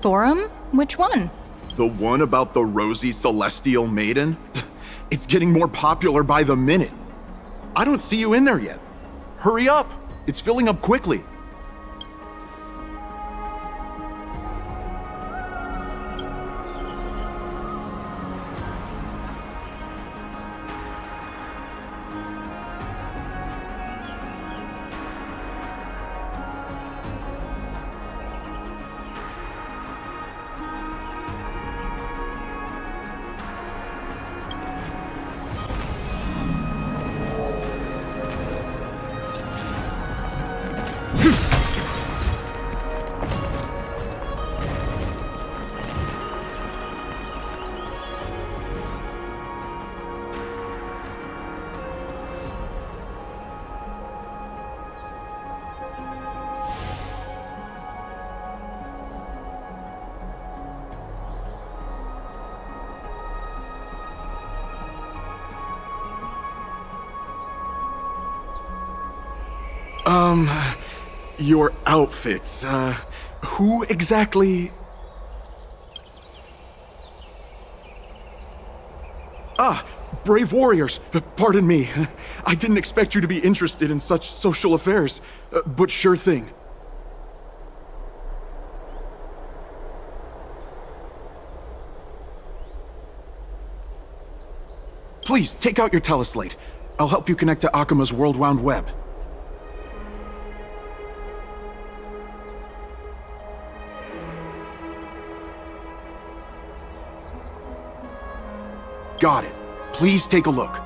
Forum? Which one? The one about the rosy celestial maiden? It's getting more popular by the minute. I don't see you in there yet. Hurry up! It's filling up quickly. Your outfits, who exactly... Ah, brave warriors, pardon me. I didn't expect you to be interested in such social affairs, but sure thing. Please, take out your teleslate. I'll help you connect to Akuma's World Wound Web. Got it. Please take a look.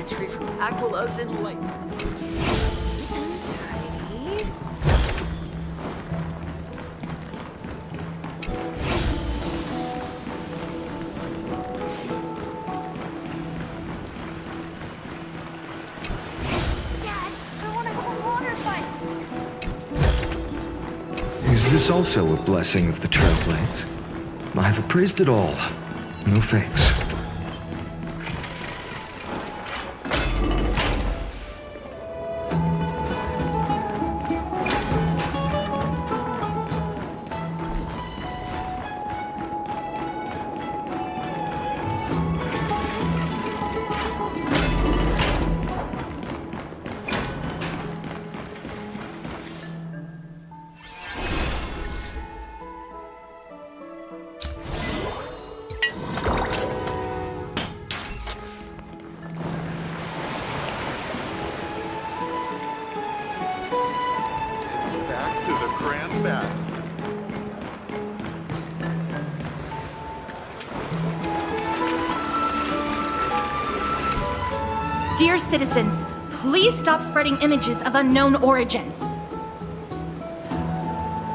entry from Aquila's Enlightenment. And tidy. Dad, I want to have a water fight. Is this also a blessing of the Trailblades? I've appraised it all. No fakes. Back to the Grand Baths. Dear citizens, please stop spreading images of unknown origins.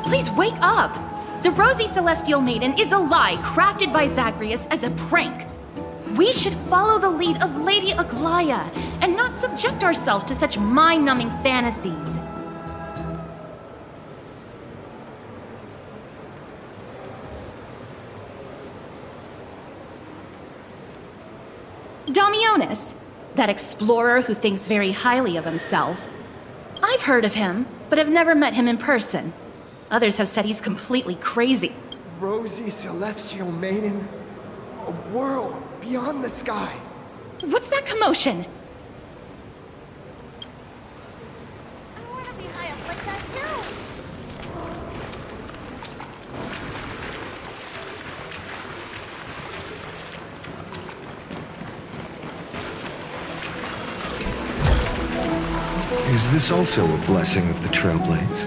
Please wake up! The Rosy Celestial Maiden is a lie crafted by Zagreus as a prank. We should follow the lead of Lady Aglaya and not subject ourselves to such mind-numbing fantasies. Damionis, that explorer who thinks very highly of himself. I've heard of him, but have never met him in person. Others have said he's completely crazy. Rosy Celestial Maiden, a world beyond the sky. What's that commotion? I want to be high up like that too. Is this also a blessing of the Trailblades?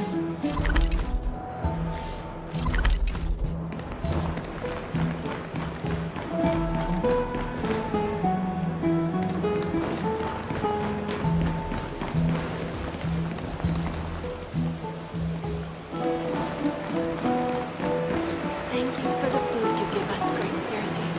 Thank you for the food you give us, great Circes.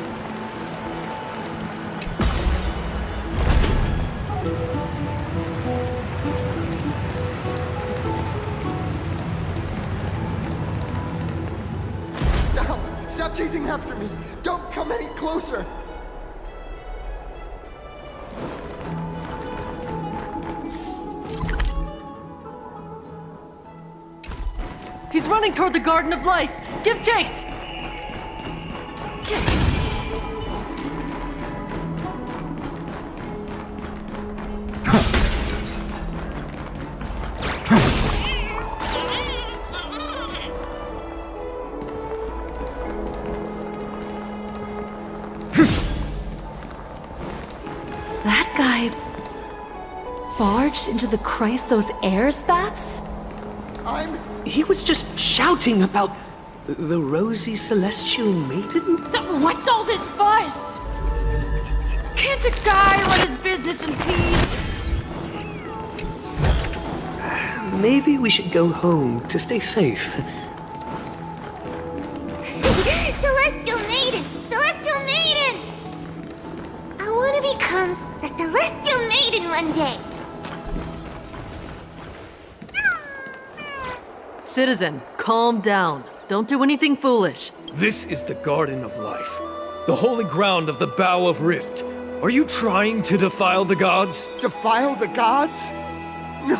Stop! Stop chasing after me! Don't come any closer! He's running toward the Garden of Life! Give chase! That guy barged into the Chrysos Airs baths? He was just shouting about the Rosy Celestial Maiden? What's all this fuss? Can't a guy run his business in peace? Maybe we should go home to stay safe. Celestial Maiden! Celestial Maiden! I want to become a Celestial Maiden one day. Citizen, calm down. Don't do anything foolish. This is the Garden of Life, the holy ground of the Bow of Rift. Are you trying to defile the gods? Defile the gods? No,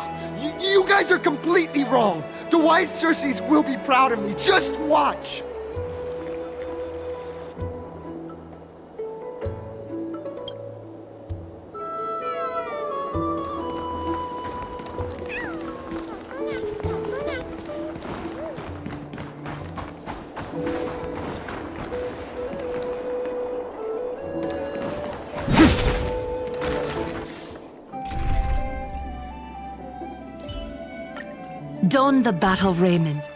you guys are completely wrong. The wise Circes will be proud of me. Just watch. Don the battle raiment.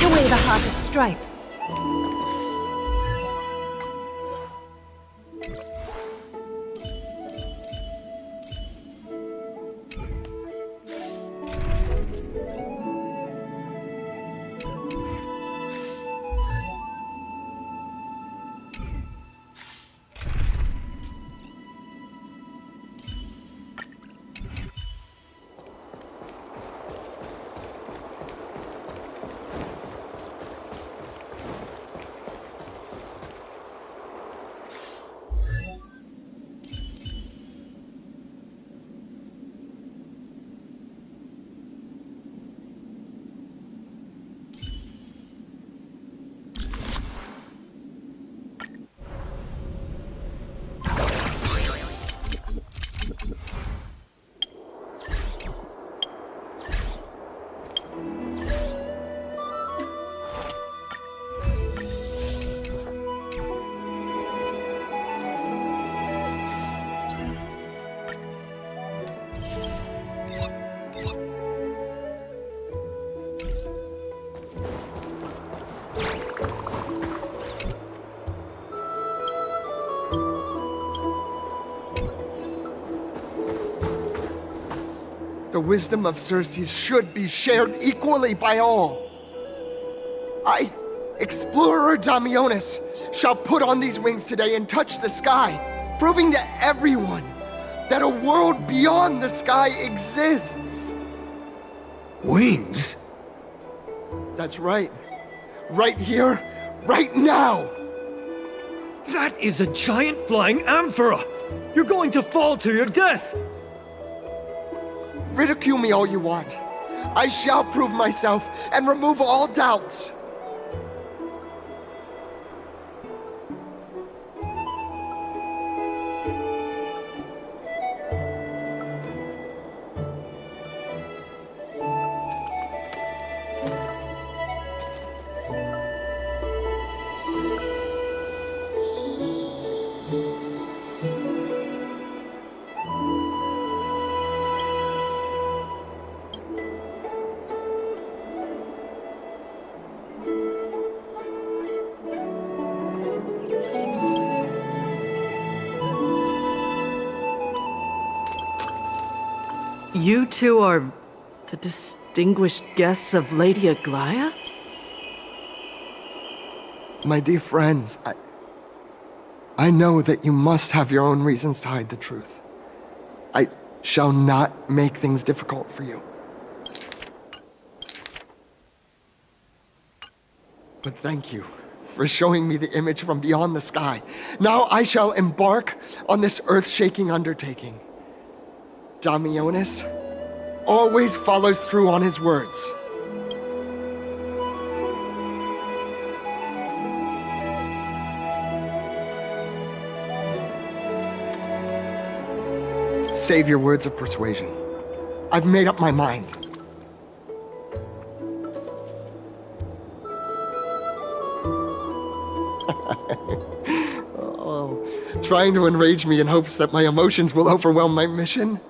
Put away the heart of strife. The wisdom of Circes should be shared equally by all. I, Explorer Damionis, shall put on these wings today and touch the sky, proving to everyone that a world beyond the sky exists. Wings? That's right. Right here, right now. That is a giant flying amphora! You're going to fall to your death! Ridicule me all you want. I shall prove myself and remove all doubts. You two are the distinguished guests of Lady Aglaia? My dear friends, I know that you must have your own reasons to hide the truth. I shall not make things difficult for you. But thank you for showing me the image from beyond the sky. Now I shall embark on this earth-shaking undertaking. Damionis always follows through on his words. Save your words of persuasion. I've made up my mind. Oh, trying to enrage me in hopes that my emotions will overwhelm my mission?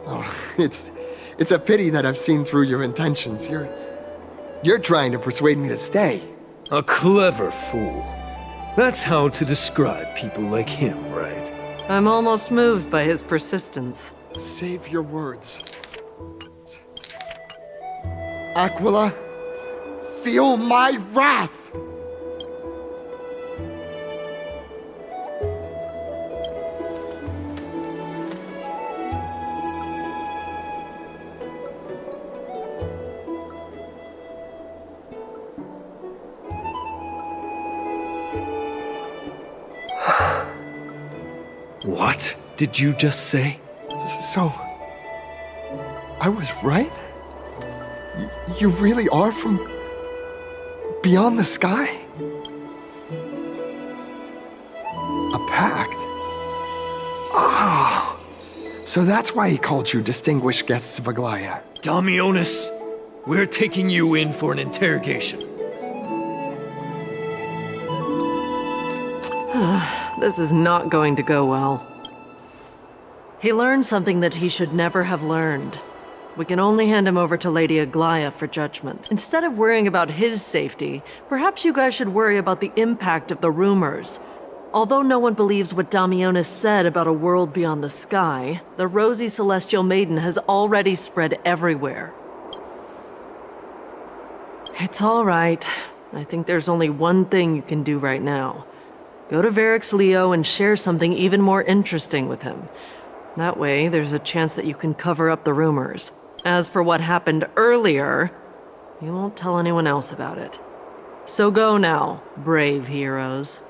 Oh, it's a pity that I've seen through your intentions. You're trying to persuade me to stay. A clever fool. That's how to describe people like him, right? I'm almost moved by his persistence. Save your words. Aquila, feel my wrath! What did you just say? So, I was right? You really are from beyond the sky? A pact? Ah! So that's why he called you distinguished guests of Aglaia. Damionis, we're taking you in for an interrogation. This is not going to go well. He learned something that he should never have learned. We can only hand him over to Lady Aglaya for judgment. Instead of worrying about his safety, perhaps you guys should worry about the impact of the rumors. Although no one believes what Damionis said about a world beyond the sky, the rosy celestial maiden has already spread everywhere. It's all right. I think there's only one thing you can do right now. Go to Varix Leo and share something even more interesting with him. That way, there's a chance that you can cover up the rumors. As for what happened earlier, you won't tell anyone else about it. So go now, brave heroes.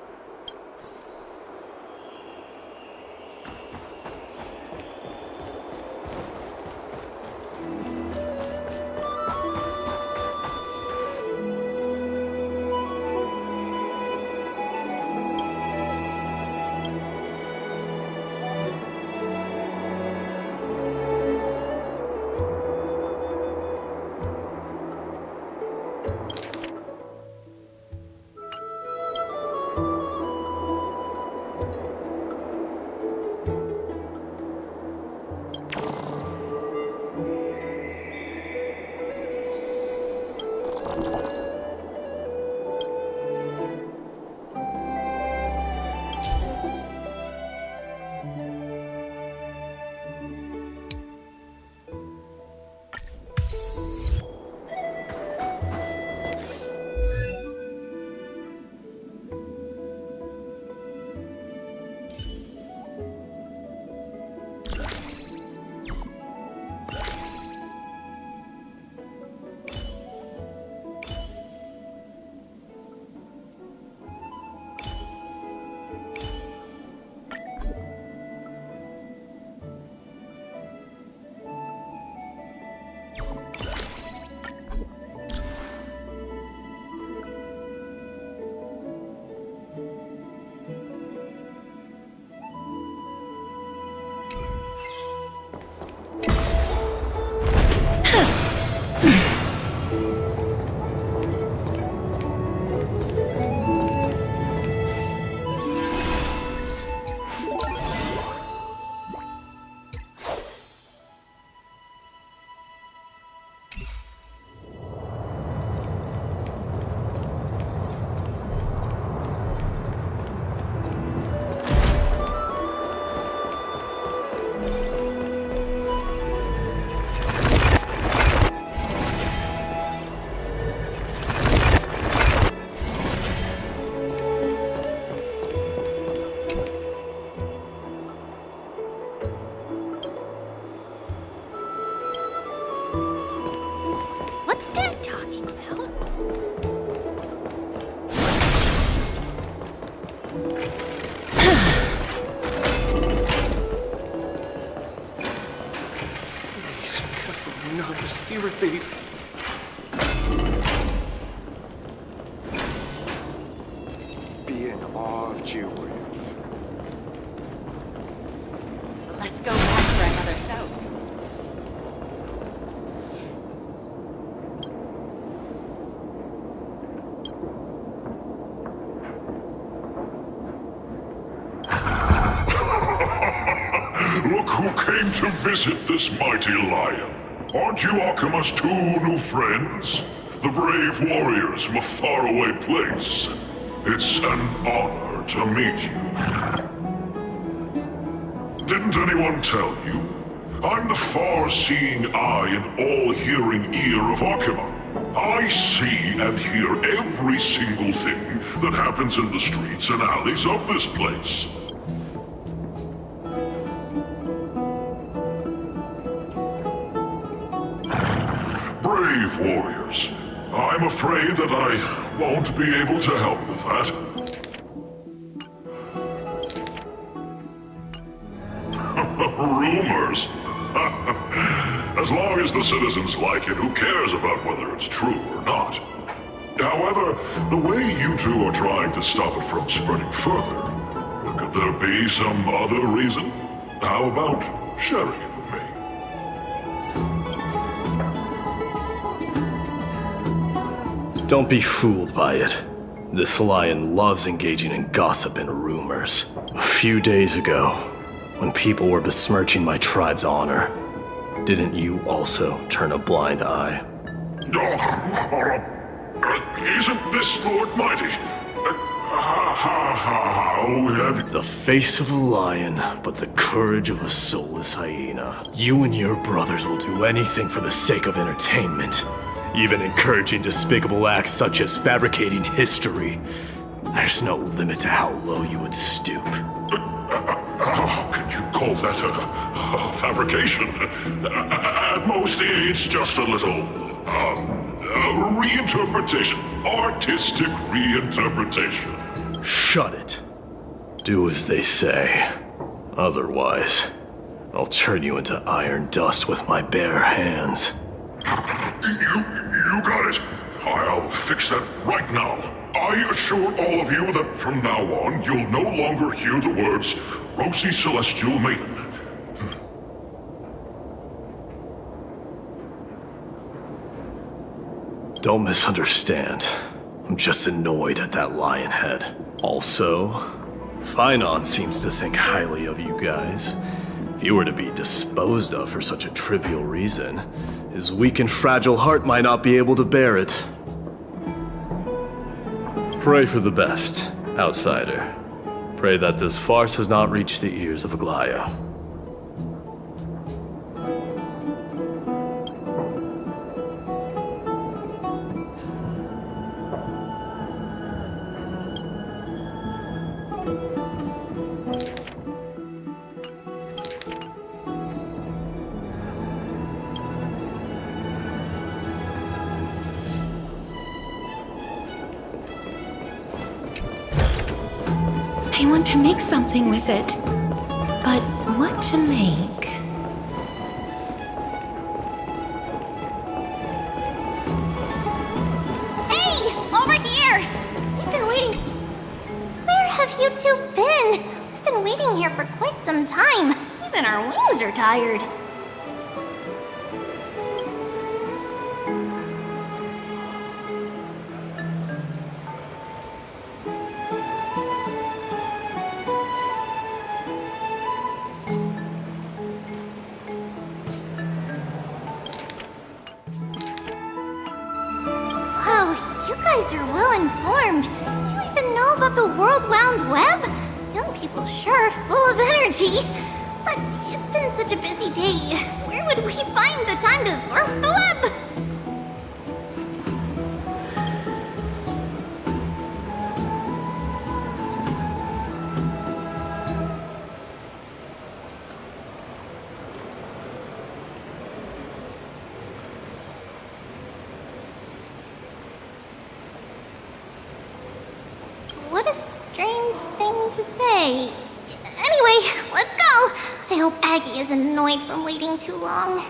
What's Dad talking about? Please, careful, I'm not a spirit thief. Be in awe of Julius. Let's go back for another soak. Look who came to visit this mighty lion. Aren't you Akima's two new friends? The brave warriors from a faraway place. It's an honor to meet you. Didn't anyone tell you? I'm the far-seeing eye and all-hearing ear of Akima. I see and hear every single thing that happens in the streets and alleys of this place. Brave warriors. I'm afraid that I won't be able to help with that. Rumors? As long as the citizens like it, who cares about whether it's true or not? However, the way you two are trying to stop it from spreading further, could there be some other reason? How about sharing it with me? Don't be fooled by it. This lion loves engaging in gossip and rumors. A few days ago, when people were besmirching my tribe's honor, Didn't you also turn a blind eye? Isn't this Lord Mighty? How have The face of a lion, but the courage of a soulless hyena. You and your brothers will do anything for the sake of entertainment, even encouraging despicable acts such as fabricating history. There's no limit to how low you would stoop. How could you call that a fabrication? At most, it's just a little, reinterpretation. Artistic reinterpretation. Shut it. Do as they say. Otherwise, I'll turn you into iron dust with my bare hands. You got it. I'll fix that right now. I assure all of you that from now on, you'll no longer hear the words Rosy Celestial Maiden. Don't misunderstand. I'm just annoyed at that lion head. Also, Finon seems to think highly of you guys. If you were to be disposed of for such a trivial reason, his weak and fragile heart might not be able to bear it. Pray for the best, outsider. Pray that this farce has not reached the ears of Aglaya. I want to make something with it. But what to make? Hey! Over here! We've been waiting. Where have you two been? We've been waiting here for quite some time. Even our wings are tired. You guys are well informed. You even know about the World Wound Web? Young people sure are full of energy. But it's been such a busy day. Where would we find the time to surf the web? What a strange thing to say. Anyway, let's go. I hope Aggie isn't annoyed from waiting too long.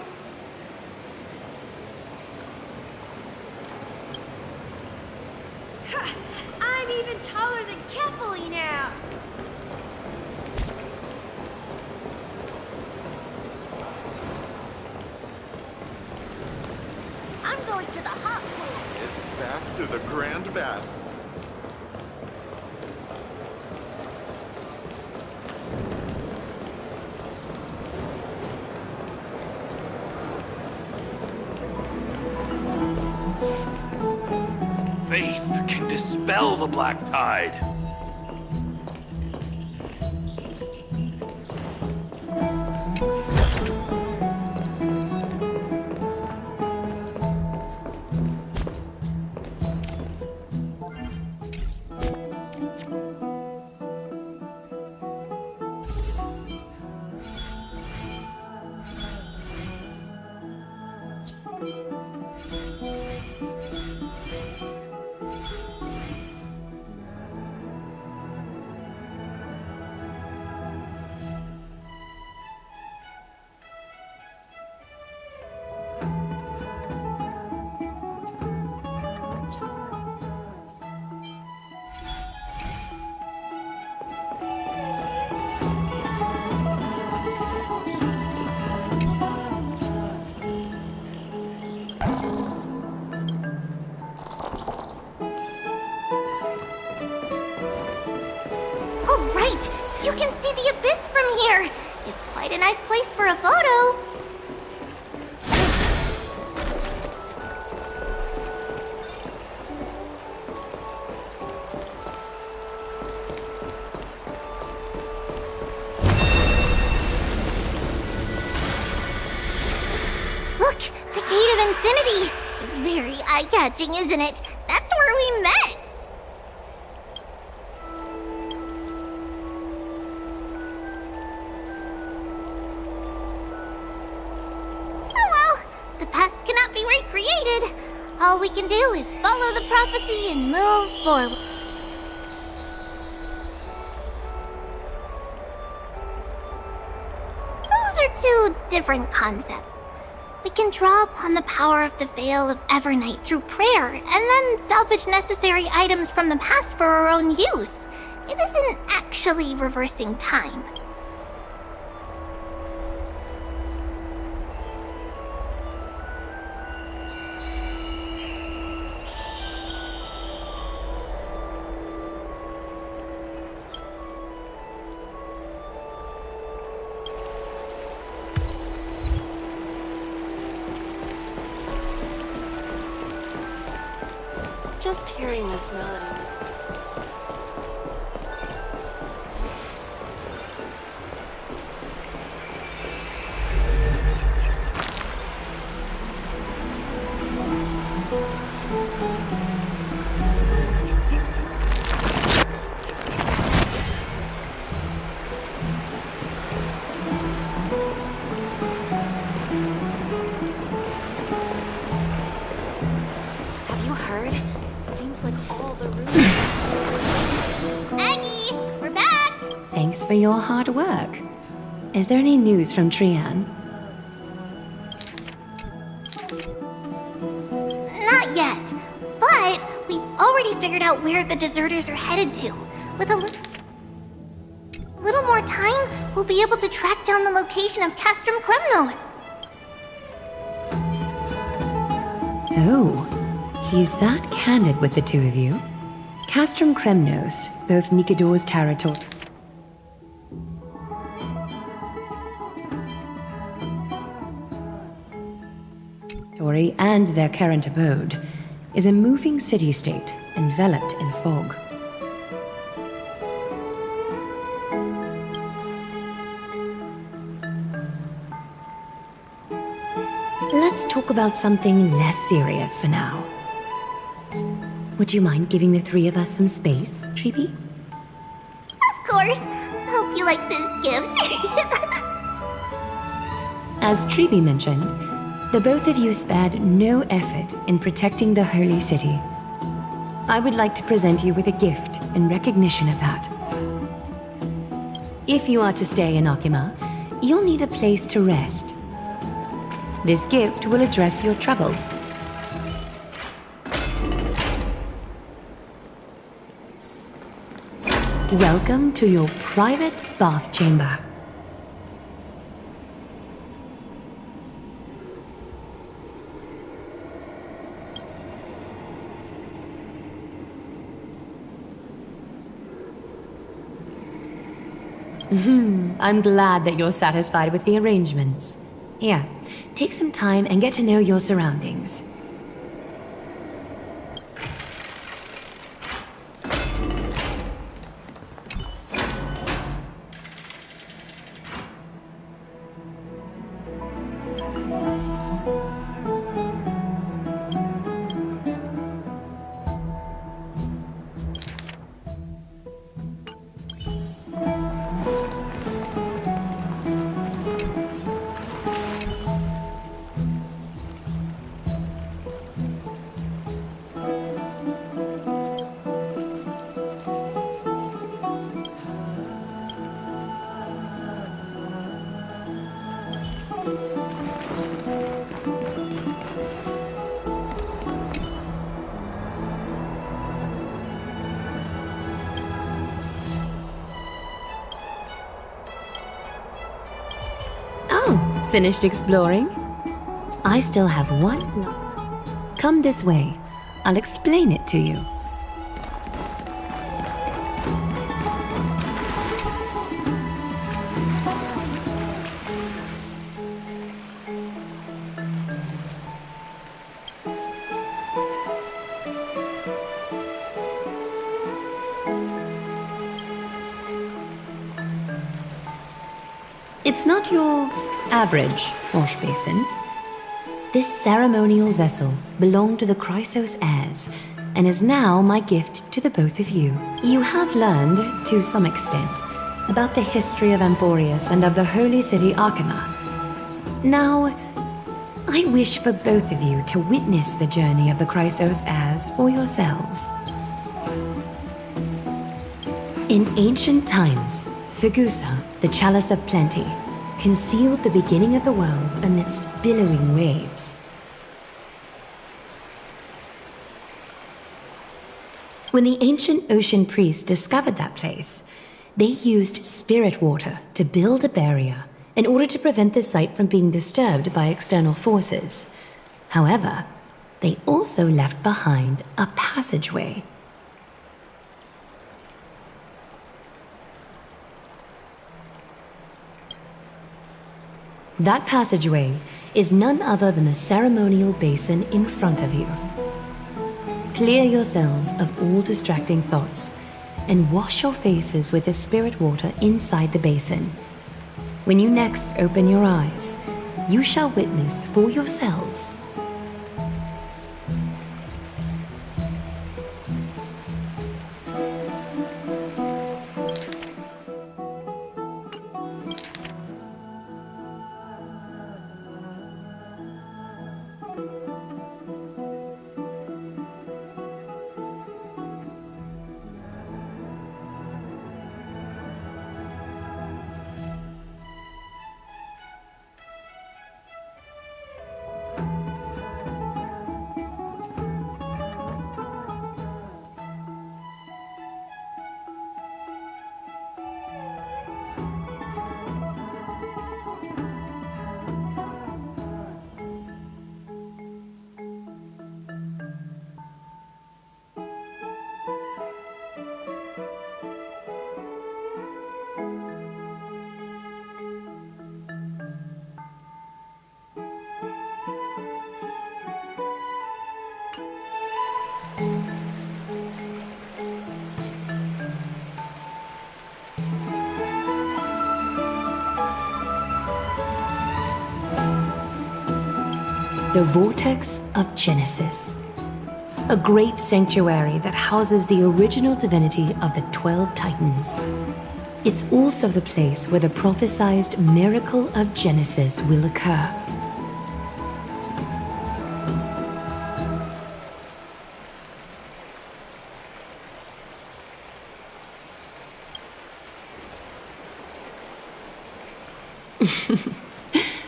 I'm even taller than Kefali now. I'm going to the hot pool. It's back to the Grand Baths. Faith can dispel the black tide. You can see the abyss from here. It's quite a nice place for a photo. city! It's very eye-catching, isn't it? That's where we met! Oh well, the past cannot be recreated. All we can do is follow the prophecy and move forward. Those are two different concepts. We can draw upon the power of the Veil of Evernight through prayer, and then salvage necessary items from the past for our own use. It isn't actually reversing time. Just hearing this melody. Have you heard? Seems like all the rooms. Aggie, we're back! Thanks for your hard work. Is there any news from Trian? Not yet, but we've already figured out where the deserters are headed to. With a little more time, we'll be able to track down the location of Castrum Kremnos. Oh, he's that candid with the two of you. Castrum Kremnos, both Nikador's territory. And their current abode is a moving city-state enveloped in fog. Let's talk about something less serious for now. Would you mind giving the three of us some space, Treeby? Of course. Hope you like this gift. As Treeby mentioned, the both of you spared no effort in protecting the holy city. I would like to present you with a gift in recognition of that. If you are to stay in Akima, you'll need a place to rest. This gift will address your troubles. Welcome to your private bath chamber. I'm glad that you're satisfied with the arrangements. Here, take some time and get to know your surroundings. Finished exploring? I still have one. Come this way. I'll explain it to you. It's not your average wash basin. This ceremonial vessel belonged to the Chrysos heirs, and is now my gift to the both of you. You have learned, to some extent, about the history of Amphorius and of the holy city Archima. Now, I wish for both of you to witness the journey of the Chrysos heirs for yourselves. In ancient times, Fegusa, the Chalice of Plenty, concealed the beginning of the world amidst billowing waves. When the ancient ocean priests discovered that place, they used spirit water to build a barrier in order to prevent the site from being disturbed by external forces. However, they also left behind a passageway. That passageway is none other than the ceremonial basin in front of you. Clear yourselves of all distracting thoughts and wash your faces with the spirit water inside the basin. When you next open your eyes, you shall witness for yourselves the Vortex of Genesis, a great sanctuary that houses the original divinity of the 12 Titans. It's also the place where the prophesized miracle of Genesis will occur.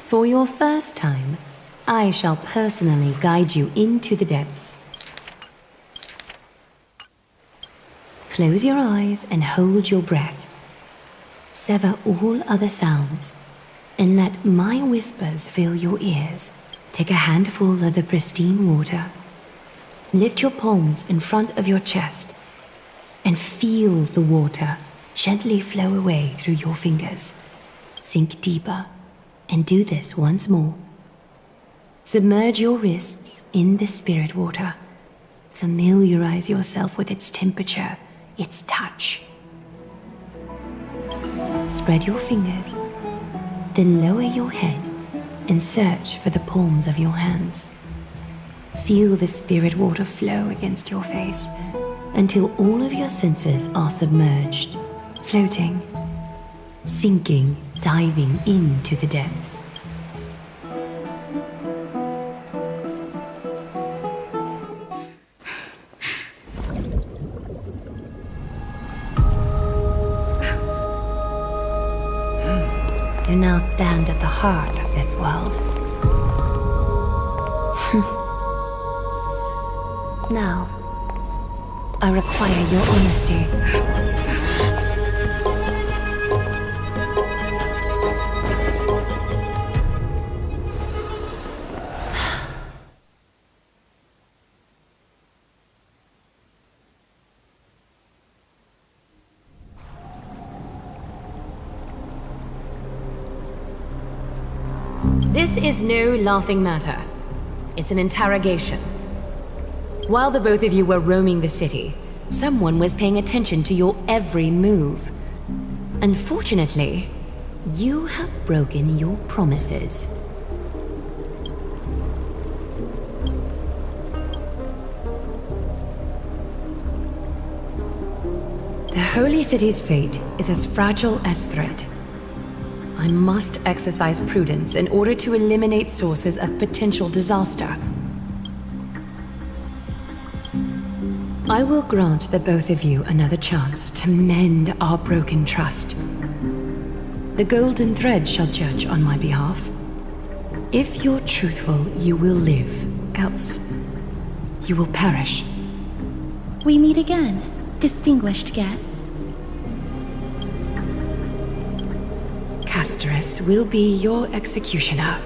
For your first time, I shall personally guide you into the depths. Close your eyes and hold your breath. Sever all other sounds, and let my whispers fill your ears. Take a handful of the pristine water. Lift your palms in front of your chest, and feel the water gently flow away through your fingers. Sink deeper, and do this once more. Submerge your wrists in the spirit water. Familiarize yourself with its temperature, its touch. Spread your fingers, then lower your head and search for the palms of your hands. Feel the spirit water flow against your face until all of your senses are submerged, floating, sinking, diving into the depths. You now stand at the heart of this world. Now, I require your honesty. This is no laughing matter. It's an interrogation. While the both of you were roaming the city, someone was paying attention to your every move. Unfortunately, you have broken your promises. Holy City's fate is as fragile as thread. I must exercise prudence in order to eliminate sources of potential disaster. I will grant the both of you another chance to mend our broken trust. The golden thread shall judge on my behalf. If you're truthful, you will live. Else, you will perish. We meet again, distinguished guests. Castorus will be your executioner.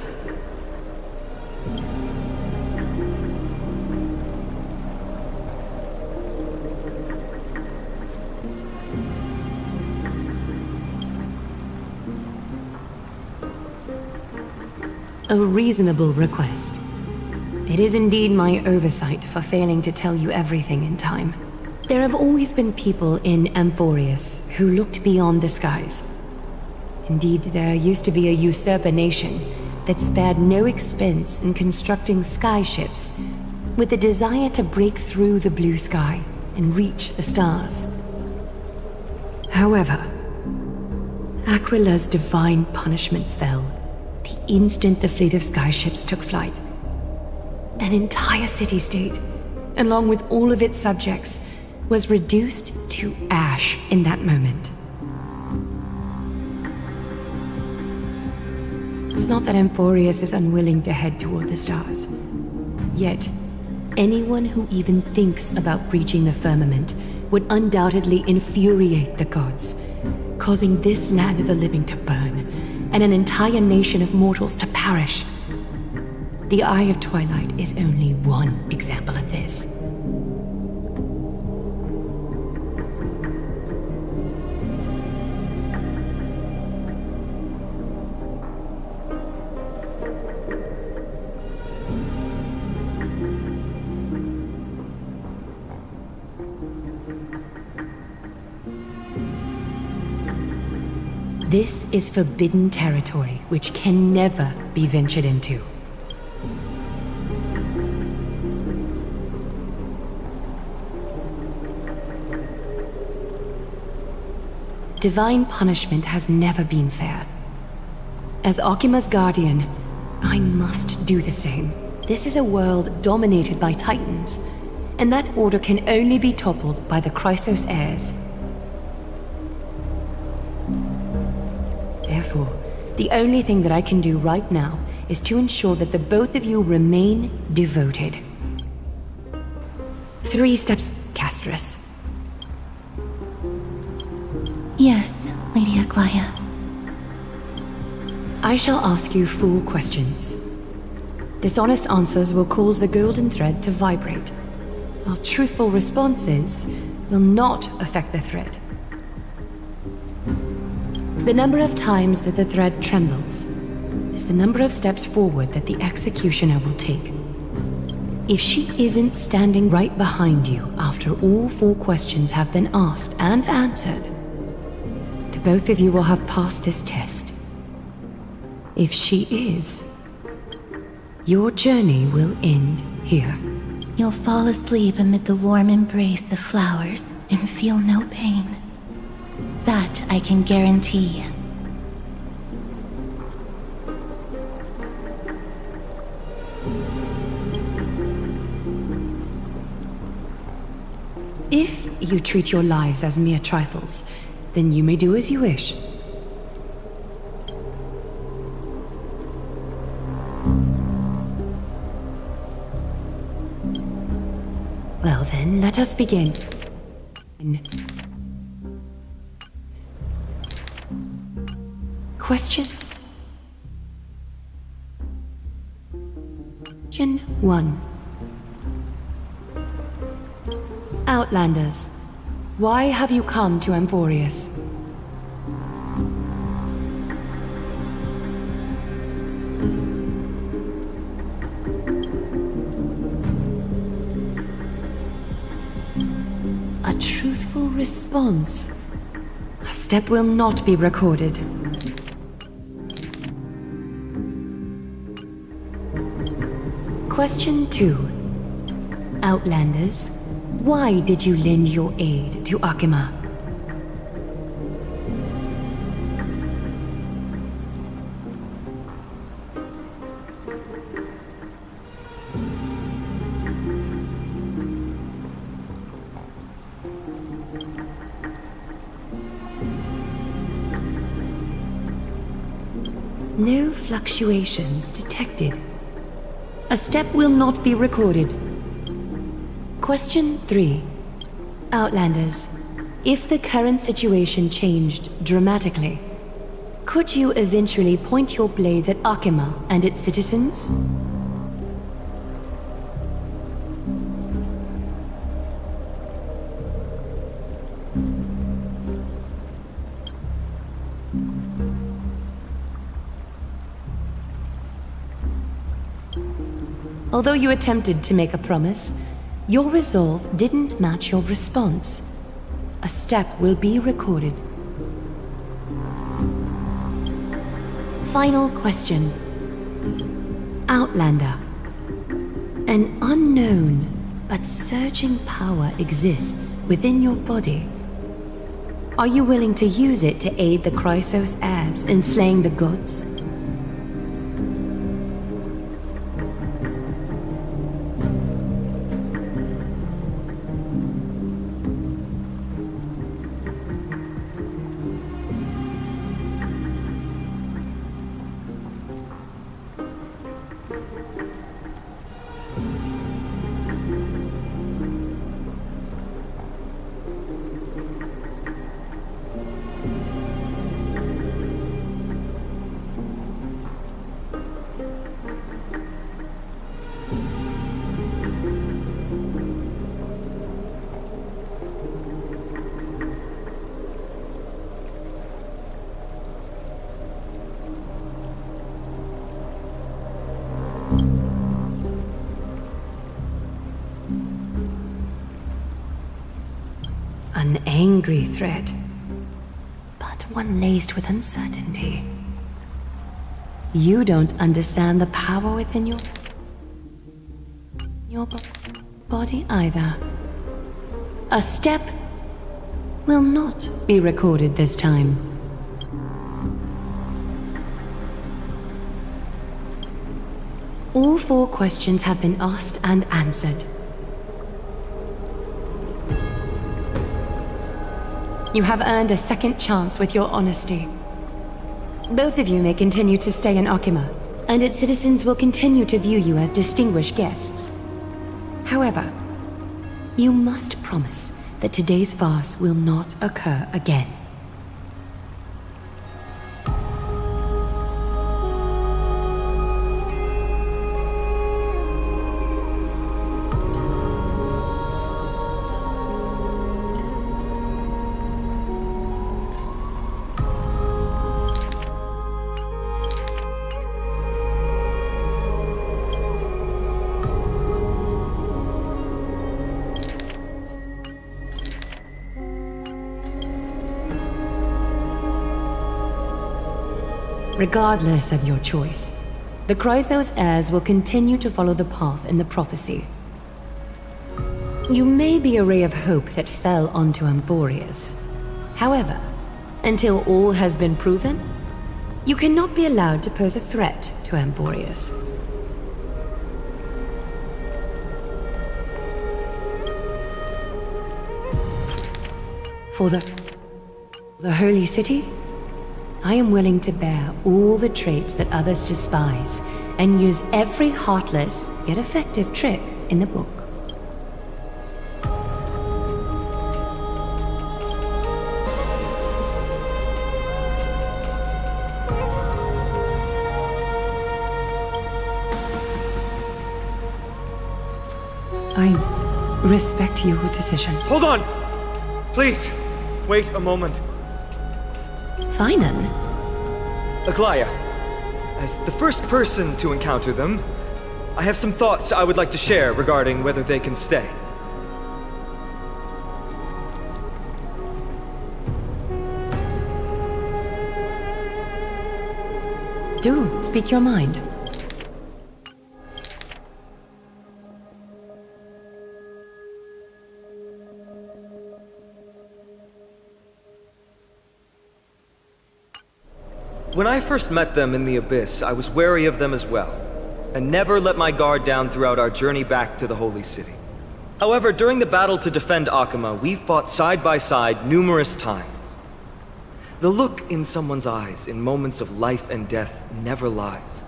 A reasonable request. It is indeed my oversight for failing to tell you everything in time. There have always been people in Amphorius who looked beyond the skies. Indeed, there used to be a usurper nation that spared no expense in constructing skyships with the desire to break through the blue sky and reach the stars. However, Aquila's divine punishment fell the instant the fleet of skyships took flight. An entire city-state, along with all of its subjects, was reduced to ash in that moment. It's not that Amphorius is unwilling to head toward the stars. Yet, anyone who even thinks about breaching the firmament would undoubtedly infuriate the gods, causing this land of the living to burn, and an entire nation of mortals to perish. The Eye of Twilight is only one example of this. This is forbidden territory which can never be ventured into. Divine punishment has never been fair. As Okima's guardian, I must do the same. This is a world dominated by Titans, and that order can only be toppled by the Chrysos heirs. Therefore, the only thing that I can do right now is to ensure that the both of you remain devoted. 3 steps, Castorus. Yes, Lady Aglaya. I shall ask you 4 questions. Dishonest answers will cause the golden thread to vibrate, while truthful responses will not affect the thread. The number of times that the thread trembles is the number of steps forward that the executioner will take. If she isn't standing right behind you after all 4 questions have been asked and answered, the both of you will have passed this test. If she is, your journey will end here. You'll fall asleep amid the warm embrace of flowers and feel no pain. That I can guarantee. If you treat your lives as mere trifles, then you may do as you wish. Well then, let us begin. Question 1. Outlanders, why have you come to Amphorius? A truthful response. A step will not be recorded. Question 2. Outlanders, why did you lend your aid to Akima? No fluctuations detected. A step will not be recorded. Question 3. Outlanders, if the current situation changed dramatically, could you eventually point your blades at Akima and its citizens? Although you attempted to make a promise, your resolve didn't match your response. A step will be recorded. Final question. Outlander. An unknown but surging power exists within your body. Are you willing to use it to aid the Chrysos heirs in slaying the gods? An angry threat, but one laced with uncertainty. You don't understand the power within your body either. A step will not be recorded this time. All 4 questions have been asked and answered. You have earned a second chance with your honesty. Both of you may continue to stay in Akima, and its citizens will continue to view you as distinguished guests. However, you must promise that today's farce will not occur again. Regardless of your choice, the Chrysos heirs will continue to follow the path in the prophecy. You may be a ray of hope that fell onto Amborius. However, until all has been proven, you cannot be allowed to pose a threat to Amborius. For the Holy City, I am willing to bear all the traits that others despise and use every heartless yet effective trick in the book. I respect your decision. Hold on! Please, wait a moment. Finan? Aglaya, as the first person to encounter them, I have some thoughts I would like to share regarding whether they can stay. Do speak your mind. When I first met them in the Abyss, I was wary of them as well, and never let my guard down throughout our journey back to the Holy City. However, during the battle to defend Akima, we fought side by side numerous times. The look in someone's eyes in moments of life and death never lies.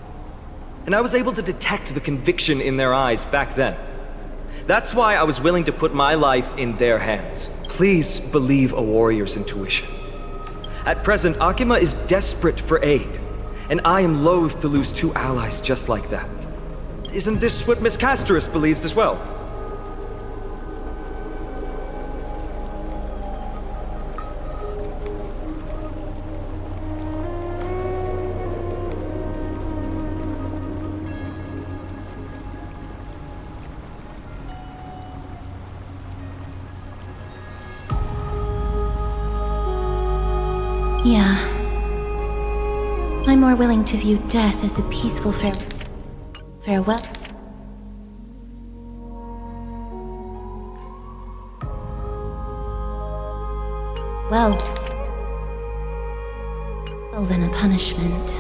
And I was able to detect the conviction in their eyes back then. That's why I was willing to put my life in their hands. Please believe a warrior's intuition. At present, Akima is desperate for aid, and I am loath to lose two allies just like that. Isn't this what Miss Casterus believes as well? Yeah. I'm more willing to view death as a peaceful farewell. Well, than a punishment.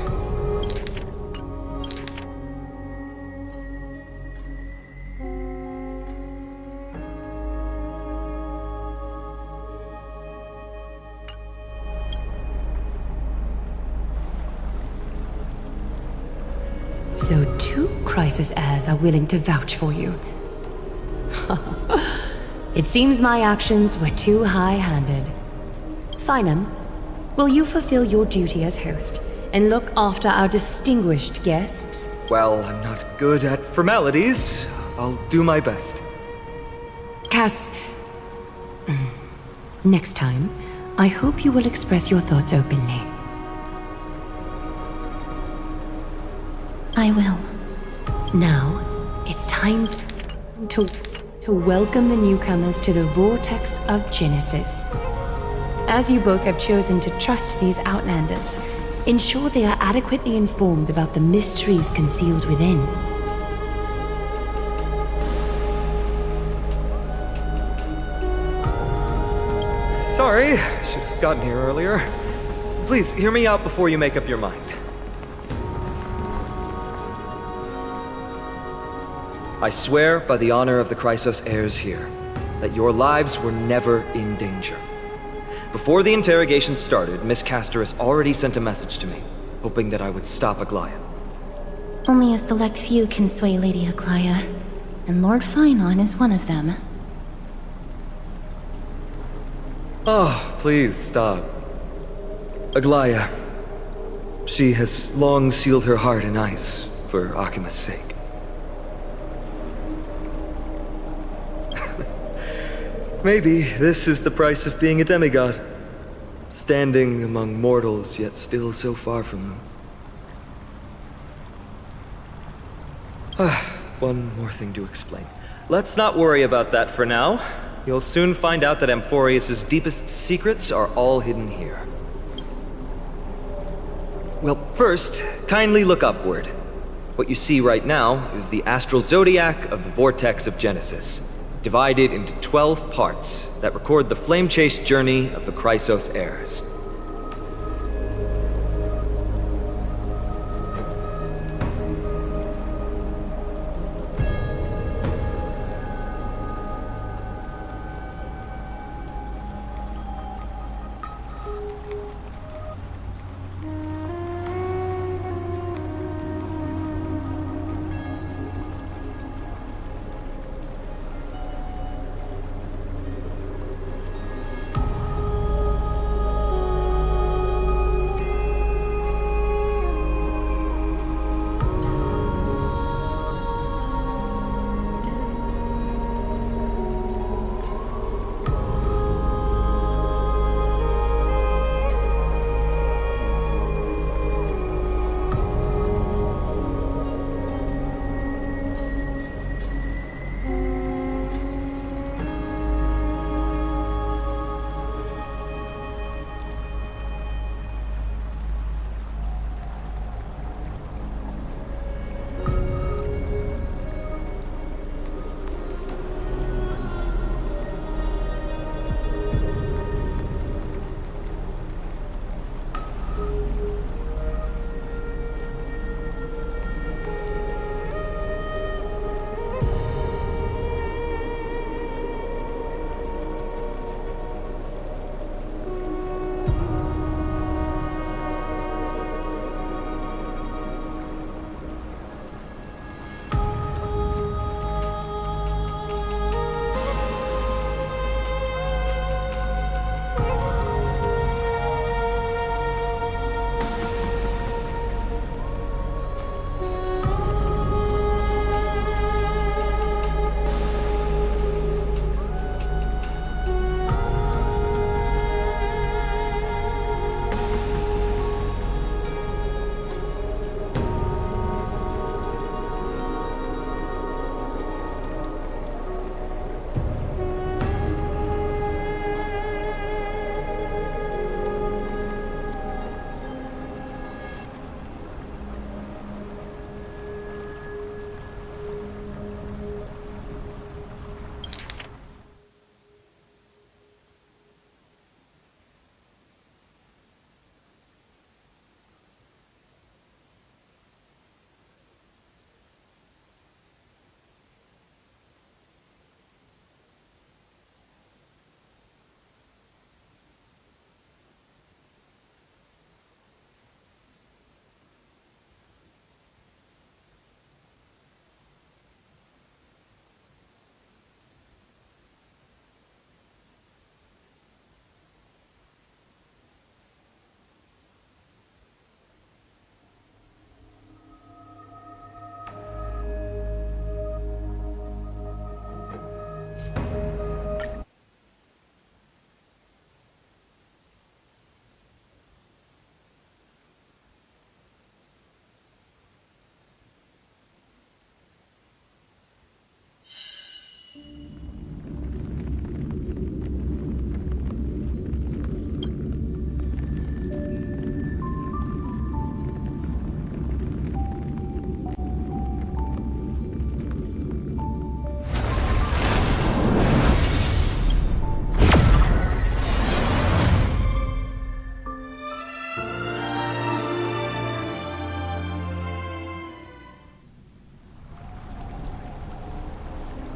So 2 crisis heirs are willing to vouch for you. It seems my actions were too high-handed. Finam, will you fulfill your duty as host and look after our distinguished guests? Well, I'm not good at formalities. I'll do my best. Cass, next time, I hope you will express your thoughts openly. I will. Now, it's time to welcome the newcomers to the Vortex of Genesis. As you both have chosen to trust these Outlanders, ensure they are adequately informed about the mysteries concealed within. Sorry, should have gotten here earlier. Please, hear me out before you make up your mind. I swear by the honor of the Chrysos heirs here, that your lives were never in danger. Before the interrogation started, Miss Casterus already sent a message to me, hoping that I would stop Aglaya. Only a select few can sway Lady Aglaya, and Lord Finon is one of them. Oh, please stop. Aglaya. She has long sealed her heart in ice for Akima's sake. Maybe this is the price of being a demigod. Standing among mortals, yet still so far from them. One more thing to explain. Let's not worry about that for now. You'll soon find out that Amphorius's deepest secrets are all hidden here. Well, first, kindly look upward. What you see right now is the astral zodiac of the Vortex of Genesis, divided into 12 parts that record the flame-chased journey of the Chrysos heirs.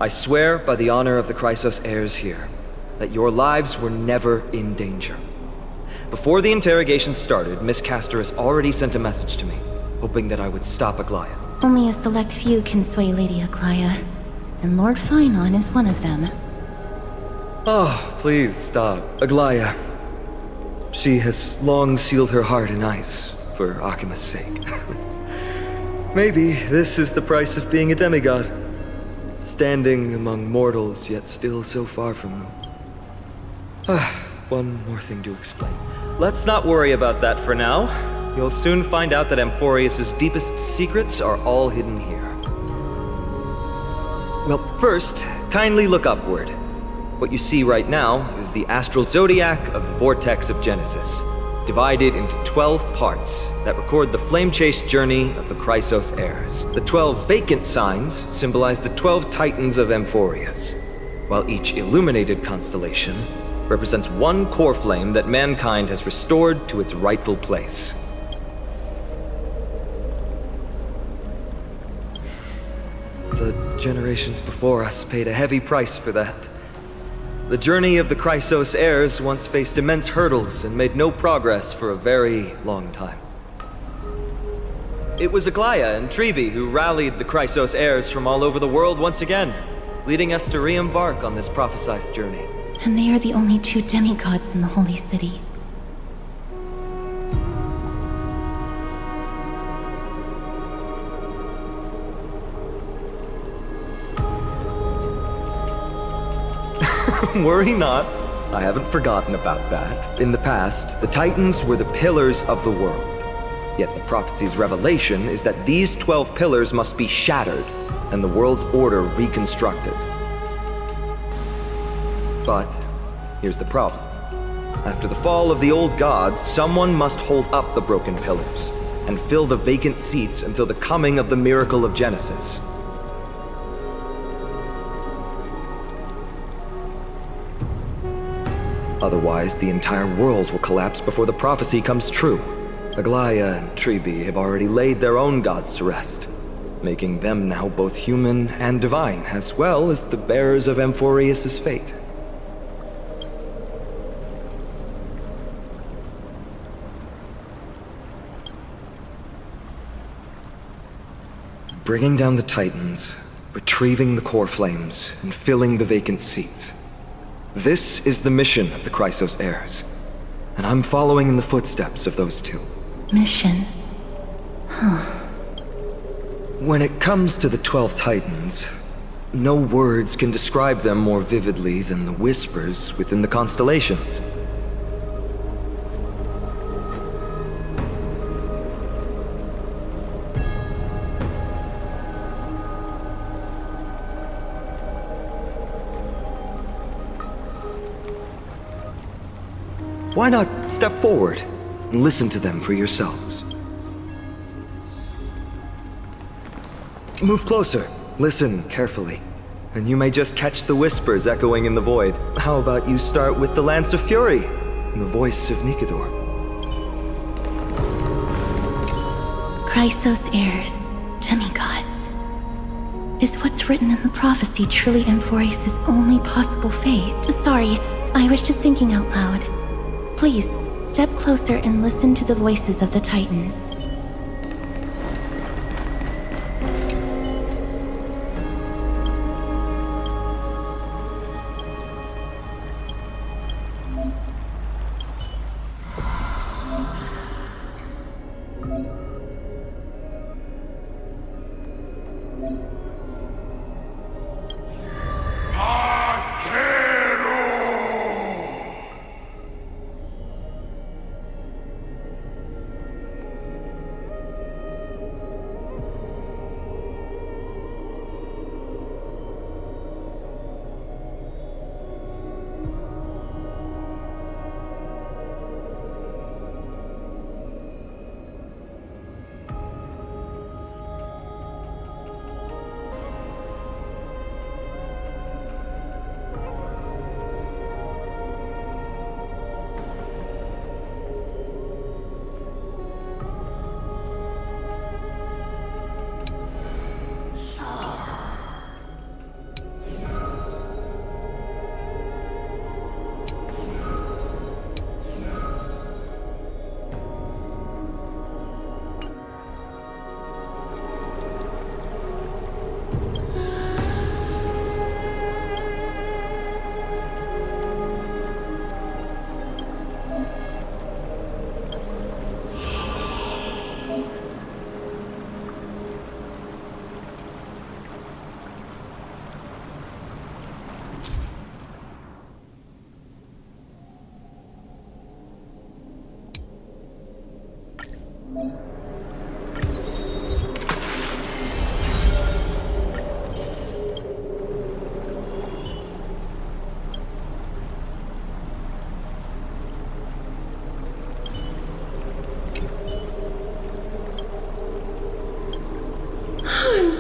I swear by the honor of the Chrysos heirs here, that your lives were never in danger. Before the interrogation started, Miss Castor already sent a message to me, hoping that I would stop Aglaya. Only a select few can sway Lady Aglaya, and Lord Finon is one of them. Oh, please stop. Aglaya. She has long sealed her heart in ice, for Akima's sake. Maybe this is the price of being a demigod. Standing among mortals, yet still so far from them. One more thing to explain. Let's not worry about that for now. You'll soon find out that Amphorius' deepest secrets are all hidden here. Well, first, kindly look upward. What you see right now is the astral zodiac of the Vortex of Genesis, divided into 12 parts that record the flame-chased journey of the Chrysos heirs. The 12 vacant signs symbolize the 12 titans of Amphorius, while each illuminated constellation represents one core flame that mankind has restored to its rightful place. The generations before us paid a heavy price for that. The journey of the Chrysos heirs once faced immense hurdles and made no progress for a very long time. It was Aglaya and Treebe who rallied the Chrysos heirs from all over the world once again, leading us to re-embark on this prophesized journey. And they are the only two demigods in the Holy City. Worry not. I haven't forgotten about that. In the past, the Titans were the pillars of the world. Yet the prophecy's revelation is that these 12 pillars must be shattered and the world's order reconstructed. But here's the problem. After the fall of the old gods, someone must hold up the broken pillars and fill the vacant seats until the coming of the miracle of Genesis. Otherwise, the entire world will collapse before the prophecy comes true. Aglaya and Treebe have already laid their own gods to rest, making them now both human and divine, as well as the bearers of Amphorius' fate. Bringing down the Titans, retrieving the core flames, and filling the vacant seats. This is the mission of the Chrysos heirs, and I'm following in the footsteps of those two. Mission? Huh. When it comes to the 12 Titans, no words can describe them more vividly than the whispers within the constellations. Why not step forward and listen to them for yourselves? Move closer, listen carefully, and you may just catch the whispers echoing in the void. How about you start with the Lance of Fury, and the voice of Nikador? Chrysos heirs, demigods. Is what's written in the prophecy truly Amphorius' only possible fate? Sorry, I was just thinking out loud. Please, step closer and listen to the voices of the Titans.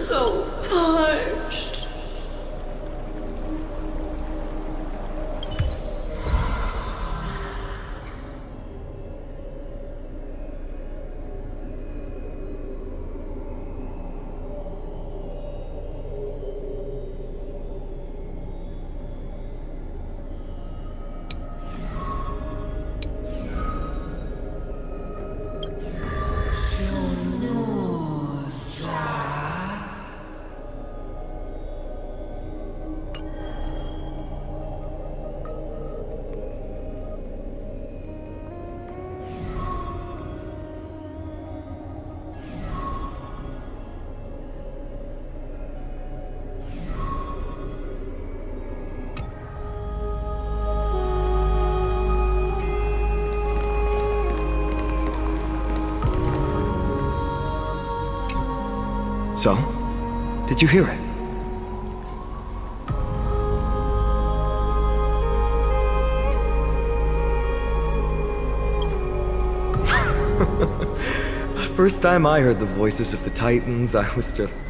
so parched. So? Did you hear it? The first time I heard the voices of the Titans, I was just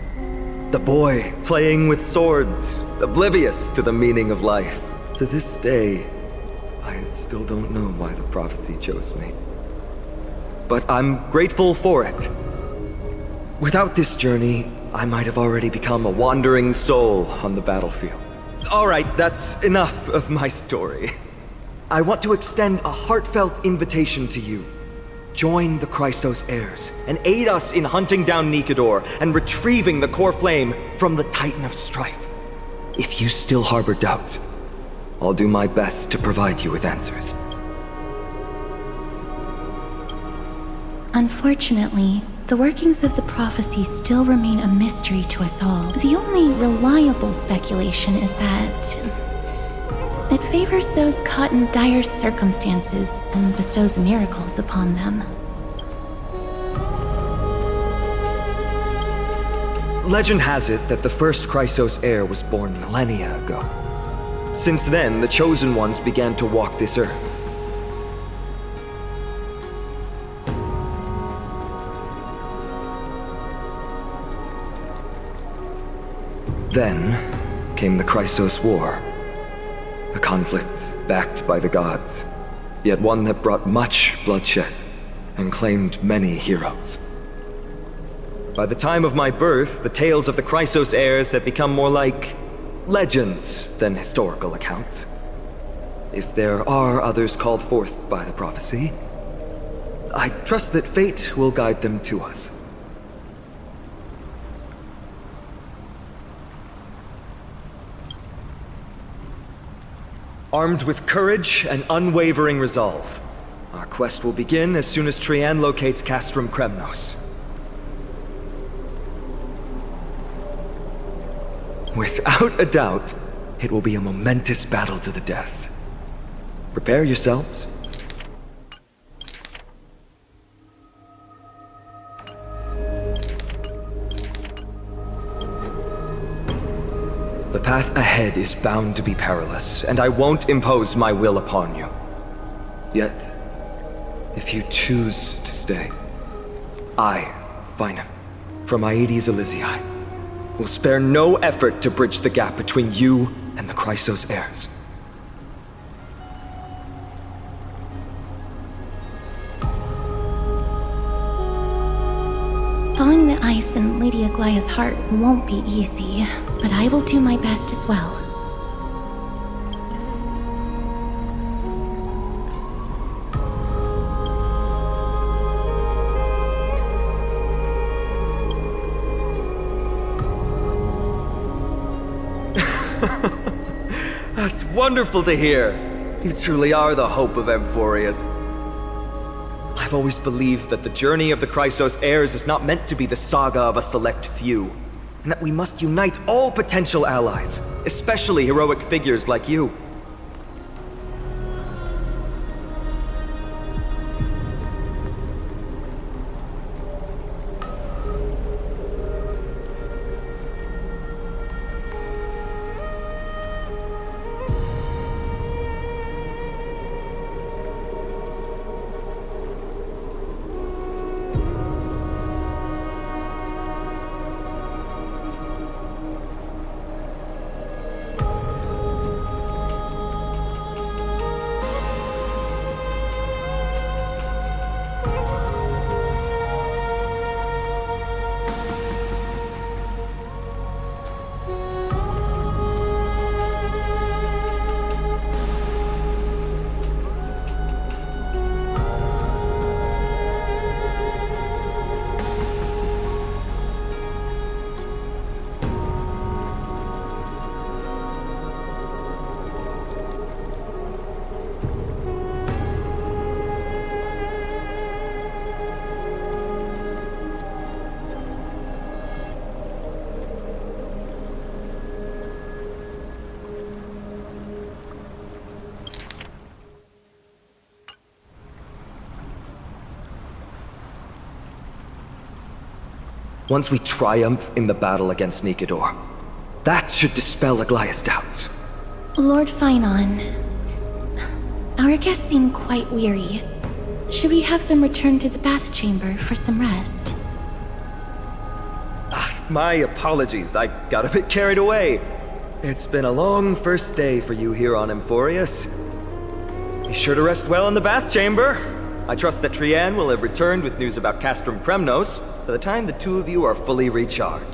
the boy playing with swords, oblivious to the meaning of life. To this day, I still don't know why the prophecy chose me. But I'm grateful for it. Without this journey, I might have already become a wandering soul on the battlefield. Alright, that's enough of my story. I want to extend a heartfelt invitation to you. Join the Christos heirs, and aid us in hunting down Nikador and retrieving the core flame from the Titan of Strife. If you still harbor doubts, I'll do my best to provide you with answers. Unfortunately, the workings of the prophecy still remain a mystery to us all. The only reliable speculation is that it favors those caught in dire circumstances and bestows miracles upon them. Legend has it that the first Christos heir was born millennia ago. Since then, the Chosen Ones began to walk this earth. Then came the Christos War, a conflict backed by the gods, yet one that brought much bloodshed and claimed many heroes. By the time of my birth, the tales of the Christos heirs had become more like legends than historical accounts. If there are others called forth by the prophecy, I trust that fate will guide them to us. Armed with courage and unwavering resolve, our quest will begin as soon as Trian locates Castrum Kremnos. Without a doubt, it will be a momentous battle to the death. Prepare yourselves. The path ahead is bound to be perilous, and I won't impose my will upon you. Yet, if you choose to stay, I, Finam, from Aedes Elysiae, will spare no effort to bridge the gap between you and the Christos heirs. Thawing the ice in Lady Aglaya's heart won't be easy, but I will do my best as well. That's wonderful to hear. You truly are the hope of Amphorius. I've always believed that the journey of the Christos heirs is not meant to be the saga of a select few, and that we must unite all potential allies, especially heroic figures like you. once we triumph in the battle against Nikedor, that should dispel Aglaya's doubts. Lord Finon, our guests seem quite weary. Should we have them return to the bath chamber for some rest? My apologies, I got a bit carried away. It's been a long first day for you here on Emphorius. Be sure to rest well in the bath chamber. I trust that Trianne will have returned with news about Castrum Kremnos by the time the two of you are fully recharged.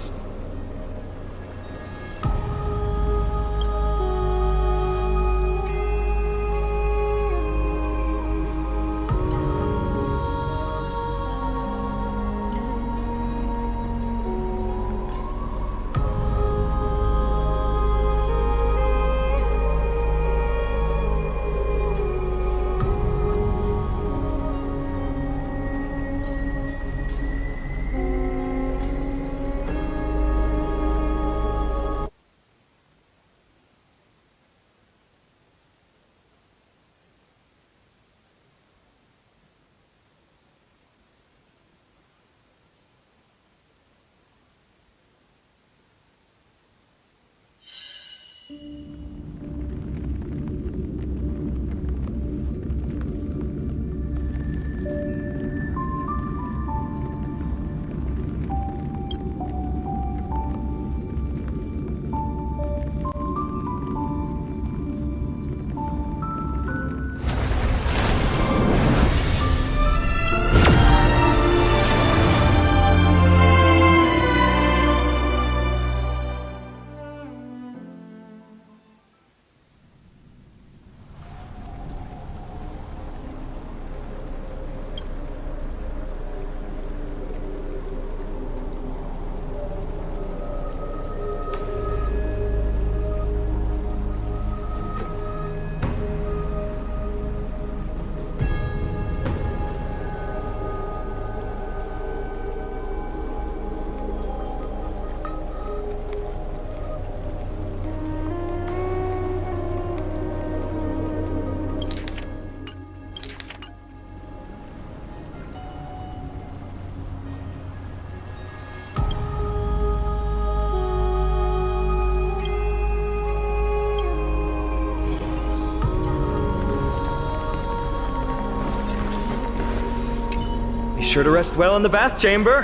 Be sure to rest well in the bath chamber.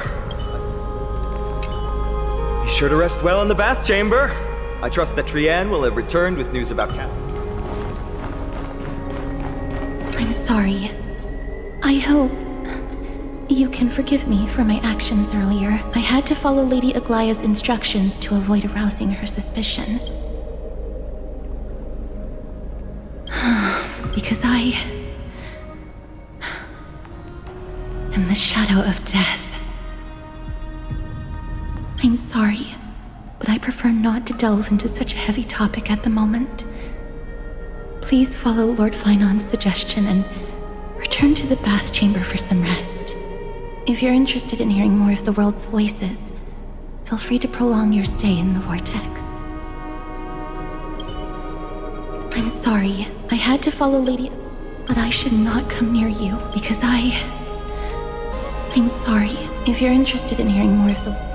Be sure to rest well in the bath chamber. I trust that Trianne will have returned with news about Cat. I'm sorry. I hope you can forgive me for my actions earlier. I had to follow Lady Aglaya's instructions to avoid arousing her suspicion. Because I am the shadow of death. I'm sorry, but I prefer not to delve into such a heavy topic at the moment. Please follow Lord Finon's suggestion and return to the bath chamber for some rest. If you're interested in hearing more of the world's voices, feel free to prolong your stay in the vortex. I'm sorry, I had to follow Lady... But I should not come near you, because I'm sorry. If you're interested in hearing more of the...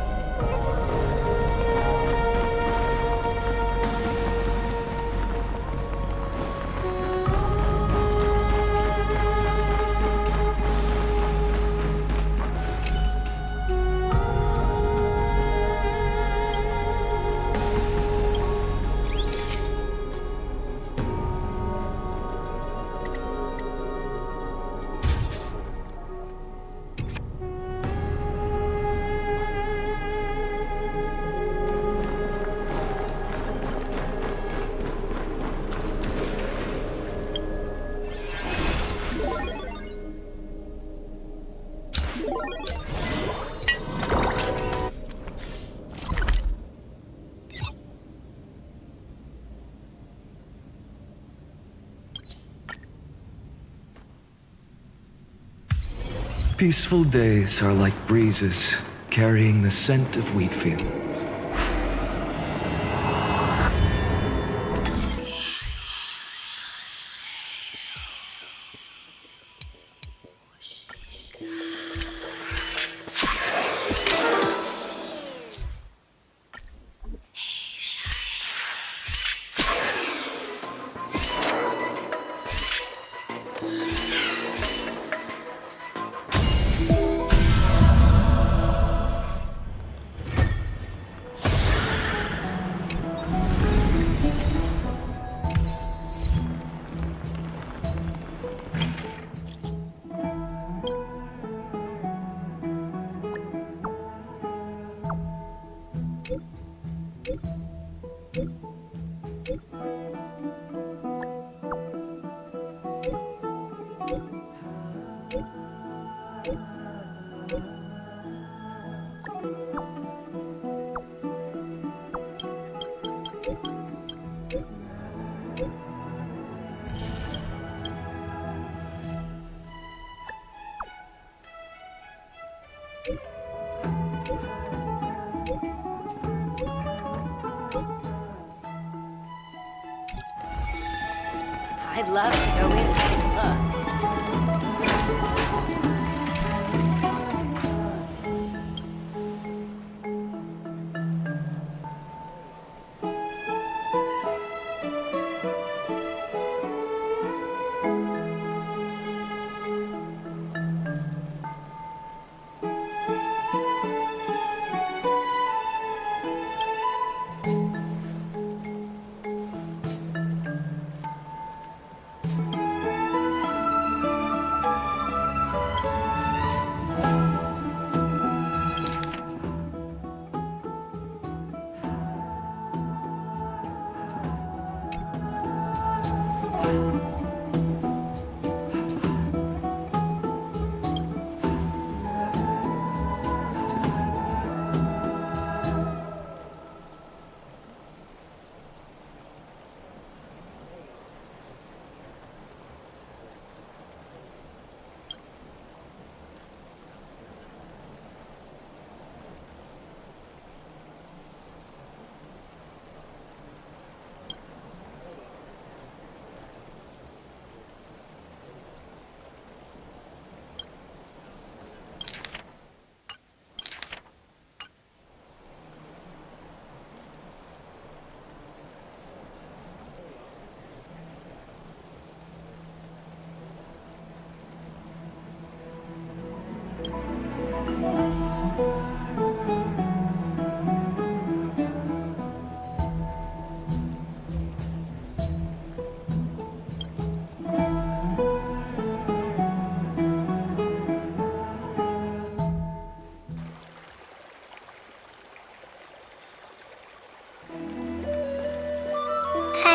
Peaceful days are like breezes carrying the scent of wheat fields. I'd love to go in and look.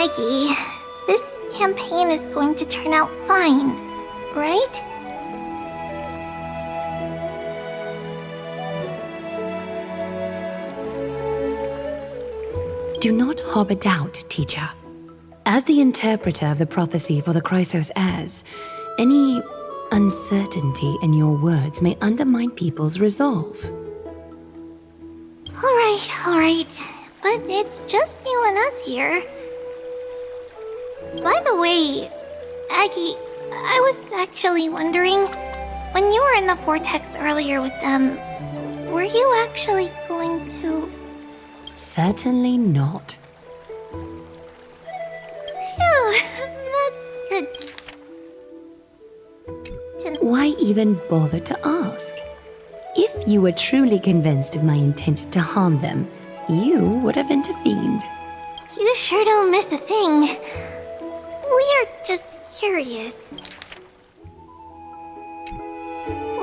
Aggie, this campaign is going to turn out fine, right? Do not harbor doubt, teacher. As the interpreter of the prophecy for the Chrysos heirs, any uncertainty in your words may undermine people's resolve. Alright. But it's just you and us here. By the way, Aggie, I was actually wondering, when you were in the vortex earlier with them, were you actually going to... Certainly not. Phew, that's good. Why even bother to ask? If you were truly convinced of my intent to harm them, you would have intervened. You sure don't miss a thing. We are just curious.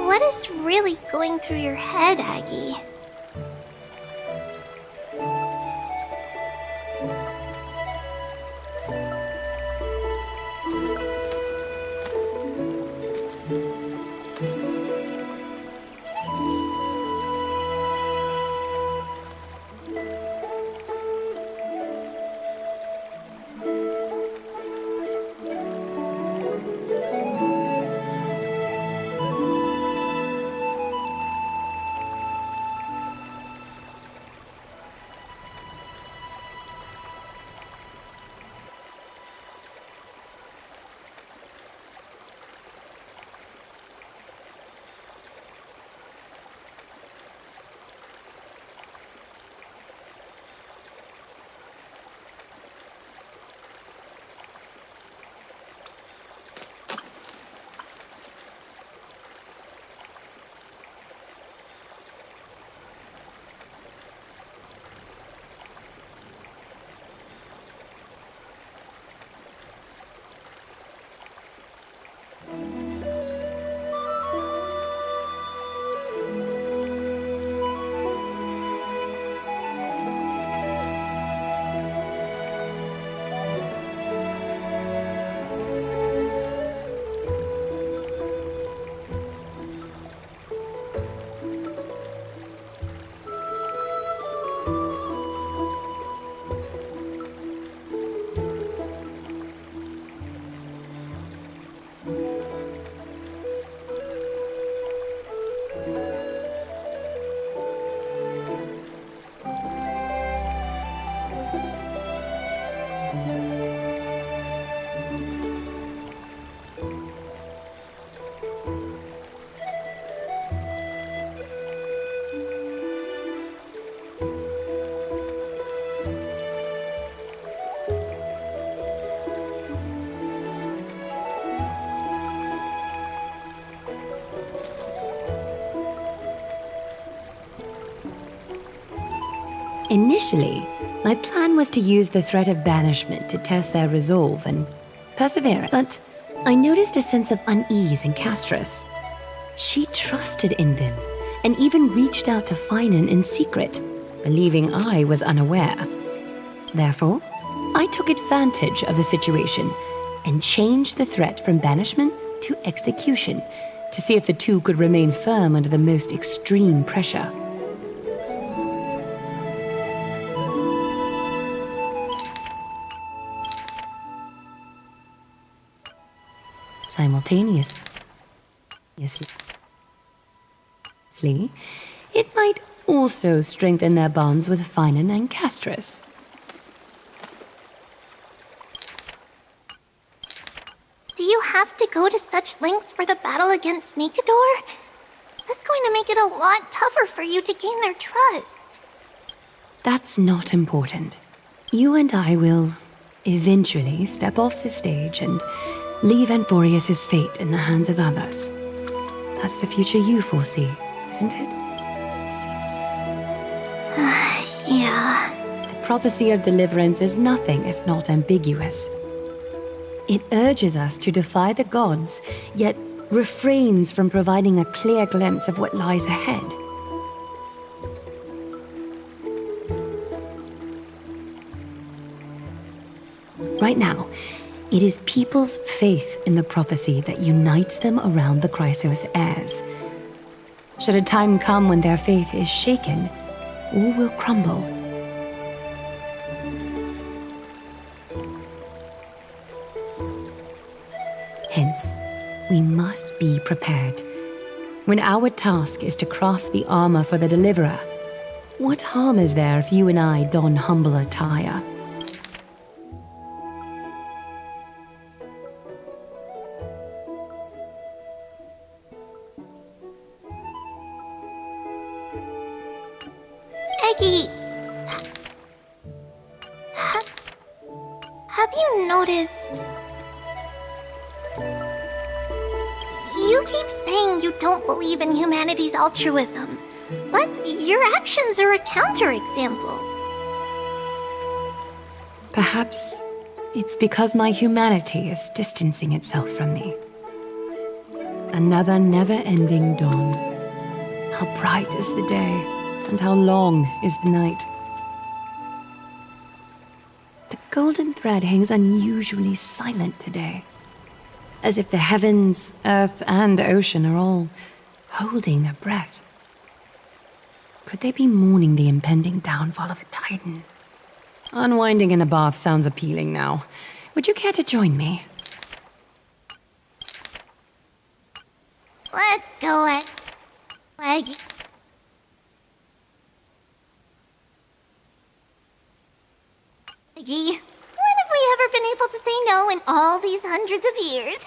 What is really going through your head, Aggie? Initially, my plan was to use the threat of banishment to test their resolve and perseverance, but I noticed a sense of unease in Castris. She trusted in them and even reached out to Finan in secret, believing I was unaware. Therefore, I took advantage of the situation and changed the threat from banishment to execution to see if the two could remain firm under the most extreme pressure. Simultaneously, it might also strengthen their bonds with Finan and Castris. Do you have to go to such lengths for the battle against Nikador? That's going to make it a lot tougher for you to gain their trust. That's not important. You and I will eventually step off the stage and leave Anthorius' fate in the hands of others. That's the future you foresee, isn't it? Yeah. The prophecy of deliverance is nothing if not ambiguous. It urges us to defy the gods, yet refrains from providing a clear glimpse of what lies ahead. Right now, it is people's faith in the prophecy that unites them around the Chrysos heirs. Should a time come when their faith is shaken, all will crumble. Hence, we must be prepared. When our task is to craft the armor for the Deliverer, what harm is there if you and I don humble attire? Eggie, have you noticed? You keep saying you don't believe in humanity's altruism, but your actions are a counterexample. Perhaps it's because my humanity is distancing itself from me. Another never-ending dawn. How bright is the day, and how long is the night. The golden thread hangs unusually silent today, as if the heavens, earth, and ocean are all holding their breath. Could they be mourning the impending downfall of a titan? Unwinding in a bath sounds appealing now. Would you care to join me? Let's go, Eggie. Eggie, when have we ever been able to say no in all these hundreds of years?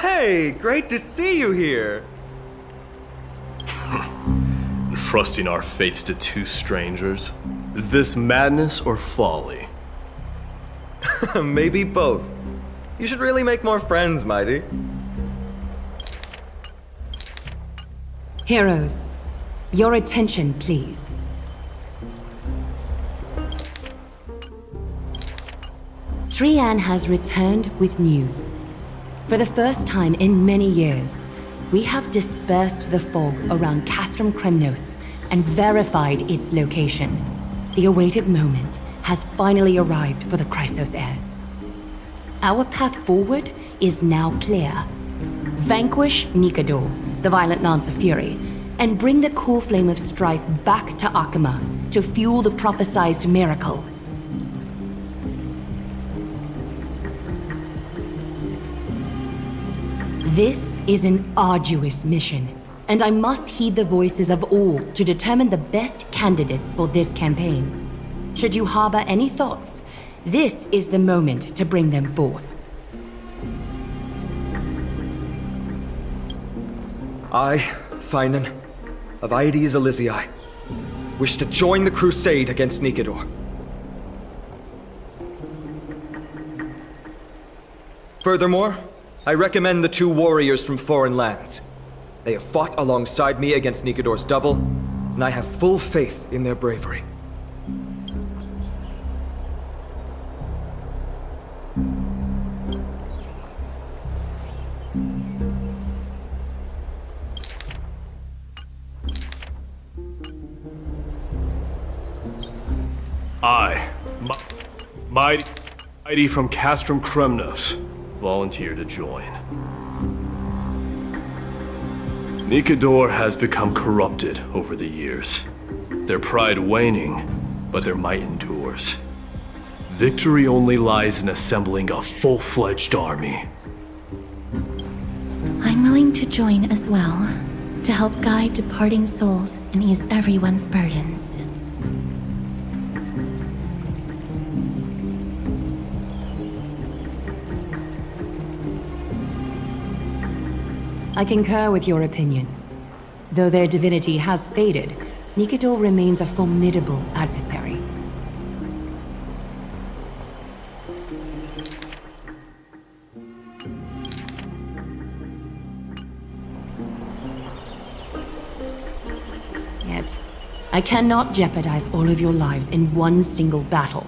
Hey, great to see you here. Entrusting our fates to two strangers? Is this madness or folly? Maybe both. You should really make more friends, Mighty. Heroes, your attention, please. Trian has returned with news. For the first time in many years, we have dispersed the fog around Castrum Kremnos and verified its location. The awaited moment has finally arrived for the Chrysos heirs. Our path forward is now clear. Vanquish Nikador, the violent Lance of Fury, and bring the core flame of strife back to Akama to fuel the prophesized miracle. This is an arduous mission, and I must heed the voices of all to determine the best candidates for this campaign. Should you harbor any thoughts, this is the moment to bring them forth. I, Finan, of Aedes Elysiae, wish to join the crusade against Nikador. Furthermore, I recommend the two warriors from foreign lands. They have fought alongside me against Nikador's double, and I have full faith in their bravery. I, Mighty from Castrum Kremnos, volunteer to join. Nikador has become corrupted over the years. Their pride waning, but their might endures. Victory only lies in assembling a full-fledged army. I'm willing to join as well, to help guide departing souls and ease everyone's burdens. I concur with your opinion. Though their divinity has faded, Nikador remains a formidable adversary. Yet, I cannot jeopardize all of your lives in one single battle.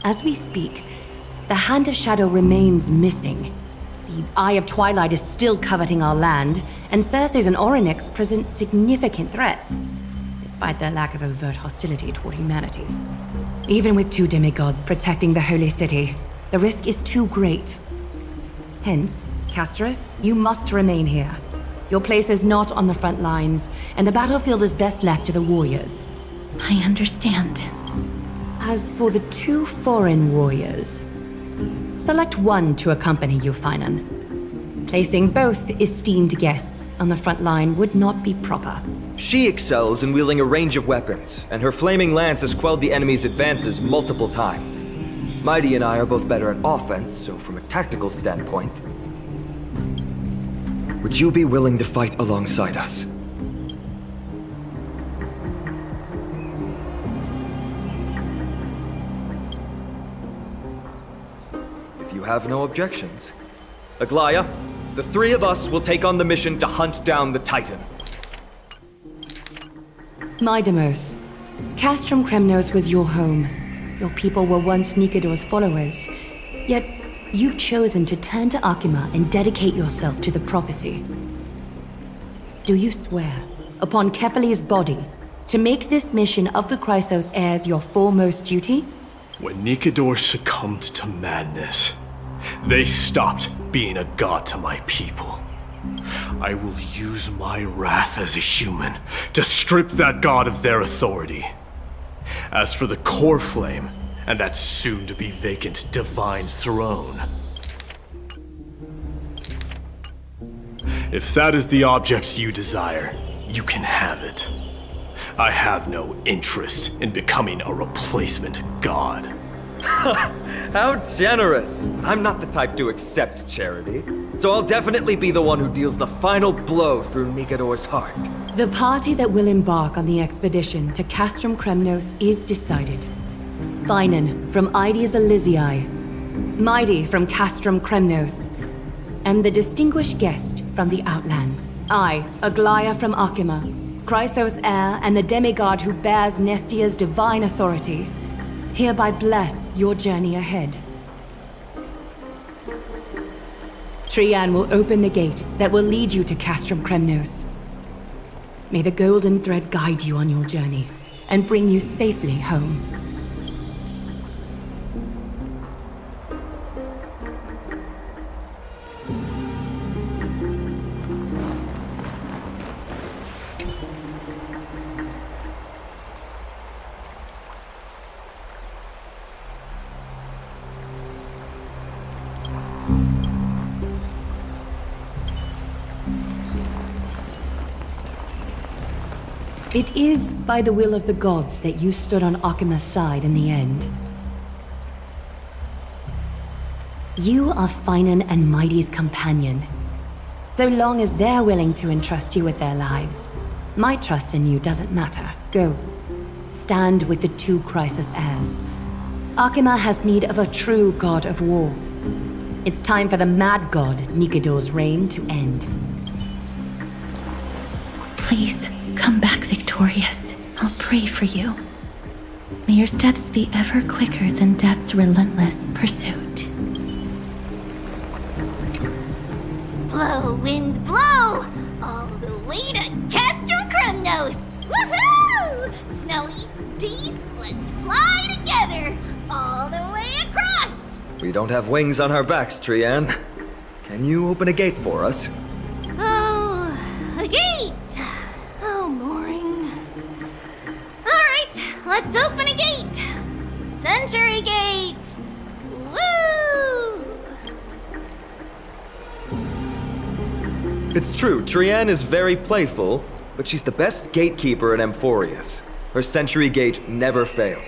As we speak, the Hand of Shadow remains missing. The Eye of Twilight is still coveting our land, and Circes and Orynyx present significant threats, despite their lack of overt hostility toward humanity. Even with two demigods protecting the Holy City, the risk is too great. Hence, Castris, you must remain here. Your place is not on the front lines, and the battlefield is best left to the warriors. I understand. As for the two foreign warriors, select one to accompany you, Finan. Placing both esteemed guests on the front line would not be proper. She excels in wielding a range of weapons, and her flaming lance has quelled the enemy's advances multiple times. Mighty and I are both better at offense, so from a tactical standpoint... Would you be willing to fight alongside us? If you have no objections. Aglaya, the three of us will take on the mission to hunt down the Titan. Mydemos, Castrum Kremnos was your home. Your people were once Nikador's followers. Yet, you've chosen to turn to Akima and dedicate yourself to the prophecy. Do you swear, upon Kefali's body, to make this mission of the Chrysos heirs your foremost duty? When Nikador succumbed to madness, they stopped being a god to my people. I will use my wrath as a human to strip that god of their authority. As for the core flame, and that soon-to-be vacant divine throne, if that is the object you desire, you can have it. I have no interest in becoming a replacement god. How generous! I'm not the type to accept charity, so I'll definitely be the one who deals the final blow through Nigador's heart. The party that will embark on the expedition to Castrum Kremnos is decided. Finan from Ides Elysiae, Mighty from Castrum Kremnos, and the distinguished guest from the Outlands. I, Aglaia from Akima, Chrysos heir and the demigod who bears Nestia's divine authority, hereby bless your journey ahead. Trian will open the gate that will lead you to Castrum Kremnos. May the golden thread guide you on your journey and bring you safely home. It is by the will of the gods that you stood on Akima's side in the end. You are Finan and Mighty's companion. So long as they're willing to entrust you with their lives, my trust in you doesn't matter. Go. Stand with the two Chrysos heirs. Akima has need of a true god of war. It's time for the mad god Nigador's reign to end. Please, come back victorious. I'll pray for you. May your steps be ever quicker than death's relentless pursuit. Blow, wind, blow! All the way to Castrum Kremnos! Woohoo! Snowy, D, let's fly together! All the way across! We don't have wings on our backs, Trian. Can you open a gate for us? Oh, a gate! Oh, boring. Alright, let's open a gate! Century Gate! Woo! It's true, Trian is very playful, but she's the best gatekeeper in Amphorius. Her Century Gate never fails.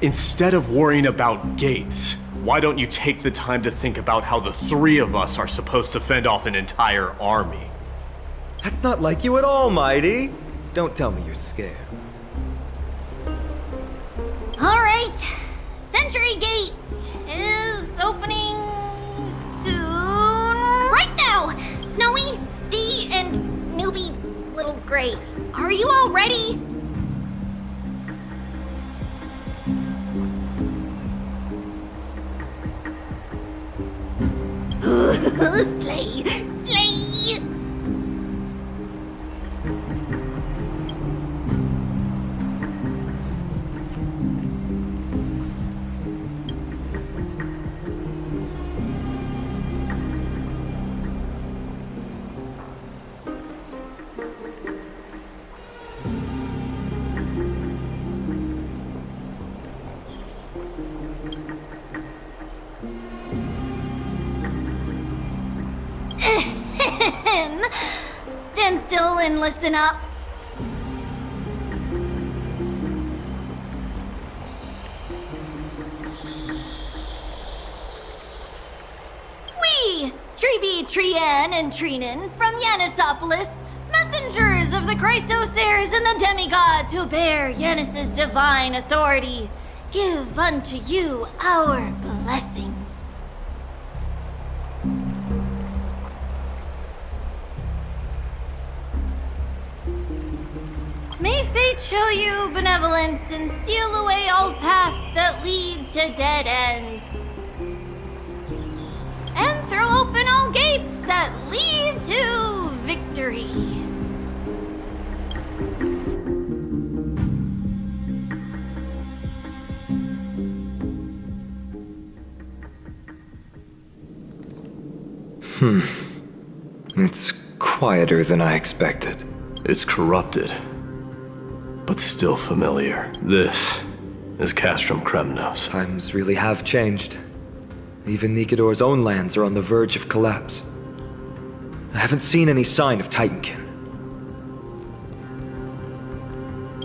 Instead of worrying about gates, why don't you take the time to think about how the three of us are supposed to fend off an entire army? That's not like you at all, Mighty. Don't tell me you're scared. Alright, Century Gate is opening soon. Right now! Snowy, D, and newbie Little Gray, are you all ready? Slay! Slay! Stand still and listen up. We, Treeby, Trian, and Trinan from Yanisopolis, messengers of the Chrysos heirs and the demigods who bear Yanis's divine authority, give unto you our blessings. May fate show you benevolence and seal away all paths that lead to dead ends. And throw open all gates that lead to victory. It's quieter than I expected. It's corrupted, but still familiar. This is Castrum Kremnos. Times really have changed. Even Nikidor's own lands are on the verge of collapse. I haven't seen any sign of Titankin.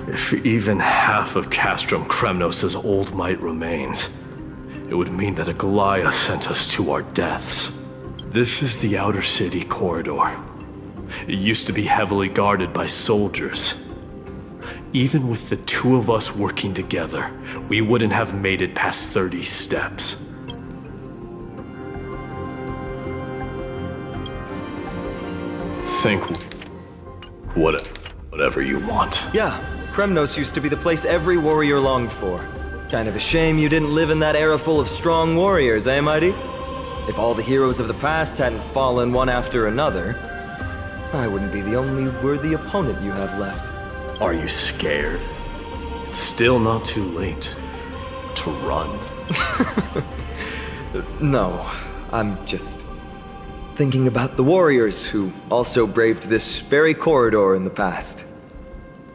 If even half of Castrum Kremnos' old might remains, it would mean that Aglaya sent us to our deaths. This is the Outer City corridor. It used to be heavily guarded by soldiers. Even with the two of us working together, we wouldn't have made it past 30 steps. Think whatever you want. Yeah, Kremnos used to be the place every warrior longed for. Kind of a shame you didn't live in that era full of strong warriors, eh, Mighty? If all the heroes of the past hadn't fallen one after another, I wouldn't be the only worthy opponent you have left. Are you scared? It's still not too late to run. No, I'm just thinking about the warriors who also braved this very corridor in the past.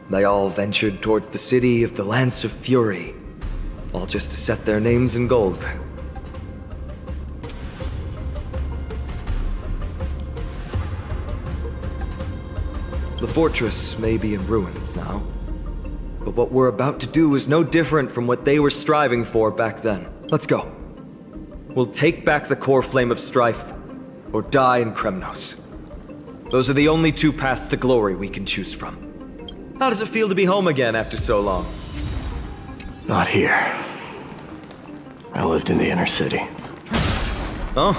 They all ventured towards the city of the Lance of Fury, all just to set their names in gold. The fortress may be in ruins now, but what we're about to do is no different from what they were striving for back then. Let's go. We'll take back the core flame of strife, or die in Kremnos. Those are the only two paths to glory we can choose from. How does it feel to be home again after so long? Not here. I lived in the inner city. Oh,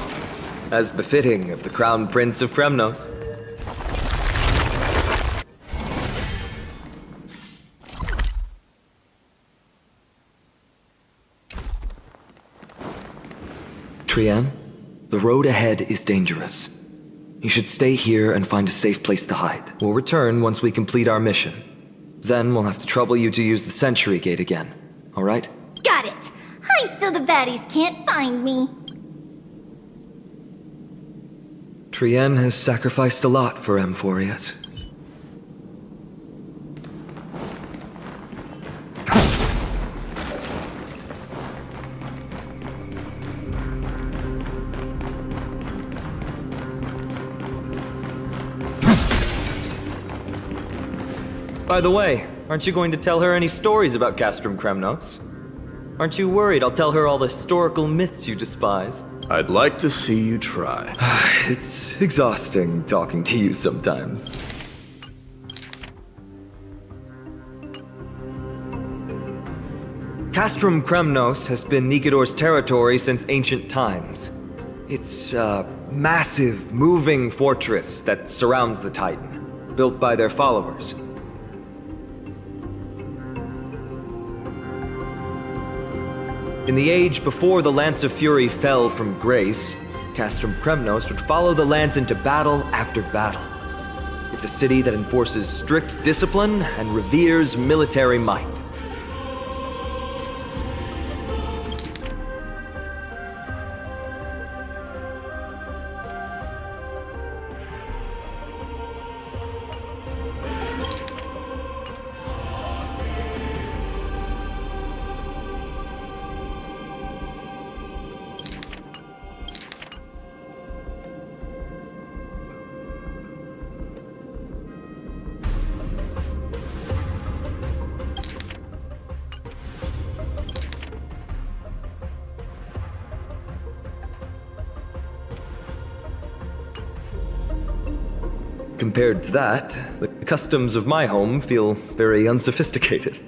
as befitting of the Crown Prince of Kremnos. Trian, the road ahead is dangerous. You should stay here and find a safe place to hide. We'll return once we complete our mission. Then we'll have to trouble you to use the Sentry Gate again, alright? Got it! Hide so the baddies can't find me. Trian has sacrificed a lot for Amphorius. By the way, aren't you going to tell her any stories about Castrum Kremnos? Aren't you worried I'll tell her all the historical myths you despise? I'd like to see you try. It's exhausting talking to you sometimes. Castrum Kremnos has been Nikidor's territory since ancient times. It's a massive, moving fortress that surrounds the Titan, built by their followers. In the age before the Lance of Fury fell from grace, Castrum Kremnos would follow the Lance into battle after battle. It's a city that enforces strict discipline and reveres military might. Compared to that, the customs of my home feel very unsophisticated.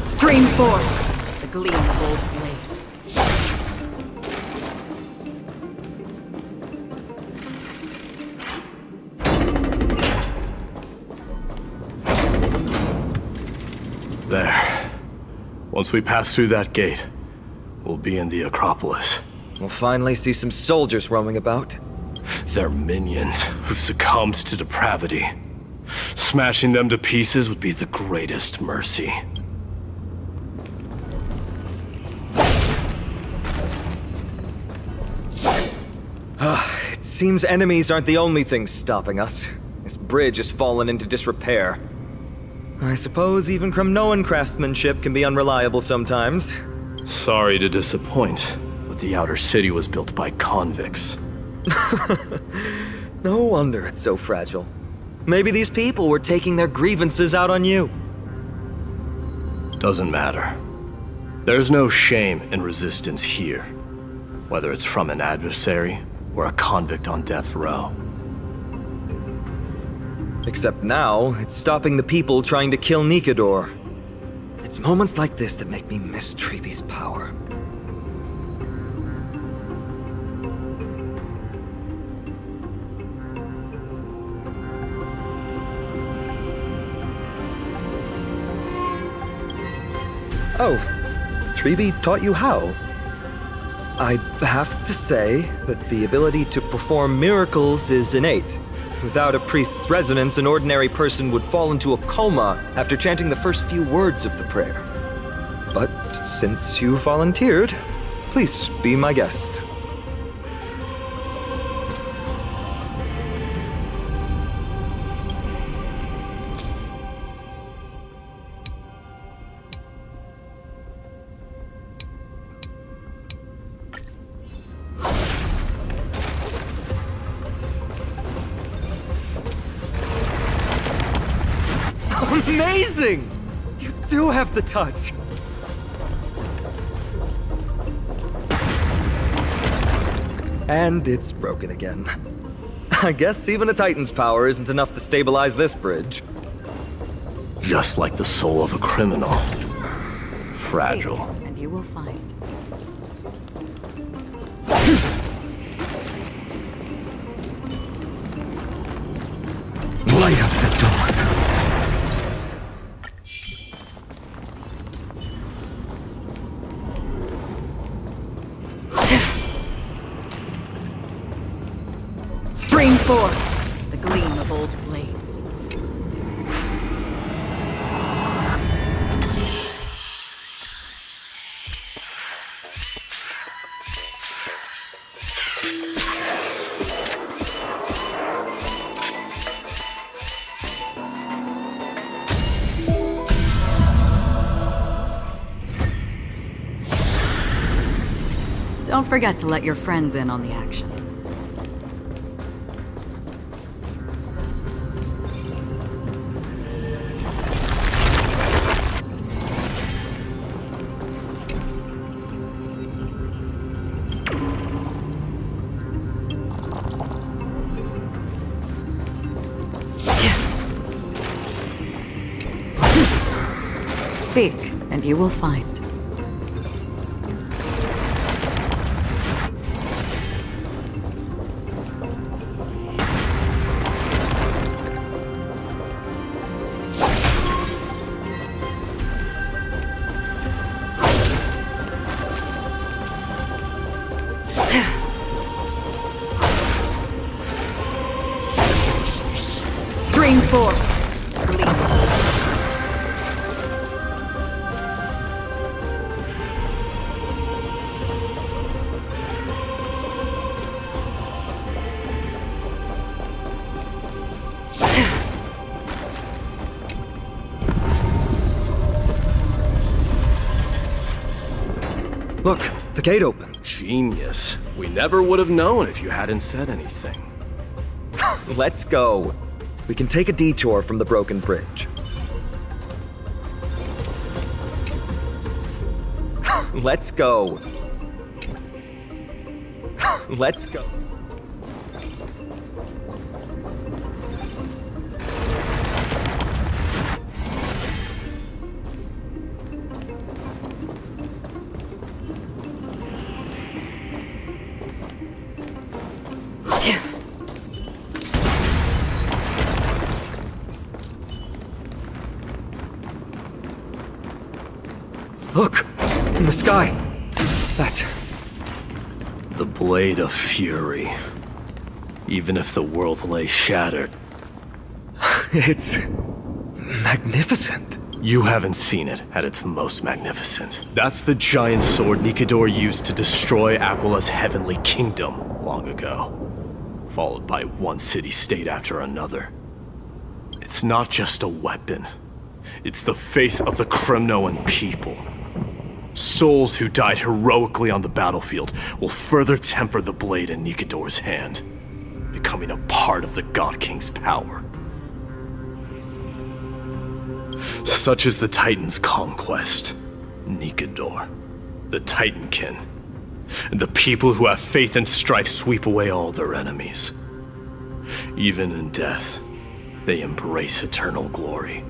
Stream forth, the gleam of old blades. There. Once we pass through that gate, we'll be in the Acropolis. We'll finally see some soldiers roaming about. They're minions who succumbed to depravity. Smashing them to pieces would be the greatest mercy. It seems enemies aren't the only things stopping us. This bridge has fallen into disrepair. I suppose even Kremnoan craftsmanship can be unreliable sometimes. Sorry to disappoint, but the outer city was built by convicts. No wonder it's so fragile. Maybe these people were taking their grievances out on you. Doesn't matter. There's no shame in resistance here, whether it's from an adversary or a convict on death row. Except now, it's stopping the people trying to kill Nikador. It's moments like this that make me miss Treeby's power. Oh, Treeby taught you how? I have to say that the ability to perform miracles is innate. Without a priest's resonance, an ordinary person would fall into a coma after chanting the first few words of the prayer. But since you volunteered, please be my guest. Amazing! You do have the touch. And it's broken again. I guess even a Titan's power isn't enough to stabilize this bridge. Just like the soul of a criminal. Fragile. And you will find. Light up the dawn. Stream forth, the gleam of old blades. Don't forget to let your friends in on the action. Seek, and you will find. Stream forth, the gleam. Look, the gate opened. Genius. We never would have known if you hadn't said anything. Let's go. We can take a detour from the broken bridge. Let's go. Let's go. Look! In the sky! That's... The Blade of Fury. Even if the world lay shattered. It's... magnificent. You haven't seen it at its most magnificent. That's the giant sword Nikador used to destroy Aquala's heavenly kingdom long ago. Followed by one city-state after another. It's not just a weapon. It's the faith of the Kremnoan people. Souls who died heroically on the battlefield will further temper the blade in Nikador's hand, becoming a part of the God King's power. Such is the Titan's conquest. Nikador, the Titankin, and the people who have faith and strife sweep away all their enemies. Even in death, they embrace eternal glory.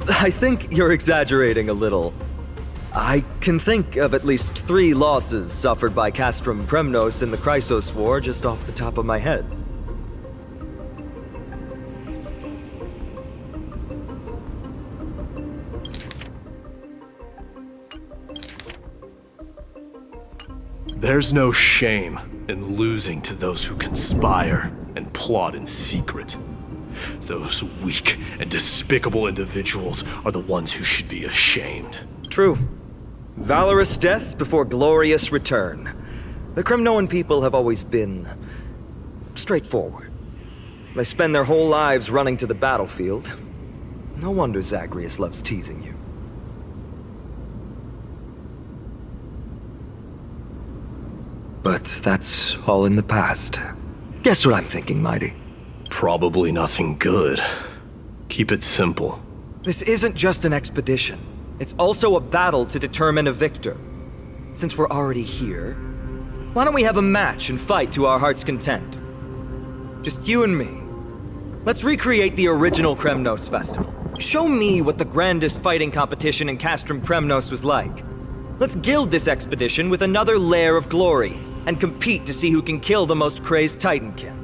I think you're exaggerating a little. I can think of at least 3 losses suffered by Castrum Kremnos in the Chrysos War just off the top of my head. There's no shame in losing to those who conspire and plot in secret. Those weak and despicable individuals are the ones who should be ashamed. True. Valorous death before glorious return. The Kremnoan people have always been straightforward. They spend their whole lives running to the battlefield. No wonder Zagreus loves teasing you. But that's all in the past. Guess what I'm thinking, Mighty? Probably nothing good. Keep it simple. This isn't just an expedition. It's also a battle to determine a victor. Since we're already here, why don't we have a match and fight to our heart's content? Just you and me. Let's recreate the original Kremnos festival. Show me what the grandest fighting competition in Castrum Kremnos was like. Let's gild this expedition with another layer of glory, and compete to see who can kill the most crazed Titankin.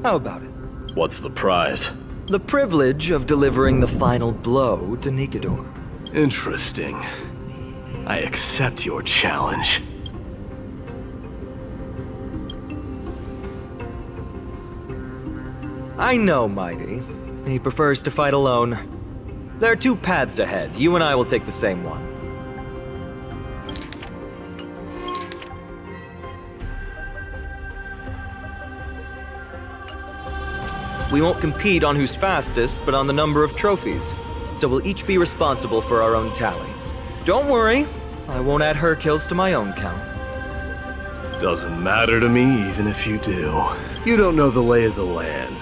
How about it? What's the prize? The privilege of delivering the final blow to Nikador. Interesting. I accept your challenge. I know, Mighty. He prefers to fight alone. There are 2 paths ahead. You and I will take the same one. We won't compete on who's fastest, but on the number of trophies. So we'll each be responsible for our own tally. Don't worry, I won't add her kills to my own count. Doesn't matter to me even if you do. You don't know the lay of the land.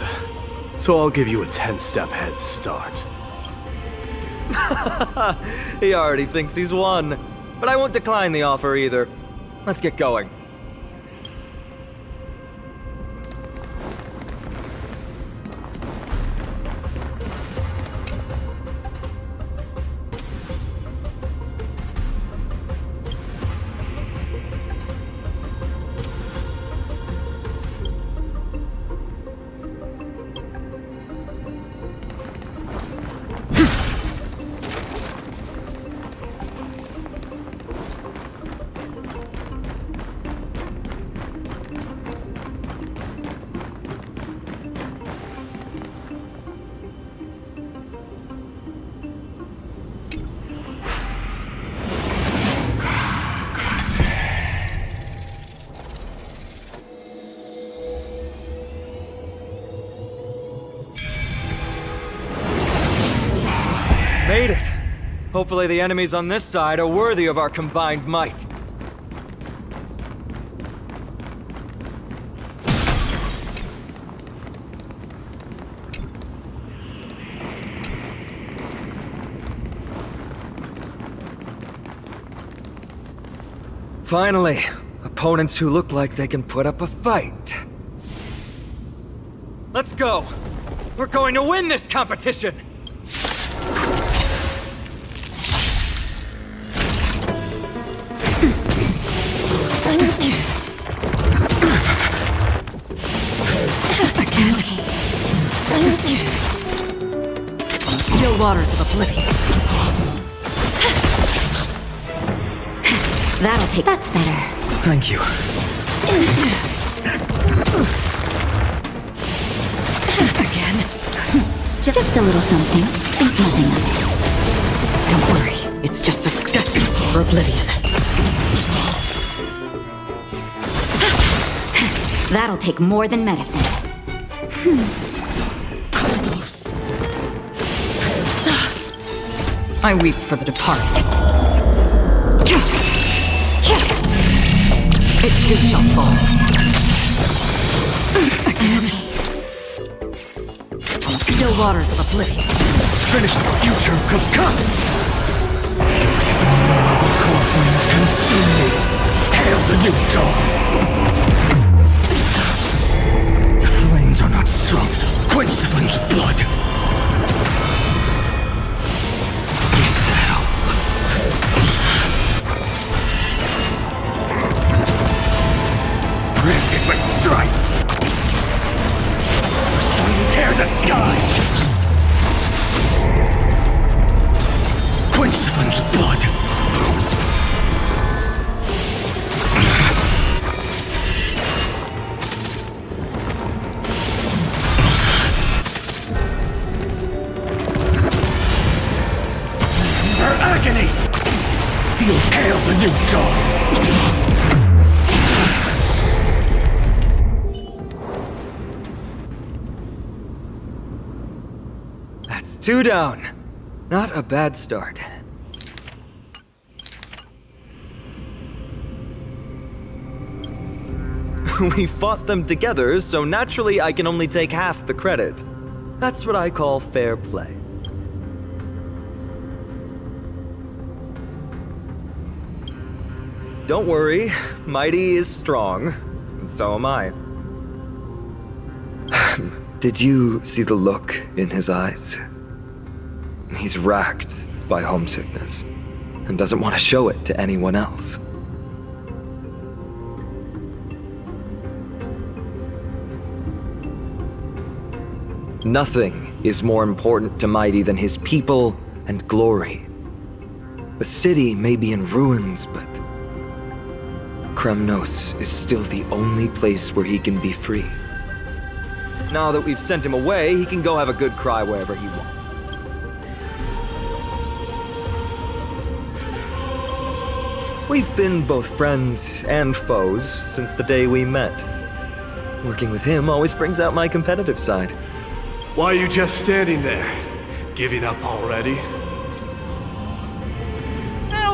So I'll give you a 10-step head start. He already thinks he's won. But I won't decline the offer either. Let's get going. Made it! Hopefully the enemies on this side are worthy of our combined might. Finally, opponents who look like they can put up a fight. Let's go! We're going to win this competition! Still waters of oblivion. That'll take. That's better. Thank you. Again. Just a little something. Think nothing of it. Don't worry. It's just a suggestion for oblivion. That'll take more than medicine. I weep for the departed. It too shall fall. Still waters of oblivion. Finish the future could come! Core flames consume me! Hail the new dawn! The flames are not strong enough. Quench the flames with blood! Is that all? Granted with strife! The sun tear the skies! Quench the flames with blood! Her agony! Feel hail the new dawn! That's 2 down. Not a bad start. We fought them together, so naturally I can only take half the credit. That's what I call fair play. Don't worry, Mighty is strong, and so am I. Did you see the look in his eyes? He's racked by homesickness, and doesn't want to show it to anyone else. Nothing is more important to Mighty than his people and glory. The city may be in ruins, but Kremnos is still the only place where he can be free. Now that we've sent him away, he can go have a good cry wherever he wants. We've been both friends and foes since the day we met. Working with him always brings out my competitive side. Why are you just standing there? Giving up already?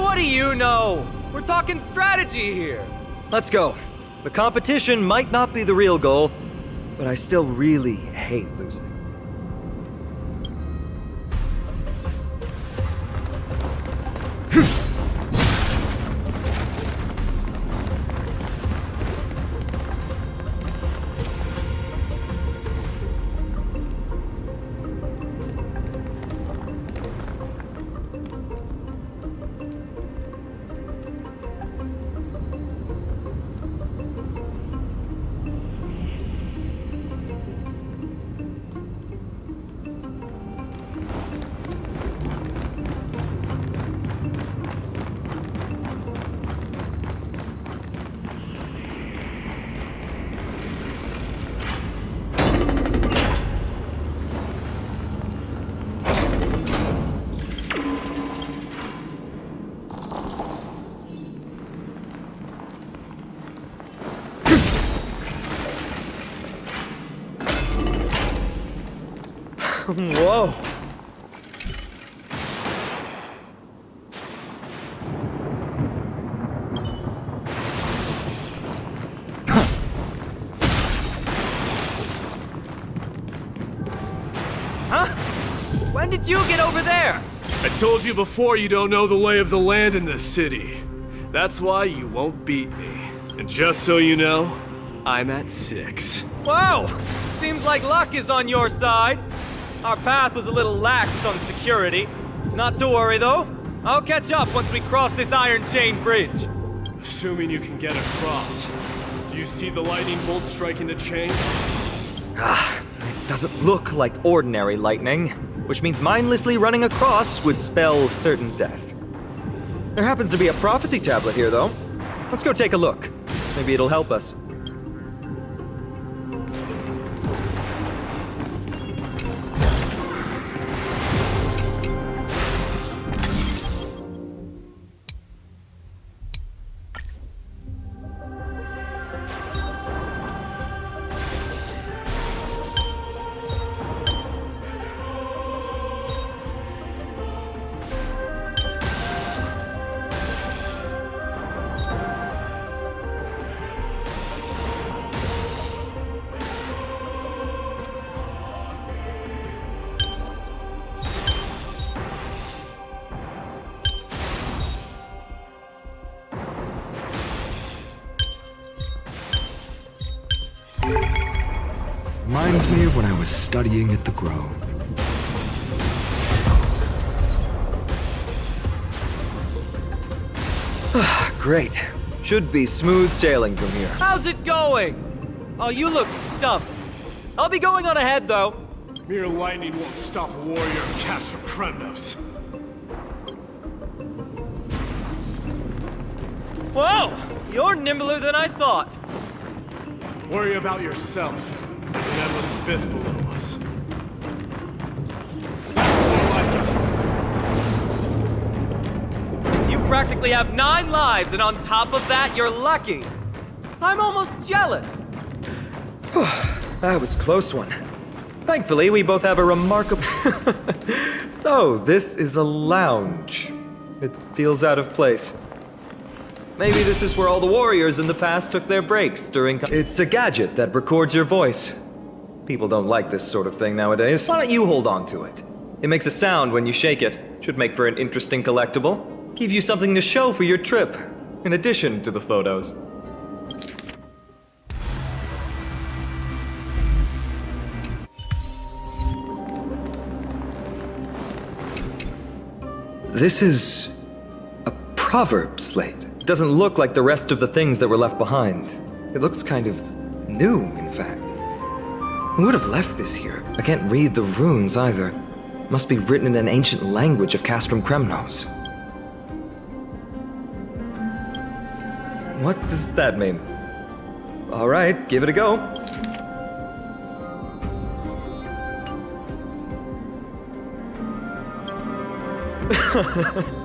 What do you know? We're talking strategy here. Let's go. The competition might not be the real goal, but I still really hate losing. Whoa. Huh? When did you get over there? I told you before you don't know the lay of the land in this city. That's why you won't beat me. And just so you know, I'm at 6. Wow! Seems like luck is on your side. Our path was a little lax on security. Not to worry, though. I'll catch up once we cross this iron chain bridge. Assuming you can get across. Do you see the lightning bolt striking the chain? It doesn't look like ordinary lightning, which means mindlessly running across would spell certain death. There happens to be a prophecy tablet here, though. Let's go take a look. Maybe it'll help us. Reminds me of when I was studying at the Grove. Great. Should be smooth sailing from here. How's it going? Oh, you look stumped. I'll be going on ahead, though. Mere lightning won't stop a warrior of Castro Kremnos. Whoa! You're nimbler than I thought. Worry about yourself. There's an endless abyss below us. That's more like it. You practically have 9 lives, and on top of that, you're lucky. I'm almost jealous. That was a close one. Thankfully, we both have a remarkable... So, this is a lounge. It feels out of place. Maybe this is where all the warriors in the past took their breaks during... It's a gadget that records your voice. People don't like this sort of thing nowadays. Why don't you hold on to it? It makes a sound when you shake it. Should make for an interesting collectible. Give you something to show for your trip, in addition to the photos. This is a proverb slate. It doesn't look like the rest of the things that were left behind. It looks kind of new, in fact. Who would have left this here? I can't read the runes either. Must be written in an ancient language of Castrum Kremnos. What does that mean? All right, give it a go.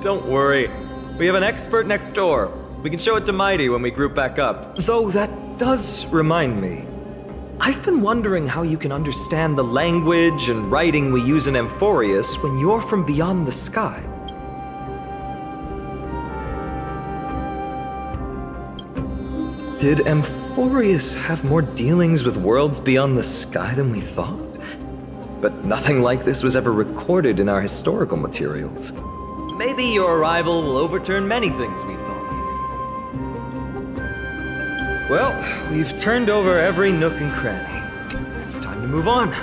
Don't worry. We have an expert next door. We can show it to Mighty when we group back up. Though that does remind me. I've been wondering how you can understand the language and writing we use in Amphorius when you're from beyond the sky. Did Amphorius have more dealings with worlds beyond the sky than we thought? But nothing like this was ever recorded in our historical materials. Maybe your arrival will overturn many things we thought. Well, we've turned over every nook and cranny. It's time to move on.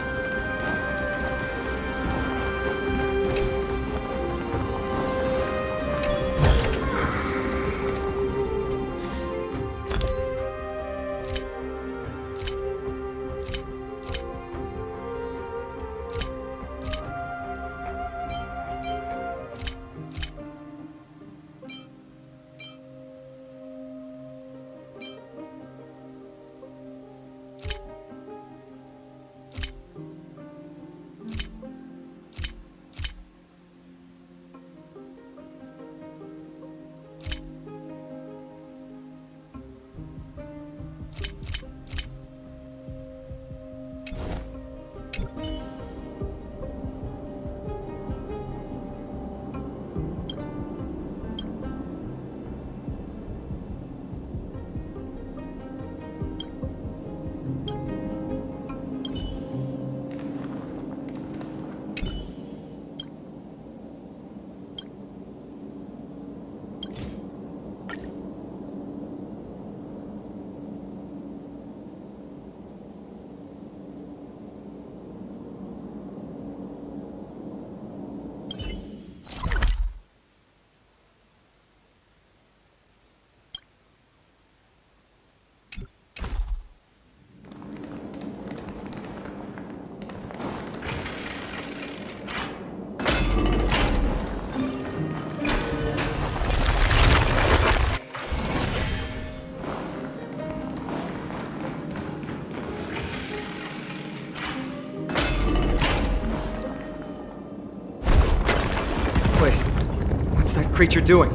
creature doing?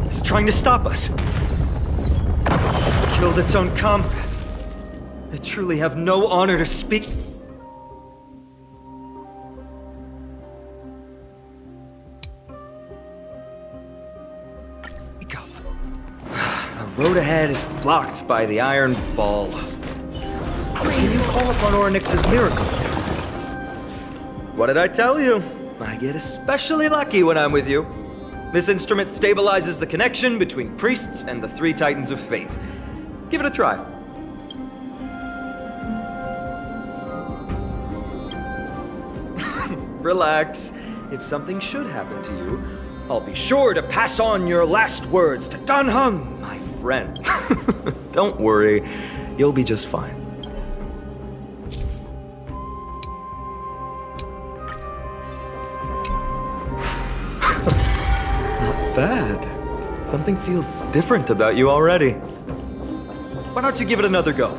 Is it trying to stop us? Killed its own comrade. They truly have no honor to speak. The road ahead is blocked by the iron ball. How can you call upon Ornyx's miracle? What did I tell you? I get especially lucky when I'm with you. This instrument stabilizes the connection between priests and the three titans of fate. Give it a try. Relax. If something should happen to you, I'll be sure to pass on your last words to Dan Heng, my friend. Don't worry, you'll be just fine. Not bad. Something feels different about you already. Why don't you give it another go?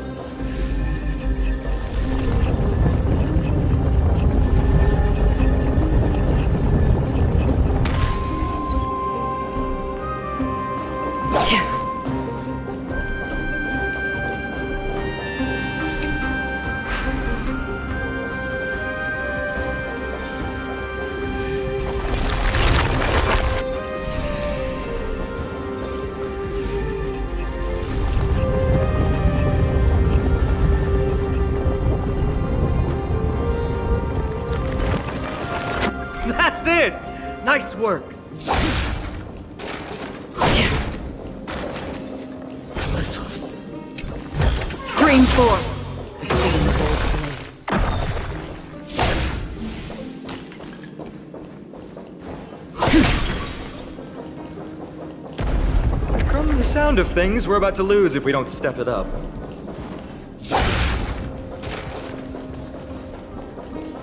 That's it! Nice work! Scream forth! The gleam of old blades. From the sound of things, we're about to lose if we don't step it up.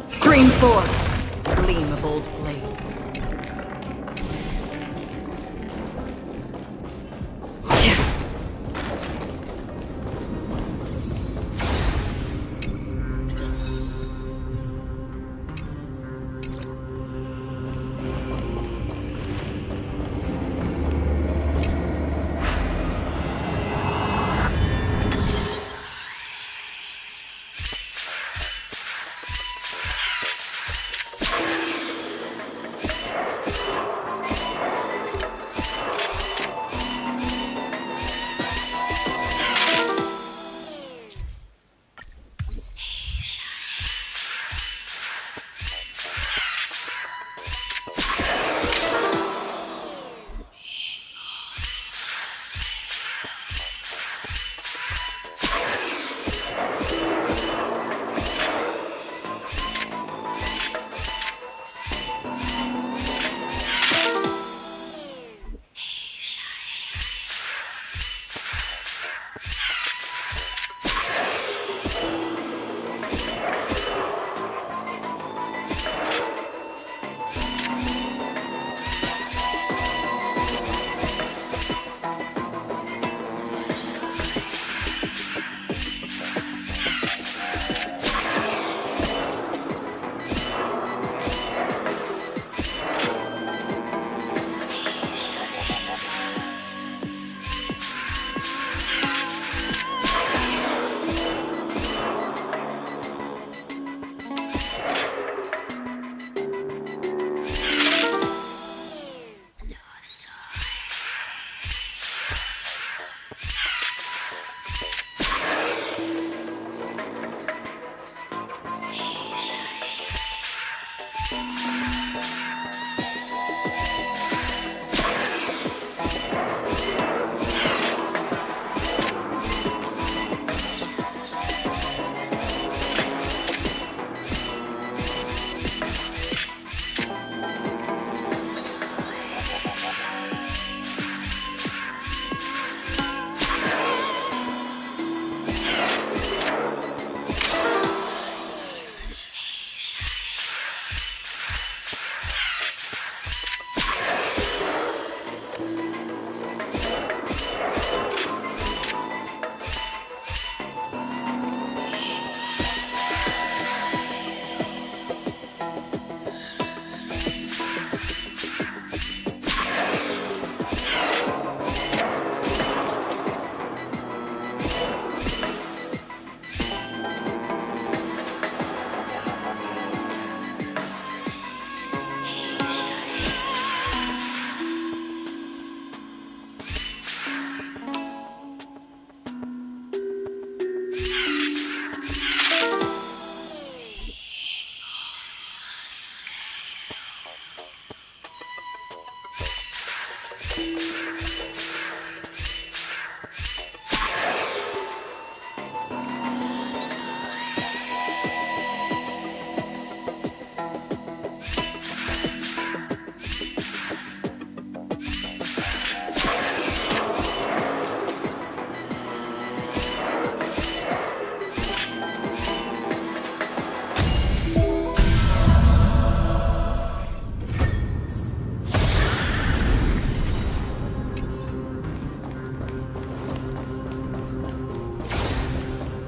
Scream forth! The gleam of old blades.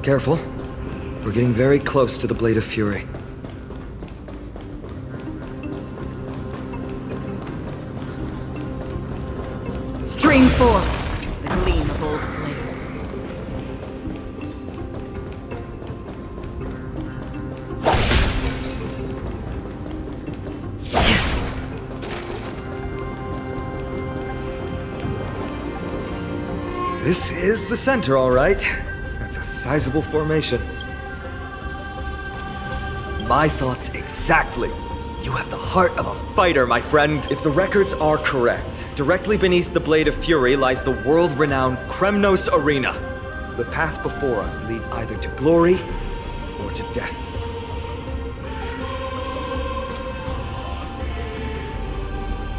Careful. We're getting very close to the Blade of Fury. Stream 4. The gleam of old blades. This is the center, all right. That's a sizable formation. My thoughts exactly. You have the heart of a fighter, my friend. If the records are correct, directly beneath the Blade of Fury lies the world-renowned Kremnos Arena. The path before us leads either to glory or to death.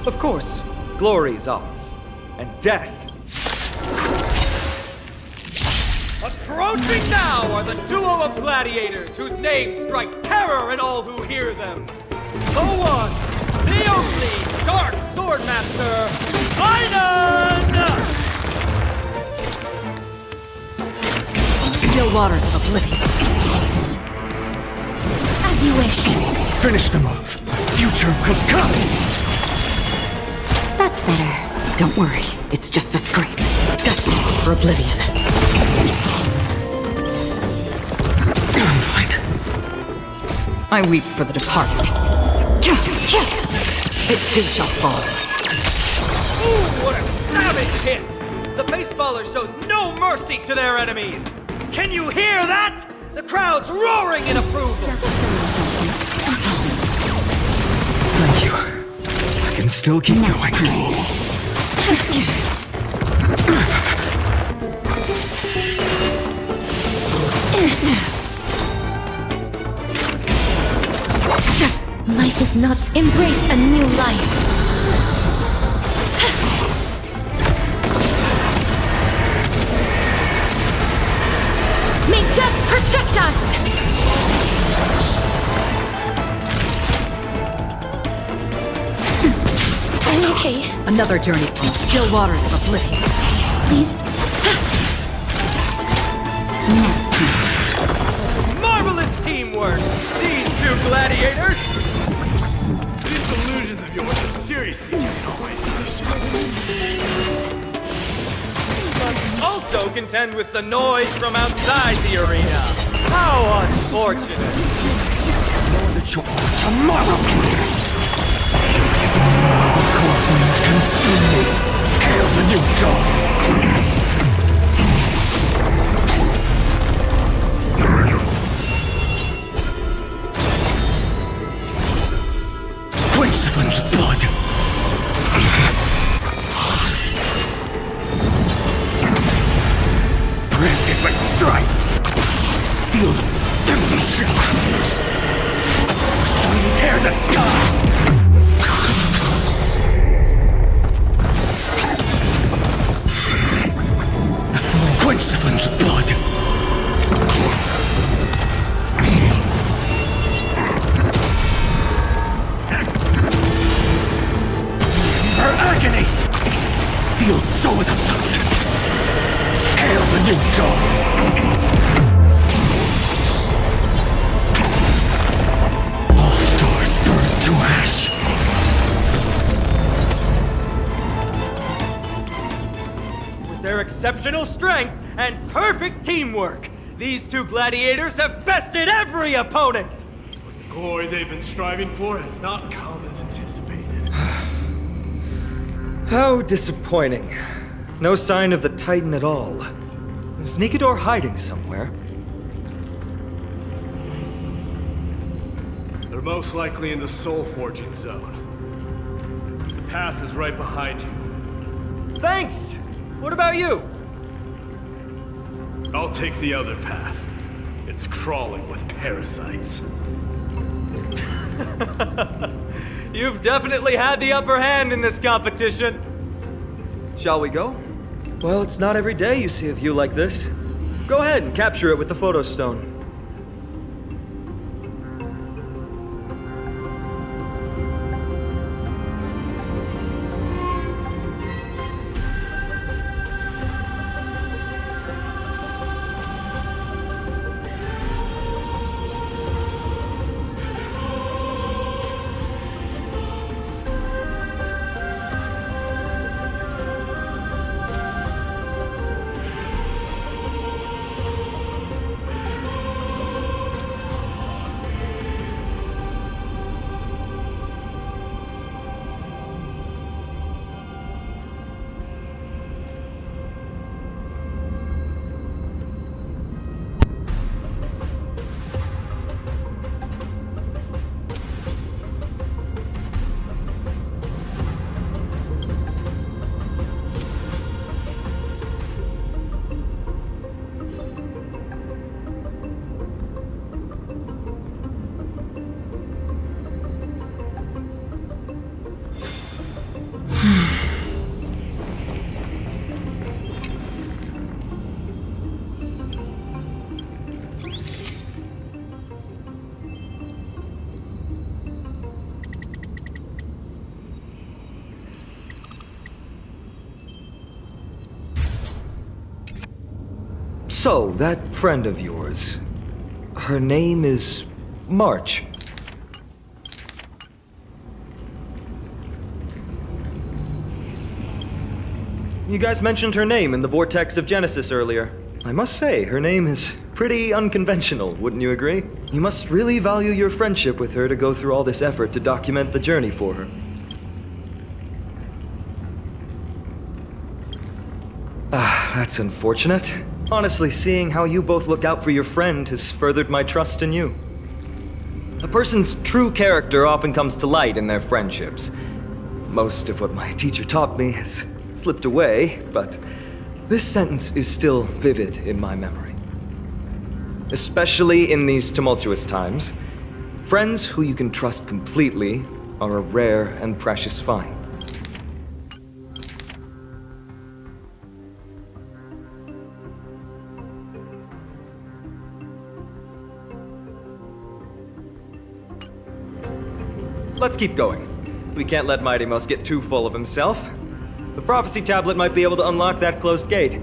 Of course, glory is ours, and death. Approaching now are the duo of gladiators whose names strike terror in all who hear them. The one, the only Dark Swordmaster, Einon! Still waters of oblivion. As you wish. Finish the move. The future will come. That's better. Don't worry, it's just a scrape. Destined for oblivion. I'm fine. I weep for the departed. It too shall fall. Ooh, what a savage hit! The baseballer shows no mercy to their enemies! Can you hear that? The crowd's roaring in approval! Thank you. I can still keep going. Life is not. Embrace a new life. May death protect us! I'm okay. Another journey through still waters of oblivion. Please. Marvelous teamwork! These two gladiators! These delusions of yours are seriously Must also contend with the noise from outside the arena. How unfortunate! Know that you're tomorrow. Core flames consume me. Hail the new dawn. Quench the flames with blood. Branded with strife. Feel the empty shadows. Sun tear the sky. Quench the flames with blood. Her agony! Feel soul without substance. Hail the new dawn! All stars burn to ash. With their exceptional strength and perfect teamwork, these two gladiators have bested every opponent! The glory they've been striving for has not come as anticipated. How disappointing. No sign of the Titan at all. Is Nikador hiding somewhere? They're most likely in the soul forging zone. The path is right behind you. Thanks! What about you? I'll take the other path. It's crawling with parasites. You've definitely had the upper hand in this competition. Shall we go? Well, it's not every day you see a view like this. Go ahead and capture it with the photo stone. So, that friend of yours, her name is March. You guys mentioned her name in the Vortex of Genesis earlier. I must say, her name is pretty unconventional, wouldn't you agree? You must really value your friendship with her to go through all this effort to document the journey for her. Ah, that's unfortunate. Honestly, seeing how you both look out for your friend has furthered my trust in you. A person's true character often comes to light in their friendships. Most of what my teacher taught me has slipped away, but this sentence is still vivid in my memory. Especially in these tumultuous times, friends who you can trust completely are a rare and precious find. Let's keep going. We can't let Mighty Mouse get too full of himself. The prophecy tablet might be able to unlock that closed gate.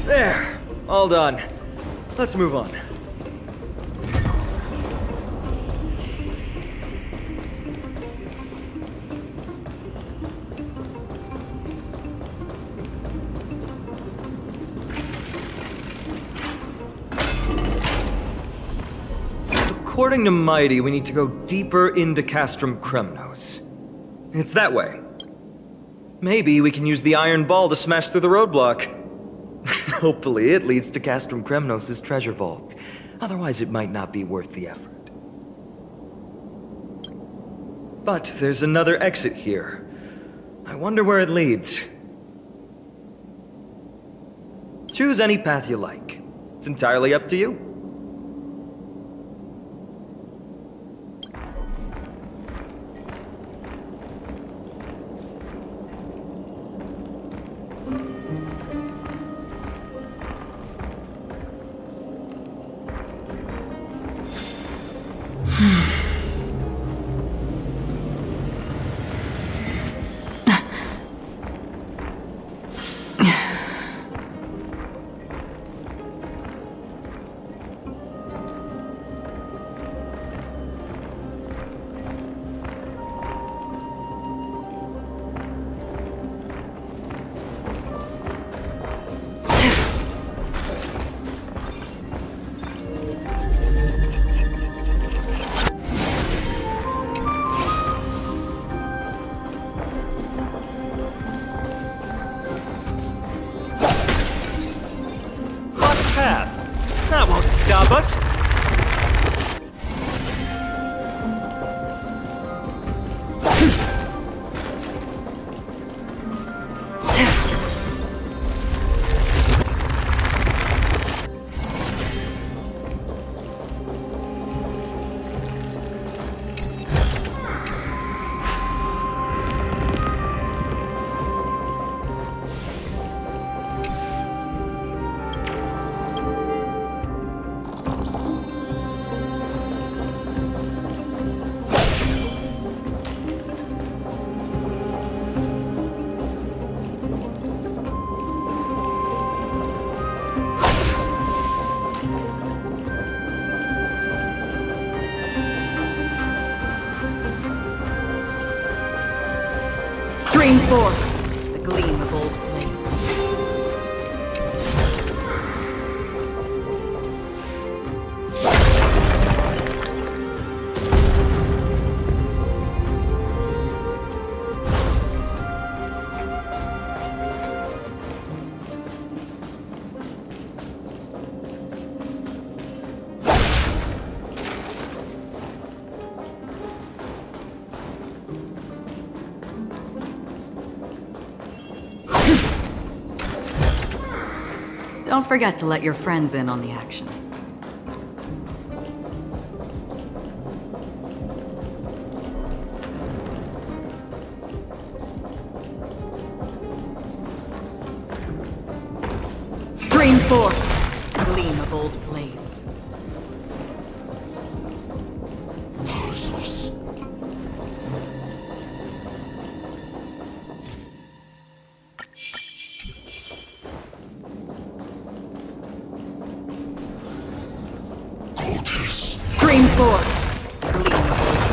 There! All done. Let's move on. According to Mighty, we need to go deeper into Castrum Kremnos. It's that way. Maybe we can use the iron ball to smash through the roadblock. Hopefully it leads to Castrum Kremnos' treasure vault. Otherwise it might not be worth the effort. But there's another exit here. I wonder where it leads. Choose any path you like. It's entirely up to you. That won't stop us. Stream forth the gleam of old blades. Don't forget to let your friends in on the action. Stream 4. Gleam of old blades. Stream 4. Gleam of old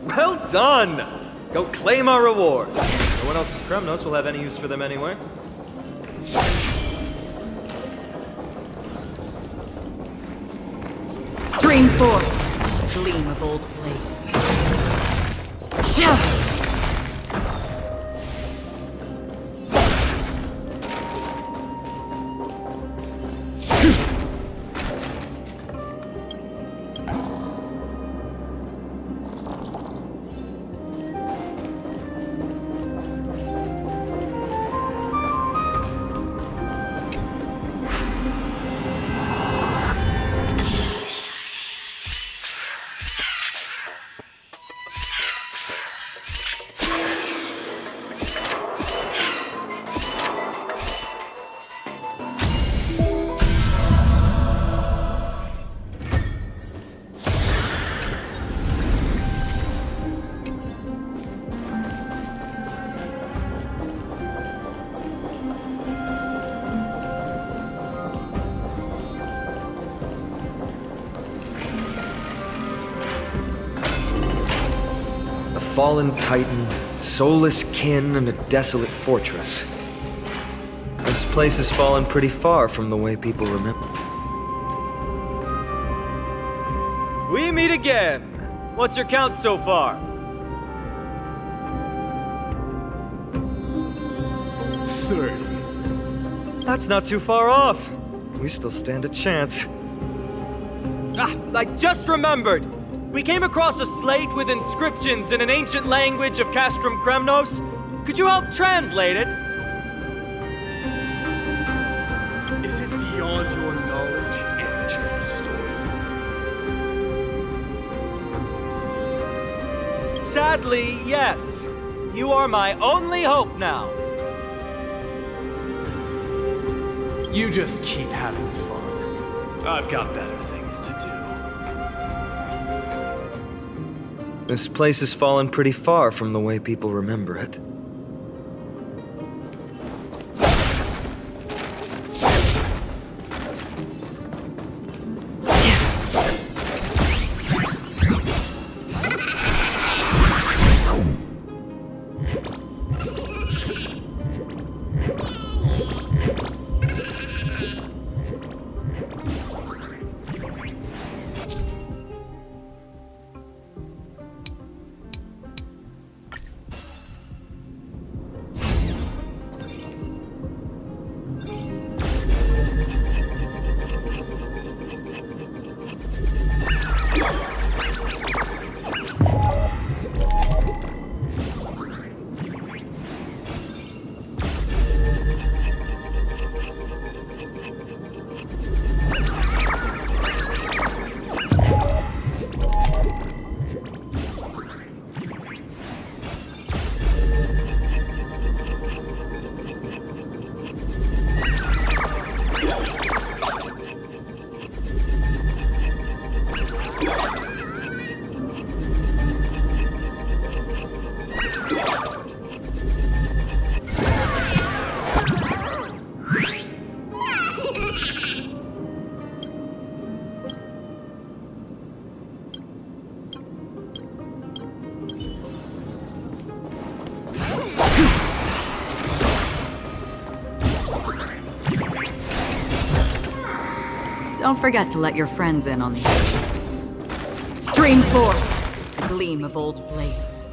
Well done! Go claim our reward. No one else in Kremnos will have any use for them anyway. Stream 4. Gleam of old blades. Yeah. A fallen titan, soulless kin, and a desolate fortress. This place has fallen pretty far from the way people remember. We meet again! What's your count so far? 30. That's not too far off. We still stand a chance. Ah, I just remembered! We came across a slate with inscriptions in an ancient language of Castrum Kremnos. Could you help translate it? Is it beyond your knowledge, amateur historian? Sadly, yes. You are my only hope now. You just keep having fun. I've got better things to do. This place has fallen pretty far from the way people remember it. Don't forget to let your friends in on the action. Stream 4. The Gleam of Old Blades.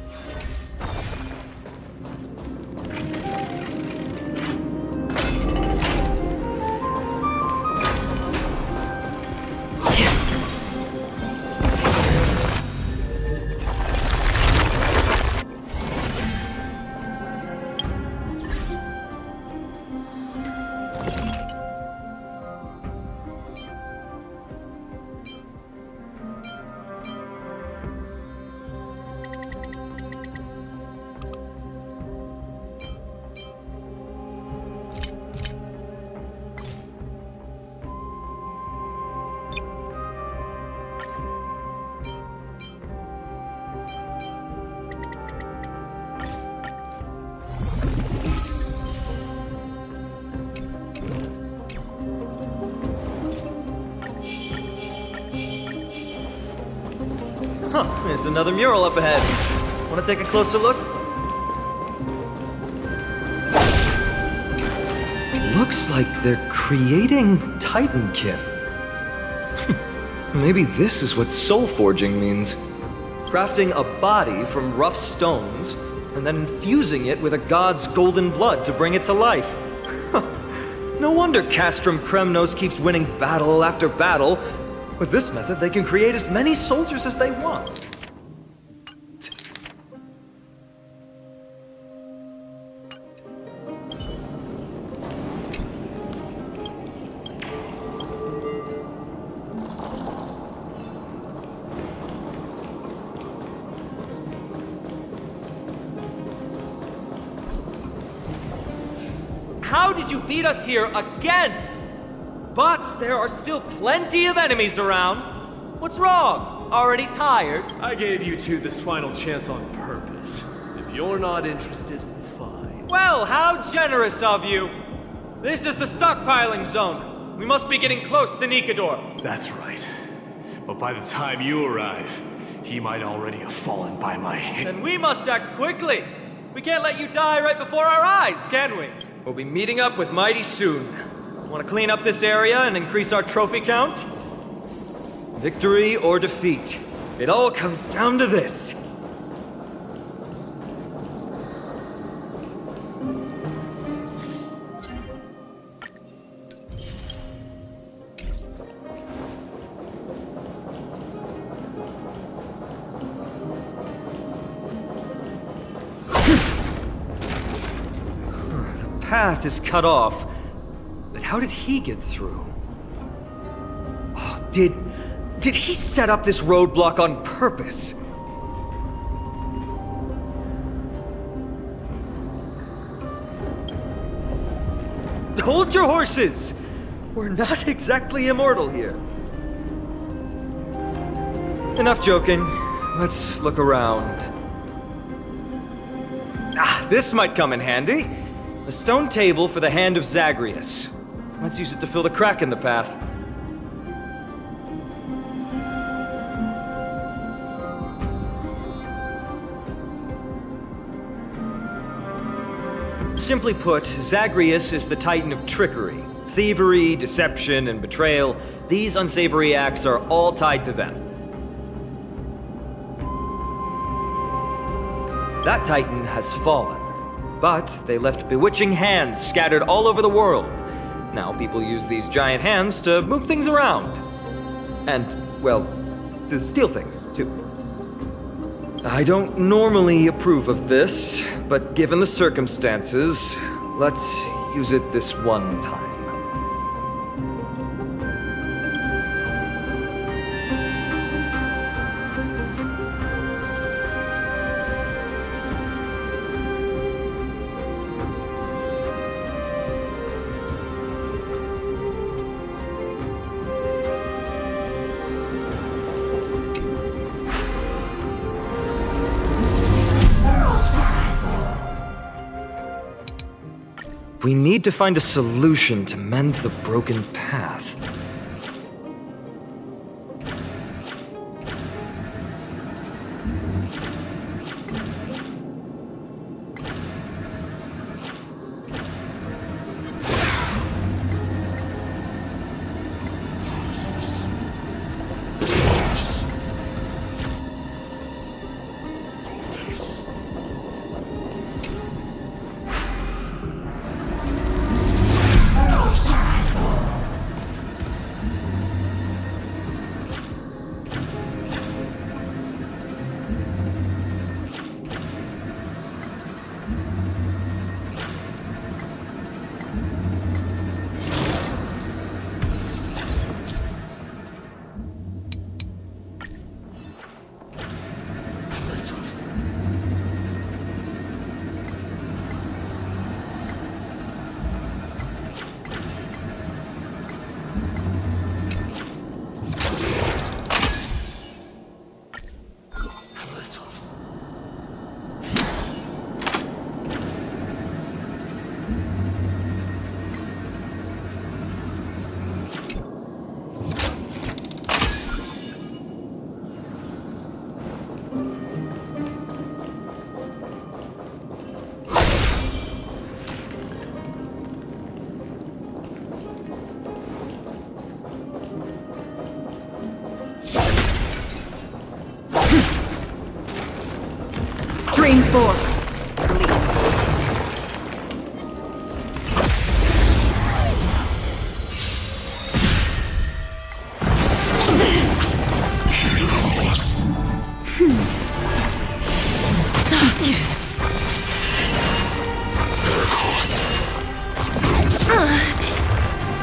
Huh, there's another mural up ahead. Want to take a closer look? Looks like they're creating Titankin. Maybe this is what soul forging means. Crafting a body from rough stones, and then infusing it with a god's golden blood to bring it to life. No wonder Castrum Kremnos keeps winning battle after battle. With this method, they can create as many soldiers as they want. How did you beat us here again? But there are still plenty of enemies around. What's wrong? Already tired? I gave you two this final chance on purpose. If you're not interested, fine. Well, how generous of you. This is the stockpiling zone. We must be getting close to Nikador. That's right. But by the time you arrive, he might already have fallen by my hand. Then we must act quickly. We can't let you die right before our eyes, can we? We'll be meeting up with Mighty soon. Want to clean up this area and increase our trophy count? Victory or defeat. It all comes down to this. The path is cut off. But how did he get through? Oh, did he set up this roadblock on purpose? Hold your horses! We're not exactly immortal here. Enough joking. Let's look around. Ah, this might come in handy. A stone table for the Hand of Zagreus. Let's use it to fill the crack in the path. Simply put, Zagreus is the Titan of trickery. Thievery, deception, and betrayal. These unsavory acts are all tied to them. That Titan has fallen, but they left bewitching hands scattered all over the world. Now people use these giant hands to move things around. And, well, to steal things, too. I don't normally approve of this, but given the circumstances, let's use it this one time. We need to find a solution to mend the broken path. 4. Gleam.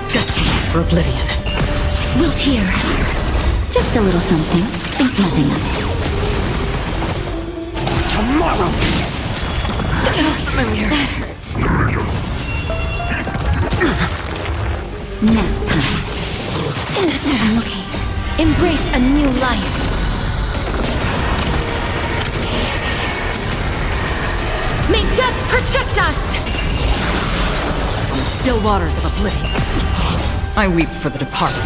Destiny for oblivion. Wilt here. Just a little something. Think nothing of it. Tomorrow! Familiar. That hurt. Nap time. I'm okay. Embrace a new life. May death protect us! Still waters of oblivion. I weep for the departed.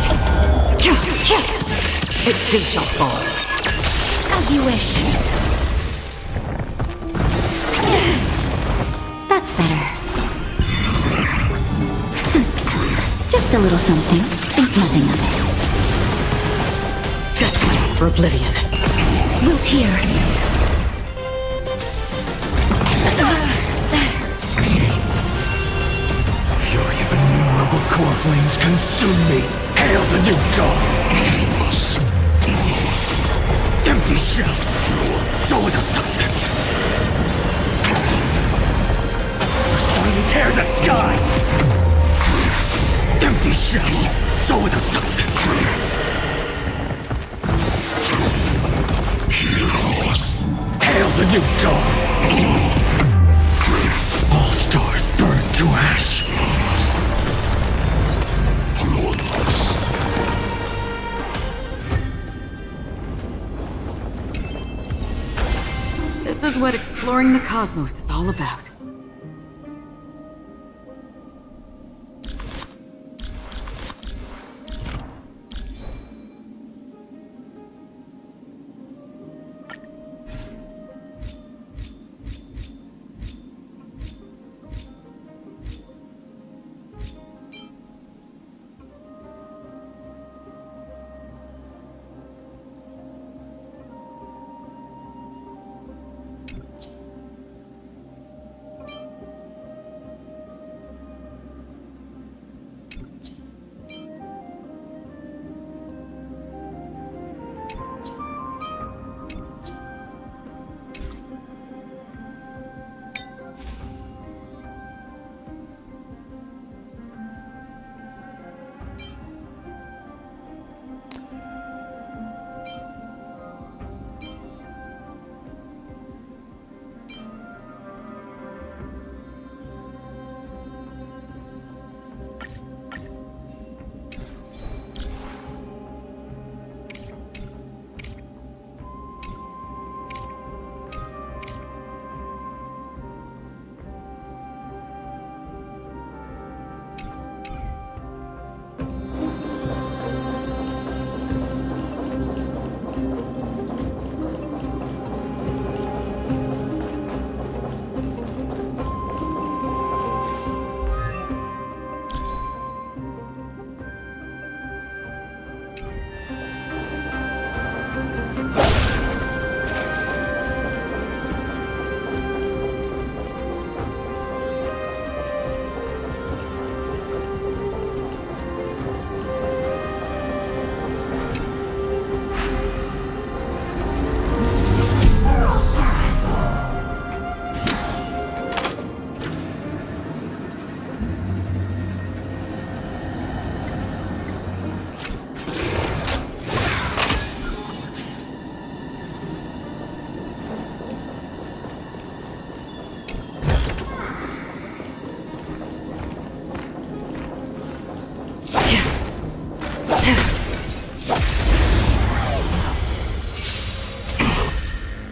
It too shall fall. As you wish. That's better. Just a little something. Think nothing of it. Destiny for oblivion. Wilt here. That hurt. Fury of innumerable core flames consume me. Hail the new dawn! Empty shell, soul without substance. The sun tear the sky! Empty shell, soul without substance. Hail the new dawn! All stars burn to ash. This is what exploring the cosmos is all about.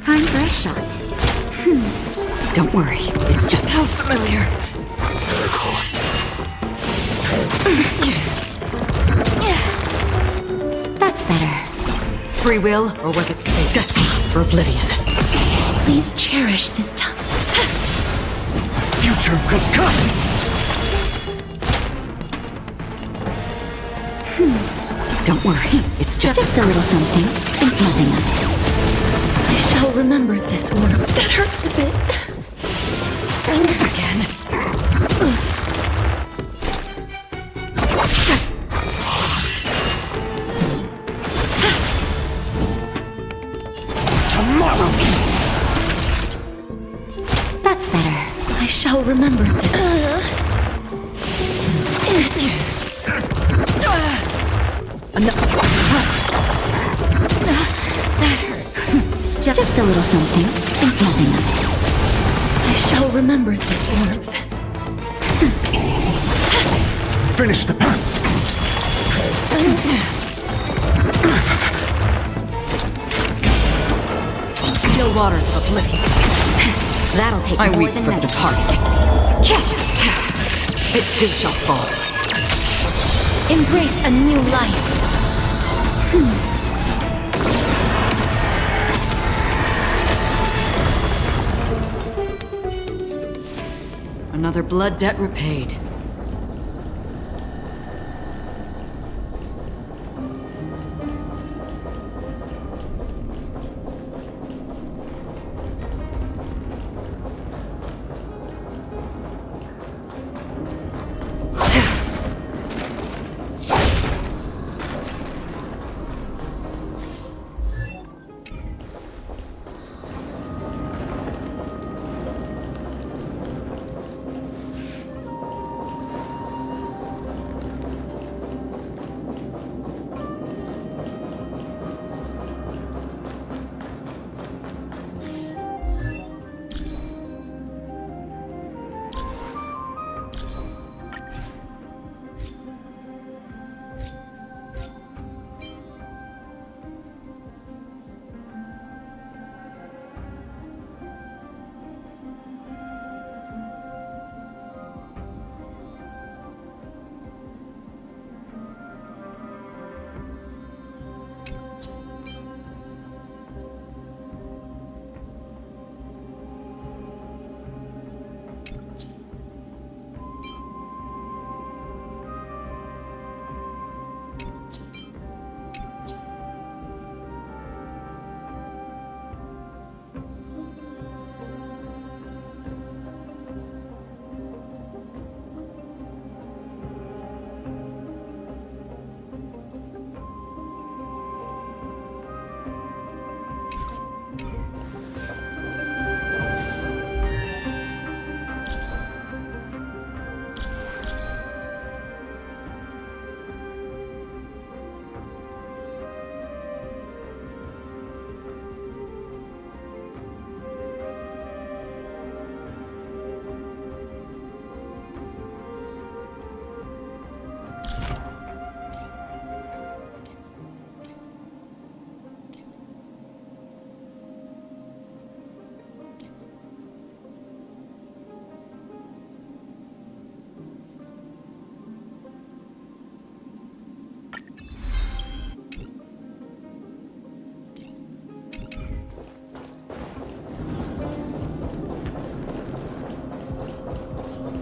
Time for a shot. Don't worry, it's just how familiar. That's better. Free will, or was it fate? Destiny for oblivion. Please cherish this time. Future could come! Don't worry, it's just a little something. Think nothing of it. I shall remember this orb. That hurts a bit. Again. Tomorrow! That's better. I shall remember this. Just a little something. Think nothing of it. I shall remember this warmth. Finish the path! Still waters of oblivion. That'll take I more weep than for the medicine. departed. It too shall fall. Embrace a new life. Another blood debt repaid.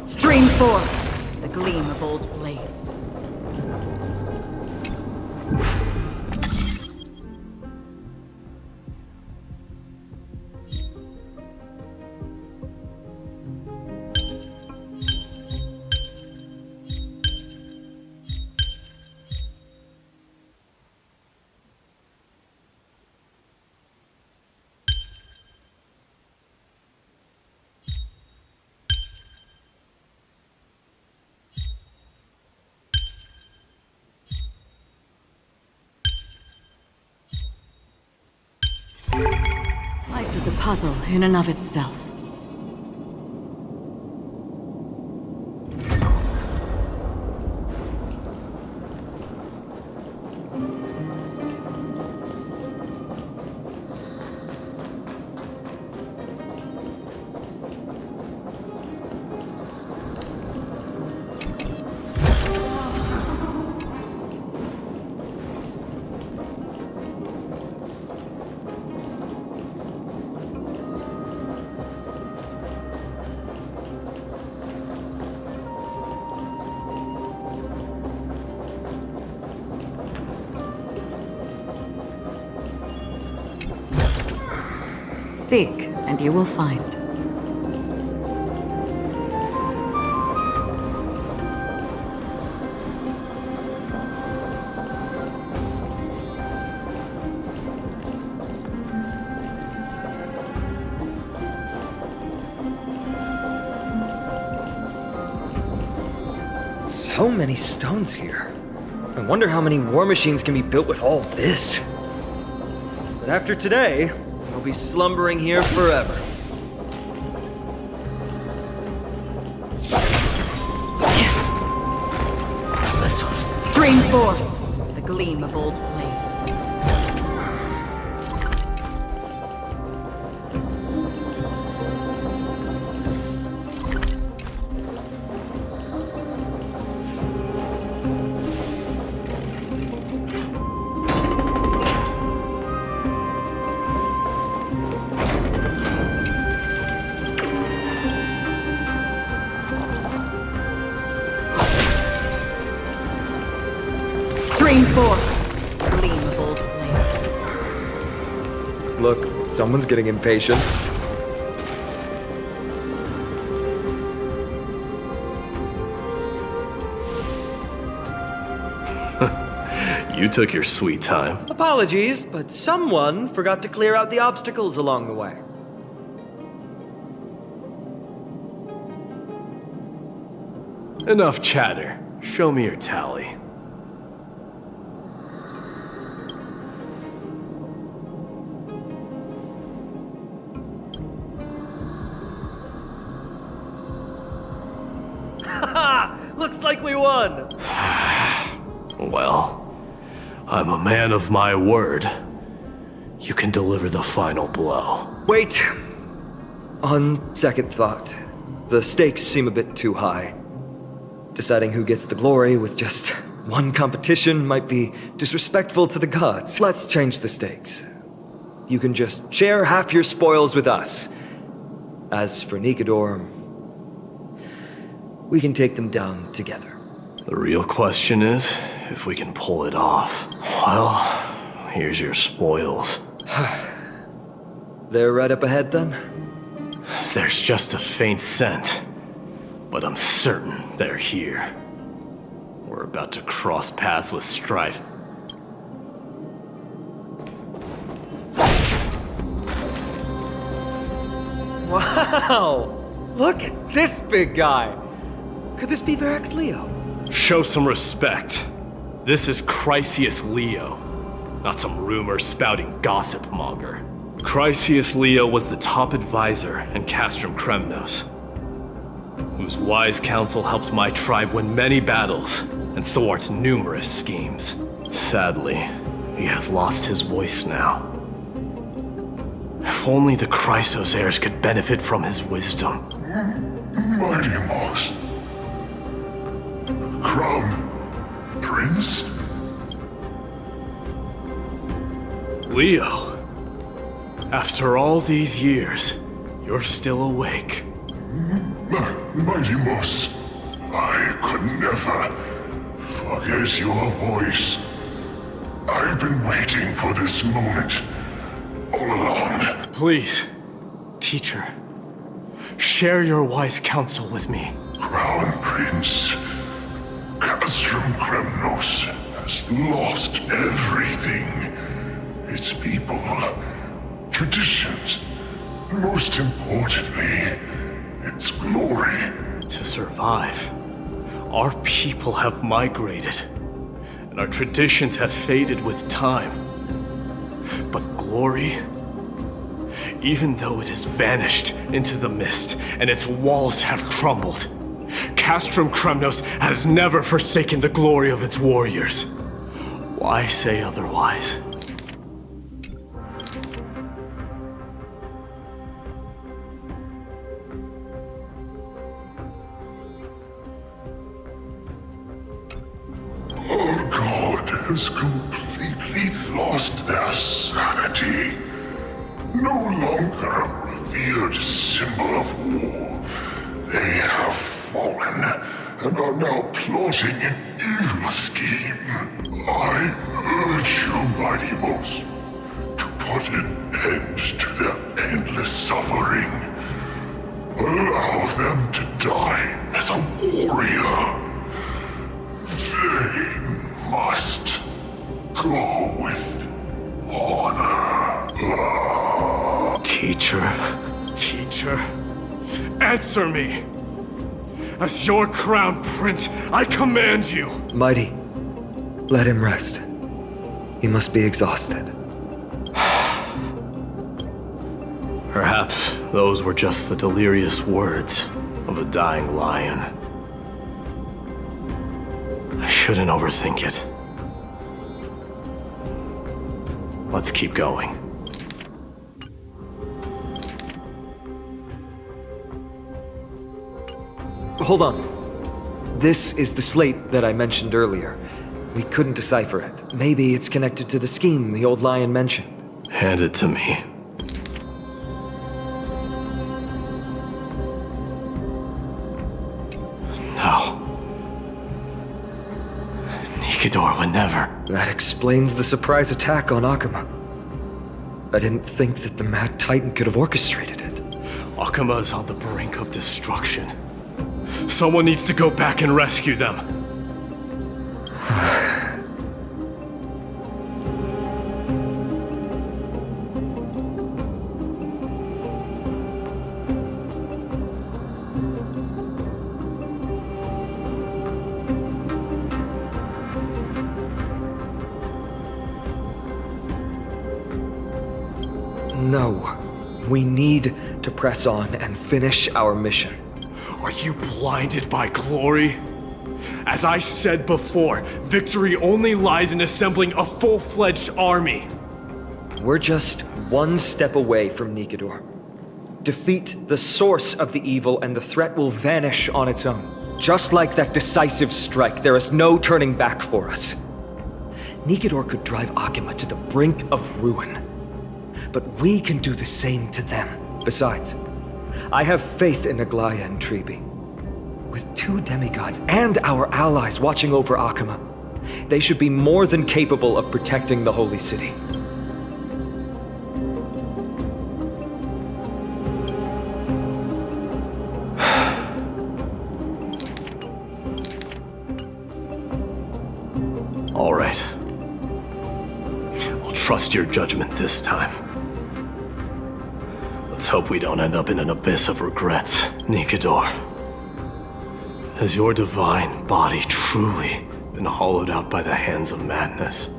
Stream forth the gleam of old blades. Life is a puzzle in and of itself. Seek, and you will find. So many stones here. I wonder how many war machines can be built with all this. But after today, I'll be slumbering here forever. Stream forth the gleam of old blades. Stream forth the gleam of old blades. Look, someone's getting impatient. You took your sweet time. Apologies, but someone forgot to clear out the obstacles along the way. Enough chatter. Show me your tally. Looks like we won! Well, I'm a man of my word. You can deliver the final blow. Wait. On second thought, the stakes seem a bit too high. Deciding who gets the glory with just one competition might be disrespectful to the gods. Let's change the stakes. You can just share half your spoils with us. As for Nikador, we can take them down together. The real question is if we can pull it off. Well, here's your spoils. They're right up ahead then? There's just a faint scent, but I'm certain they're here. We're about to cross paths with strife. Wow! Look at this big guy! Could this be Varix Leo? Show some respect. This is Chrysius Leo, not some rumor-spouting gossip monger. Chrysius Leo was the top advisor in Castrum Kremnos, whose wise counsel helped my tribe win many battles and thwarts numerous schemes. Sadly, he has lost his voice now. If only the Chrysos heirs could benefit from his wisdom. Mighty Moss. Crown Prince? Leo, after all these years, you're still awake. Mighty Moss, I could never forget your voice. I've been waiting for this moment all along. Please, teacher, share your wise counsel with me. Crown Prince, Castrum Kremnos has lost everything. Its people, traditions, and most importantly, its glory. To survive, our people have migrated, and our traditions have faded with time. But glory, even though it has vanished into the mist and its walls have crumbled, Castrum Kremnos has never forsaken the glory of its warriors. Why say otherwise? Our god has completely lost their sanity. No longer a revered symbol of war. They have fallen and are now plotting an evil scheme. I urge you, Mighty Moss, to put an end to their endless suffering. Allow them to die as a warrior. They must go with honor. Teacher, answer me! As your crown prince, I command you! Mighty, let him rest. He must be exhausted. Perhaps those were just the delirious words of a dying lion. I shouldn't overthink it. Let's keep going. Hold on. This is the slate that I mentioned earlier. We couldn't decipher it. Maybe it's connected to the scheme the old lion mentioned. Hand it to me. No. Nikidor would never. That explains the surprise attack on Akuma. I didn't think that the Mad Titan could have orchestrated it. Akuma is on the brink of destruction. Someone needs to go back and rescue them. No. We need to press on and finish our mission. Are you blinded by glory? As I said before, victory only lies in assembling a full-fledged army. We're just one step away from Nikidor. Defeat the source of the evil and the threat will vanish on its own. Just like that decisive strike, there is no turning back for us. Nikidor could drive Akuma to the brink of ruin. But we can do the same to them. Besides, I have faith in Aglaya and Tribi. With two demigods and our allies watching over Akuma, they should be more than capable of protecting the Holy City. All right. I'll trust your judgment this time. Let's hope we don't end up in an abyss of regrets, Nikidor. Has your divine body truly been hollowed out by the hands of madness?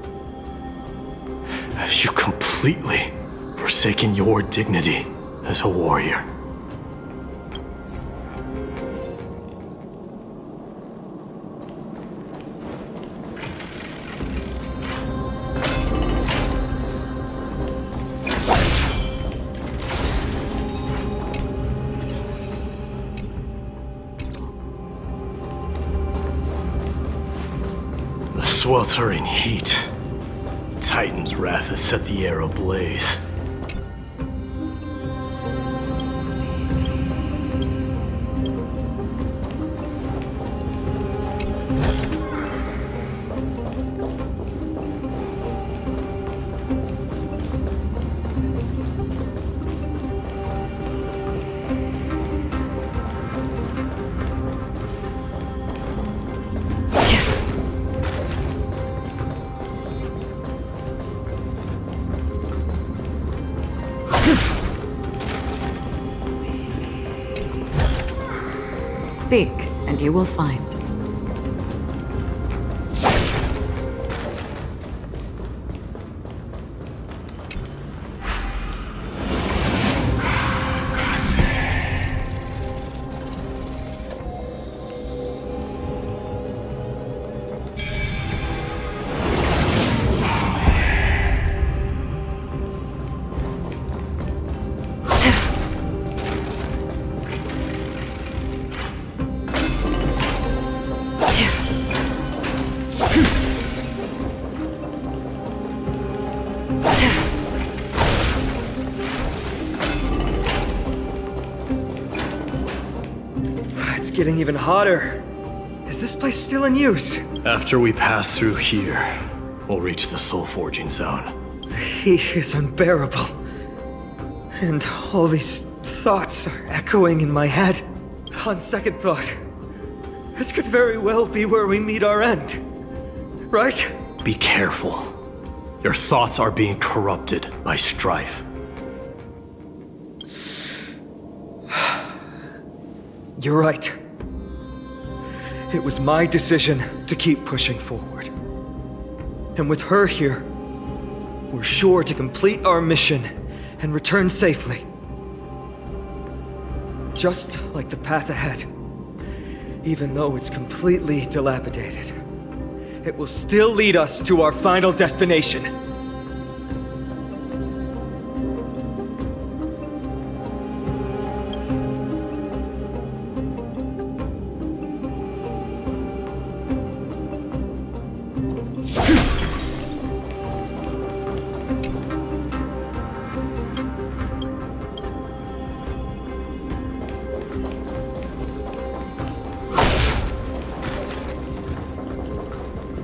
Have you completely forsaken your dignity as a warrior? Sweltering heat. The Titan's wrath has set the air ablaze. Seek, and you will find. Getting even hotter. Is this place still in use? After we pass through here, we'll reach the soul forging zone. The heat is unbearable. And all these Thoughts are echoing in my head. On second thought, this could very well be where we meet our end. Right? Be careful. Your thoughts are being corrupted by strife. You're right. It was my decision to keep pushing forward. And with her here, we're sure to complete our mission and return safely. Just like the path ahead. Even though it's completely dilapidated, it will still lead us to our final destination.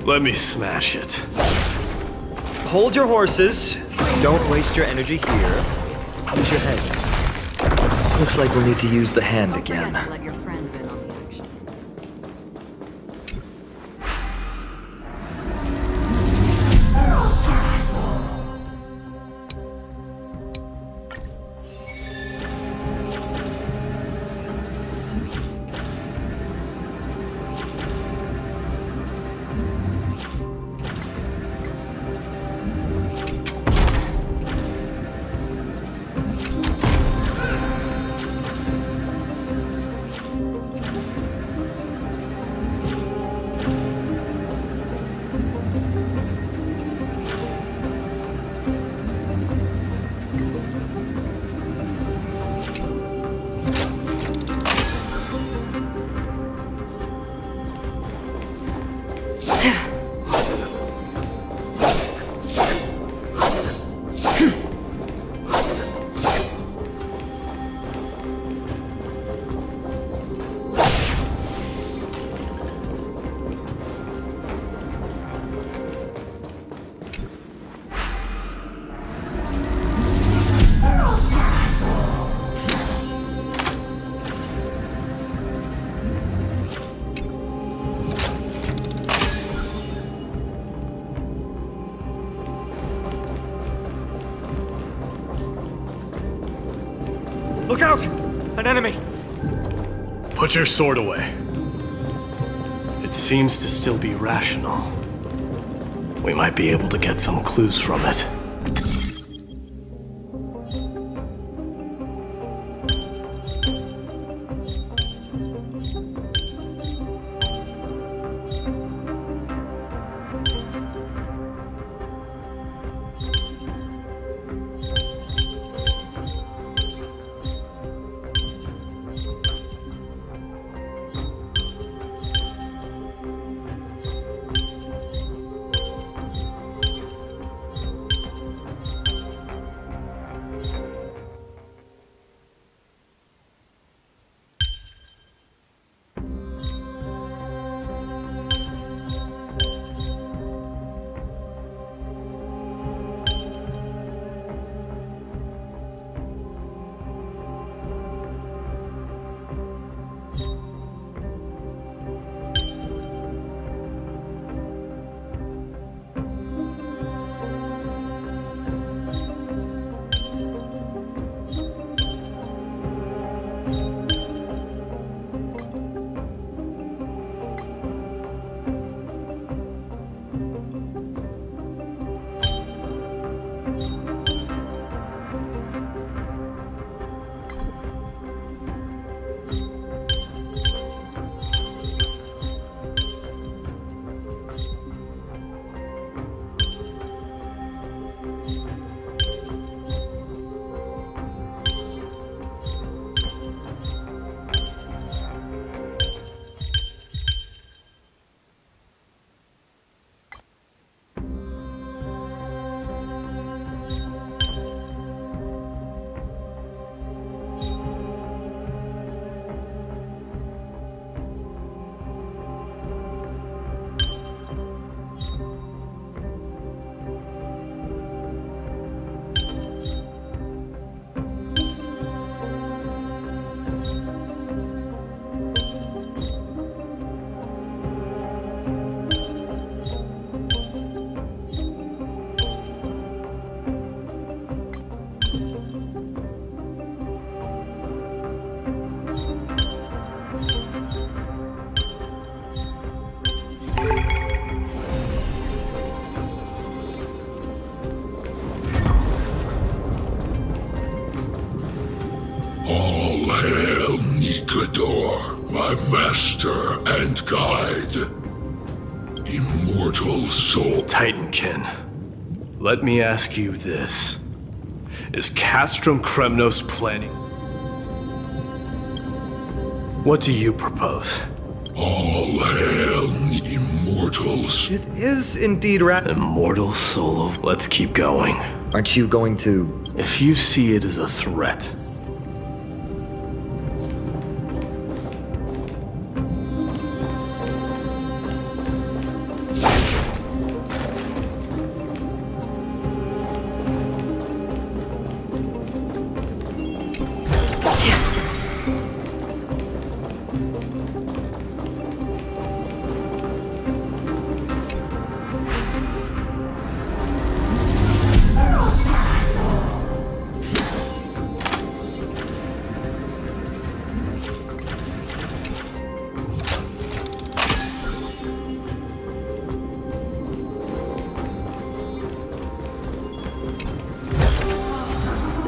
Let me smash it. Hold your horses. Don't waste your energy here. Use your head. Looks like we'll need to use the hand again. Let your friends in on the action. Look out! An enemy! Put your sword away. It seems to still be rational. We might be able to get some clues from it. Nikador, my master and guide. Immortal soul. Titankin, let me ask you this. Is Castrum Kremnos planning? What do you propose? All hail, immortals. It is indeed Immortal soul of... Let's keep going. Aren't you going to... If you see it as a threat,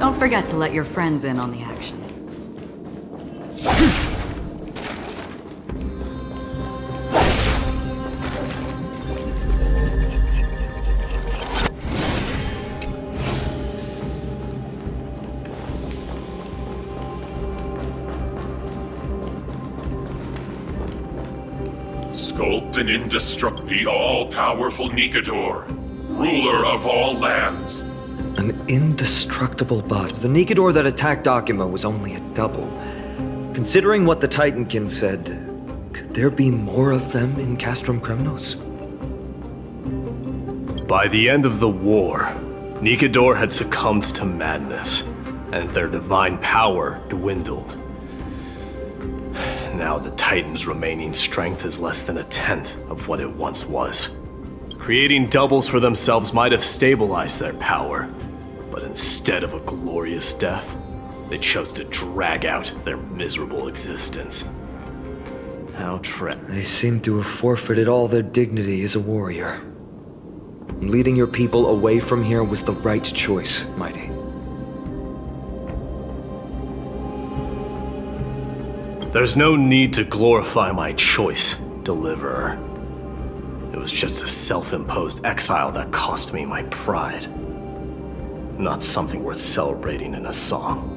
Don't forget to let your friends in on the action. Sculpt and indestruct the all-powerful Nikador, ruler of all lands. An indestructible bot. The Nikador that attacked Akima was only a double. Considering what the Titankin said, could there be more of them in Castrum Kremnos? by the end of the war, Nikador had succumbed to madness, and their divine power dwindled. Now the Titan's remaining strength is less than a tenth of what it once was. Creating doubles for themselves might have stabilized their power, but instead of a glorious death, they chose to drag out their miserable existence. How They seem to have forfeited all their dignity as a warrior. Leading your people away from here was the right choice, Mighty. There's no need to glorify my choice, Deliverer. It was just a self-imposed exile that cost me my pride. Not something worth celebrating in a song.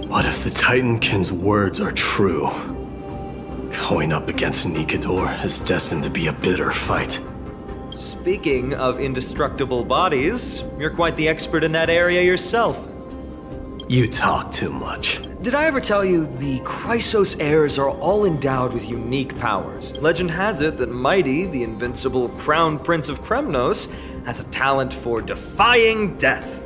What if the Titankin's words are true? Going up against Nikador is destined to be a bitter fight. Speaking of indestructible bodies, you're quite the expert in that area yourself. You talk too much. Did I ever tell you the Chrysos heirs are all endowed with unique powers? Legend has it that Mighty, the invincible Crown Prince of Kremnos, has a talent for defying death.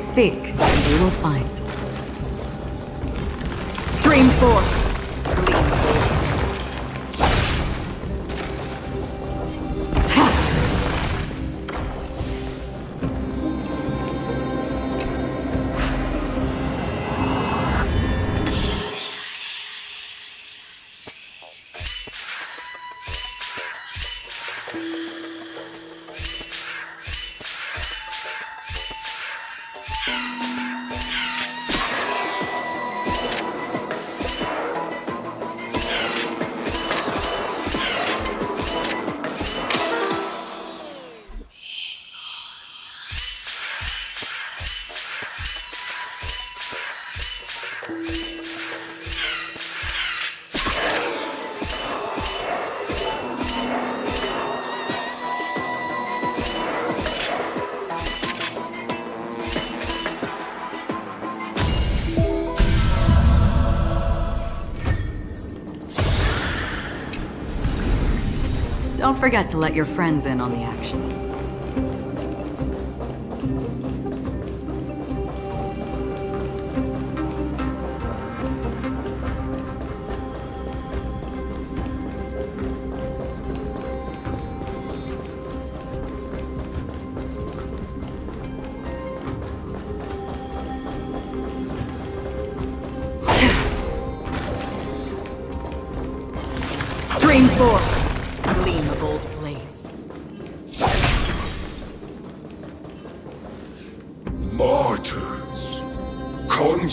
Seek, and you will find. Stream forth. Don't forget to let your friends in on the action. Stream 4. Gleam of old blades. Martyrs,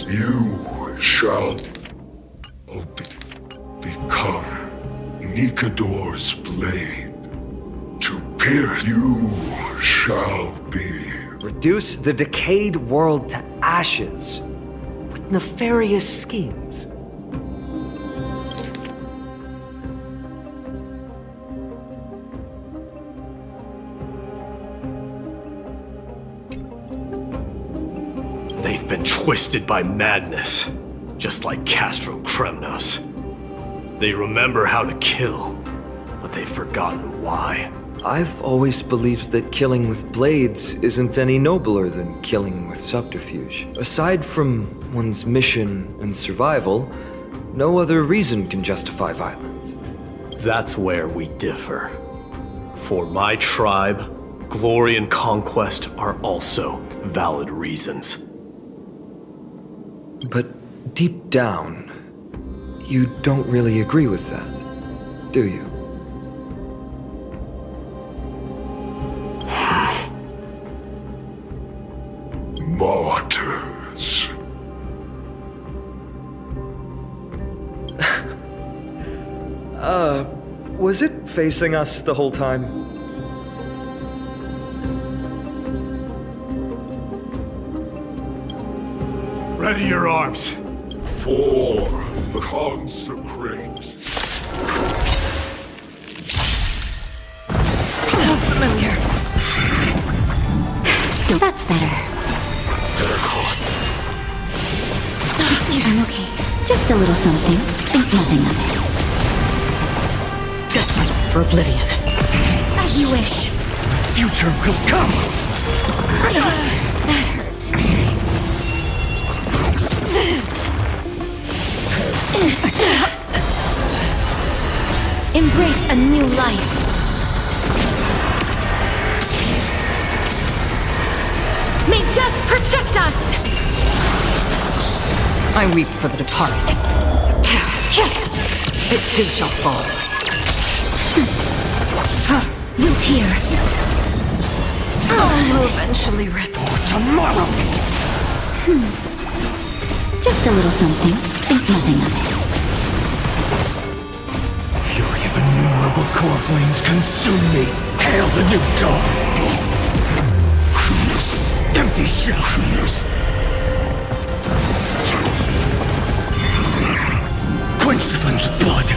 you shall become Nikador's blade. To pierce you shall be. Reduce the decayed world to ashes with nefarious schemes. They've been twisted by madness, just like Cast from Kremnos. They remember how to kill, but they've forgotten why. I've always believed that killing with blades isn't any nobler than killing with subterfuge. Aside from one's mission and survival, no other reason can justify violence. That's where we differ. For my tribe, glory and conquest are also valid reasons. But deep down, you don't really agree with that, do you? Martyrs. Was it facing us the whole time? Ready your arms. For the consecrate. Familiar. That's better. They're close. I'm okay. Just a little something. Think nothing of it. Destined for oblivion. As you wish. Future will come! That hurt. Embrace a new life. May death protect us! I weep for the departed. It too shall fall. Wilt hear. All will eventually rest. Tomorrow! Just a little something. Think nothing of it. Fury of innumerable core flames consume me! Hail the new dawn! Empty shell! Quench the flames with blood!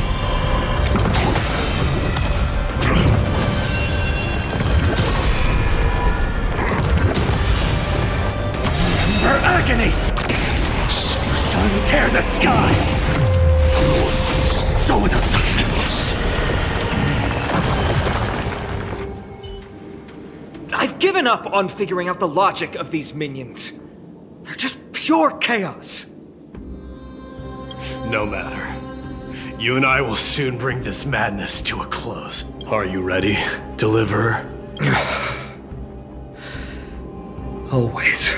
Remember agony! Sun tear the sky! So without substance! I've given up on figuring out the logic of these minions. They're just pure chaos. No matter. You and I will soon bring this madness to a close. Are you ready, Deliverer? Always.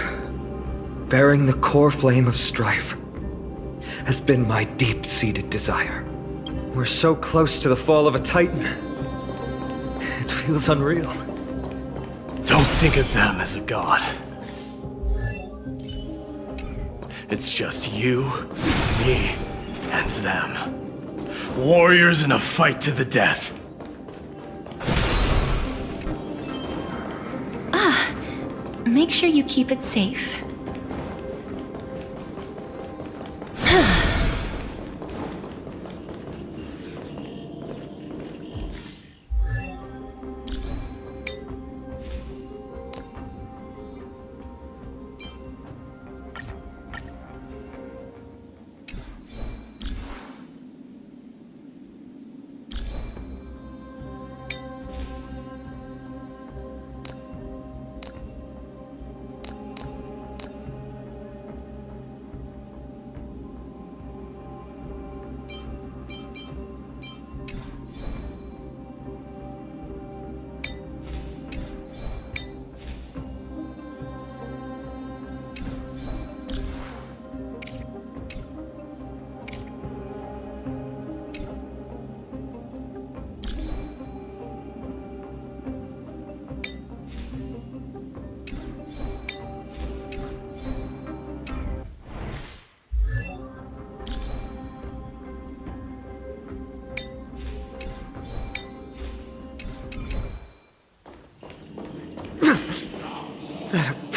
Bearing the core flame of strife has been my deep-seated desire. We're so close to the fall of a Titan. It feels unreal. Don't think of them as a god. It's just you, me, and them. Warriors in a fight to the death. Make sure you keep it safe.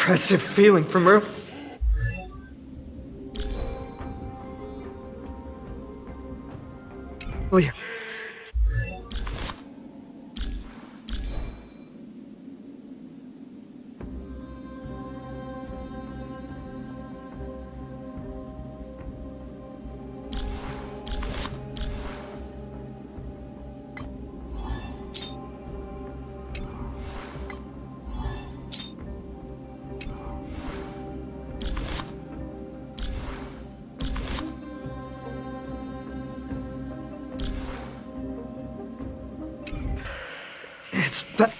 oppressive feeling from early. It's back.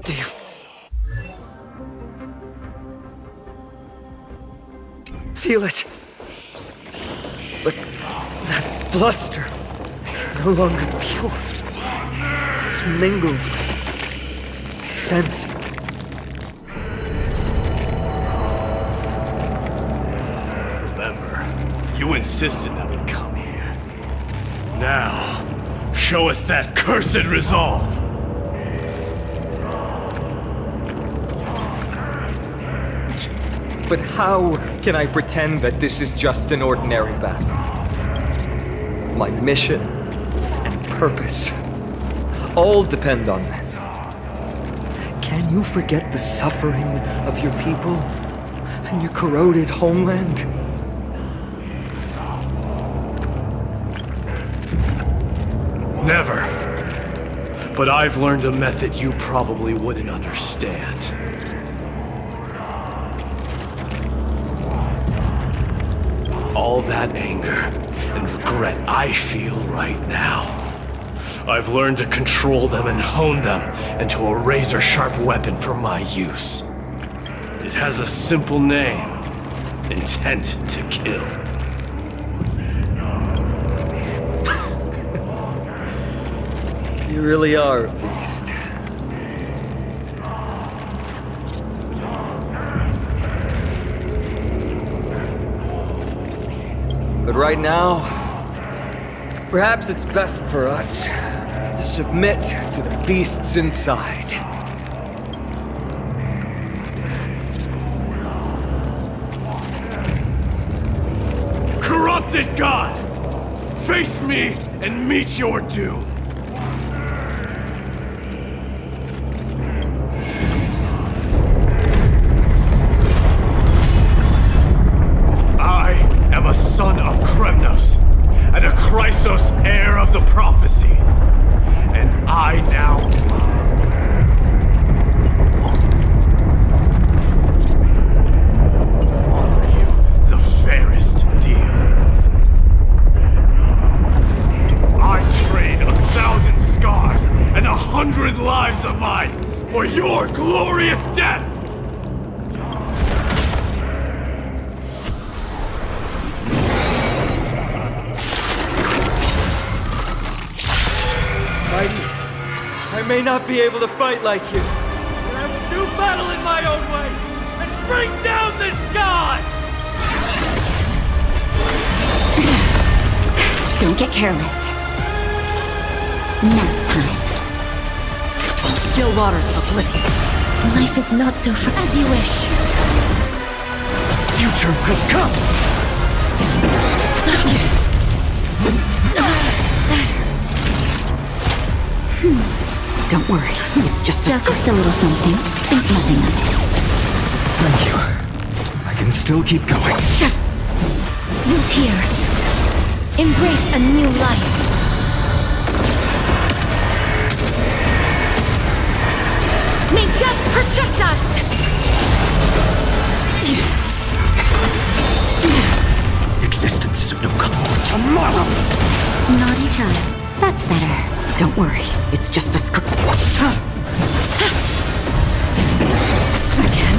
Do you feel it? But that bluster is no longer pure. It's mingled with scent. You insisted that we come here. Now, show us that cursed resolve! But how can I pretend that this is just an ordinary battle? My mission and purpose all depend on this. Can you forget the suffering of your people and your corroded homeland? Never. But I've learned a method you probably wouldn't understand. All that anger and regret I feel right now, I've learned to control them and hone them into a razor-sharp weapon for my use. It has a simple name: intent to kill. You really are a beast. But right now, perhaps it's best for us to submit to the beasts inside. Corrupted God! Face me and meet your doom! Son of Kremnos, and a Chrysos heir of the prophecy. And I now offer you the fairest deal. I trade 1,000 scars and 100 lives of mine for your glorious death! I may not be able to fight like you, but I will do battle in my own way and bring down this god! Don't get careless. Nap time. Still waters of oblivion. Life is not so as you wish. Future will come! Don't worry, it's just a little something. Think nothing of it. Thank you. I can still keep going. Root here. Embrace a new life. May death protect us! Existence is of no color. Tomorrow! Naughty child. That's better. Don't worry, it's just a script. Again.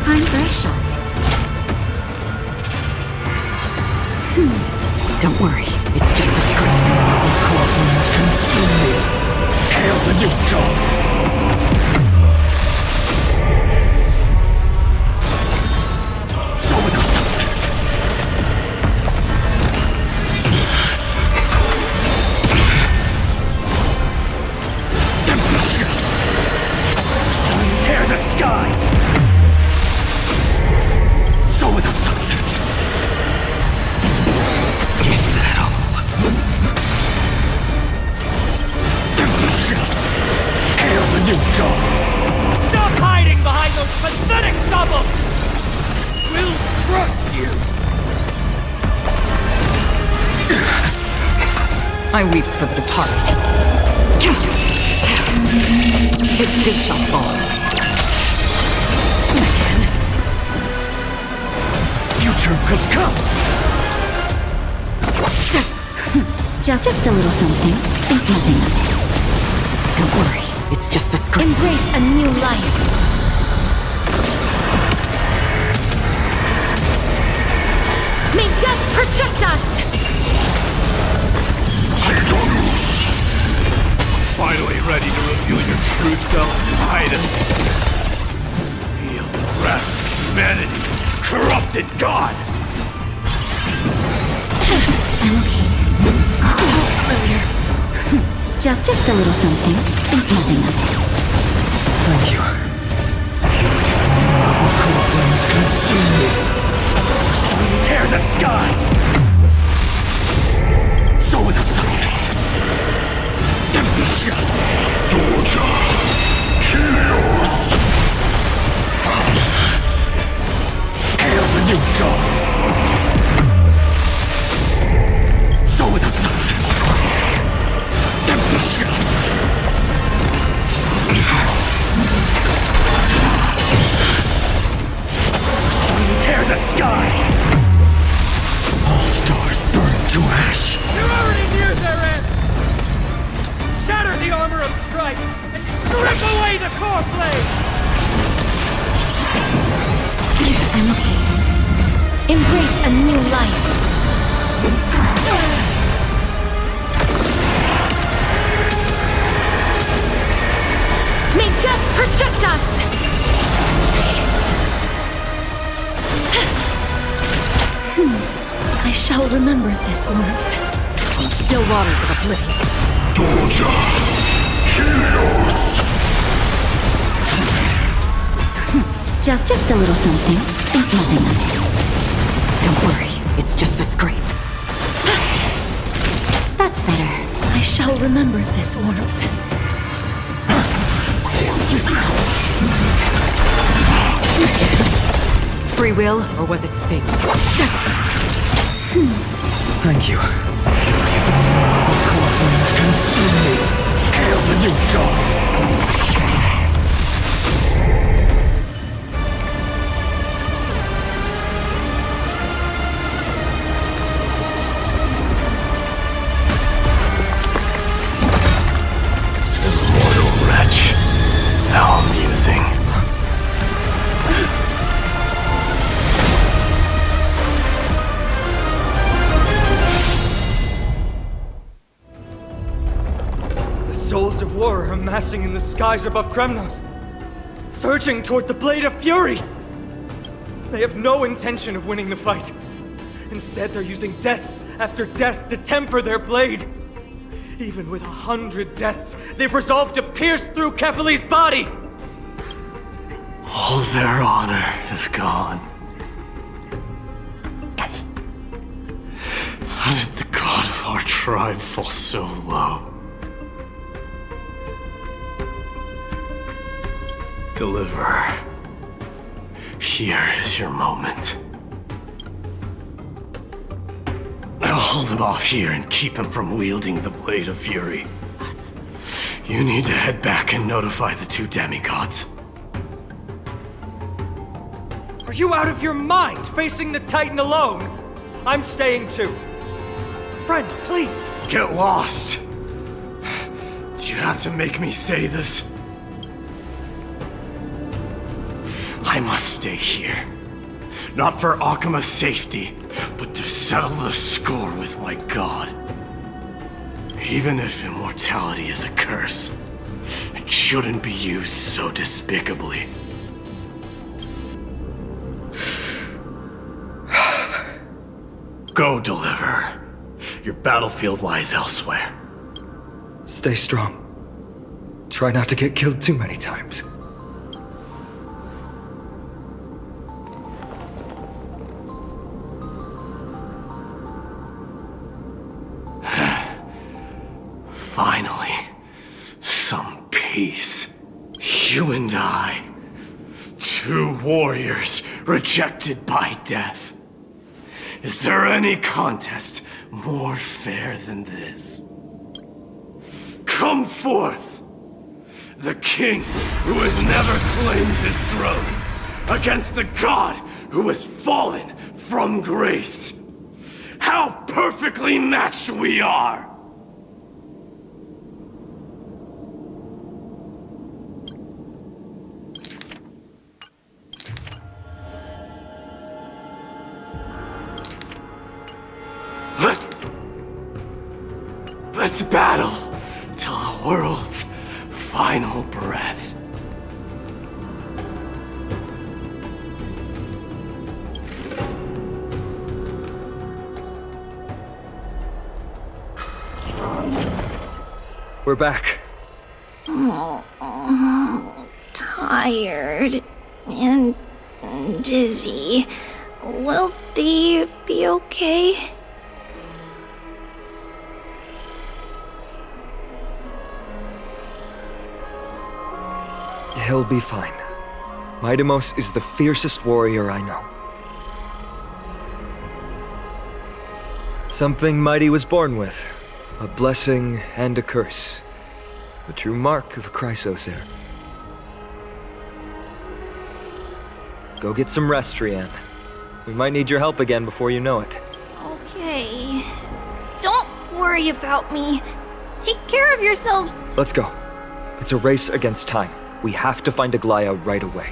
Time for a shot. Don't worry, it's just a script. Crawford's consume me. Hail the new dawn! Solid substance. problem! We'll crush you! I weep for the departed. It too shall fall. Future could come! Just a little something. Think nothing of it. Don't worry, it's just a scream. Embrace a new life. May death protect us! Finally ready to reveal your true self, Titan. Feel the wrath of humanity, corrupted God! Just a little something. Think nothing of it. Thank you. Rebel core flames consume me. Tear the sky! So without substance. Empty shell. Dorja. Helios. Hail the new dawn. So without substance. Empty shell. Tear the sky! All stars burn to ash. You're already near their end! Shatter the armor of strife and strip away the core blade! I'm okay. Embrace a new life. May death protect us! I shall remember this warmth. In still waters of oblivion. Dorja. Helios. Just a little something. Think nothing of it. Don't worry, it's just a scrape. That's better. I shall remember this warmth. Free will, or was it fate? Thank you. Rebel core flames consume me. Hail the new dawn! Immortal wretch. How amusing. The souls of war are amassing in the skies above Kremnos, surging toward the Blade of Fury. They have no intention of winning the fight. Instead, they're using death after death to temper their blade. Even with 100 deaths, they've resolved to pierce through Kefali's body. All their honor is gone. How did the god of our tribe fall so low? Deliverer, here is your moment. I'll hold him off here and keep him from wielding the Blade of Fury. You need to head back and notify the two demigods. Are you out of your mind, facing the Titan alone? I'm staying too. Friend, please. Get lost! Do you have to make me say this? I must stay here. Not for Akima's safety, but to settle the score with my god. Even if immortality is a curse, it shouldn't be used so despicably. Go, Deliverer. Your battlefield lies elsewhere. Stay strong. Try not to get killed too many times. Finally, some peace. You and I, Two warriors rejected by death. Is there any contest more fair than this? Come forth! The king who has never claimed his throne against the god who has fallen from grace. How perfectly matched we are! Let's battle till the world's final breath. We're back. Tired and dizzy. Will they be okay? He'll be fine. Midamos is the fiercest warrior I know. Something Mighty was born with. A blessing and a curse. The true mark of a Chrysosaur. Go get some rest, Trianne. We might need your help again before you know it. Okay. Don't worry about me. Take care of yourselves. Let's go. It's a race against time. We have to find Aglaya right away.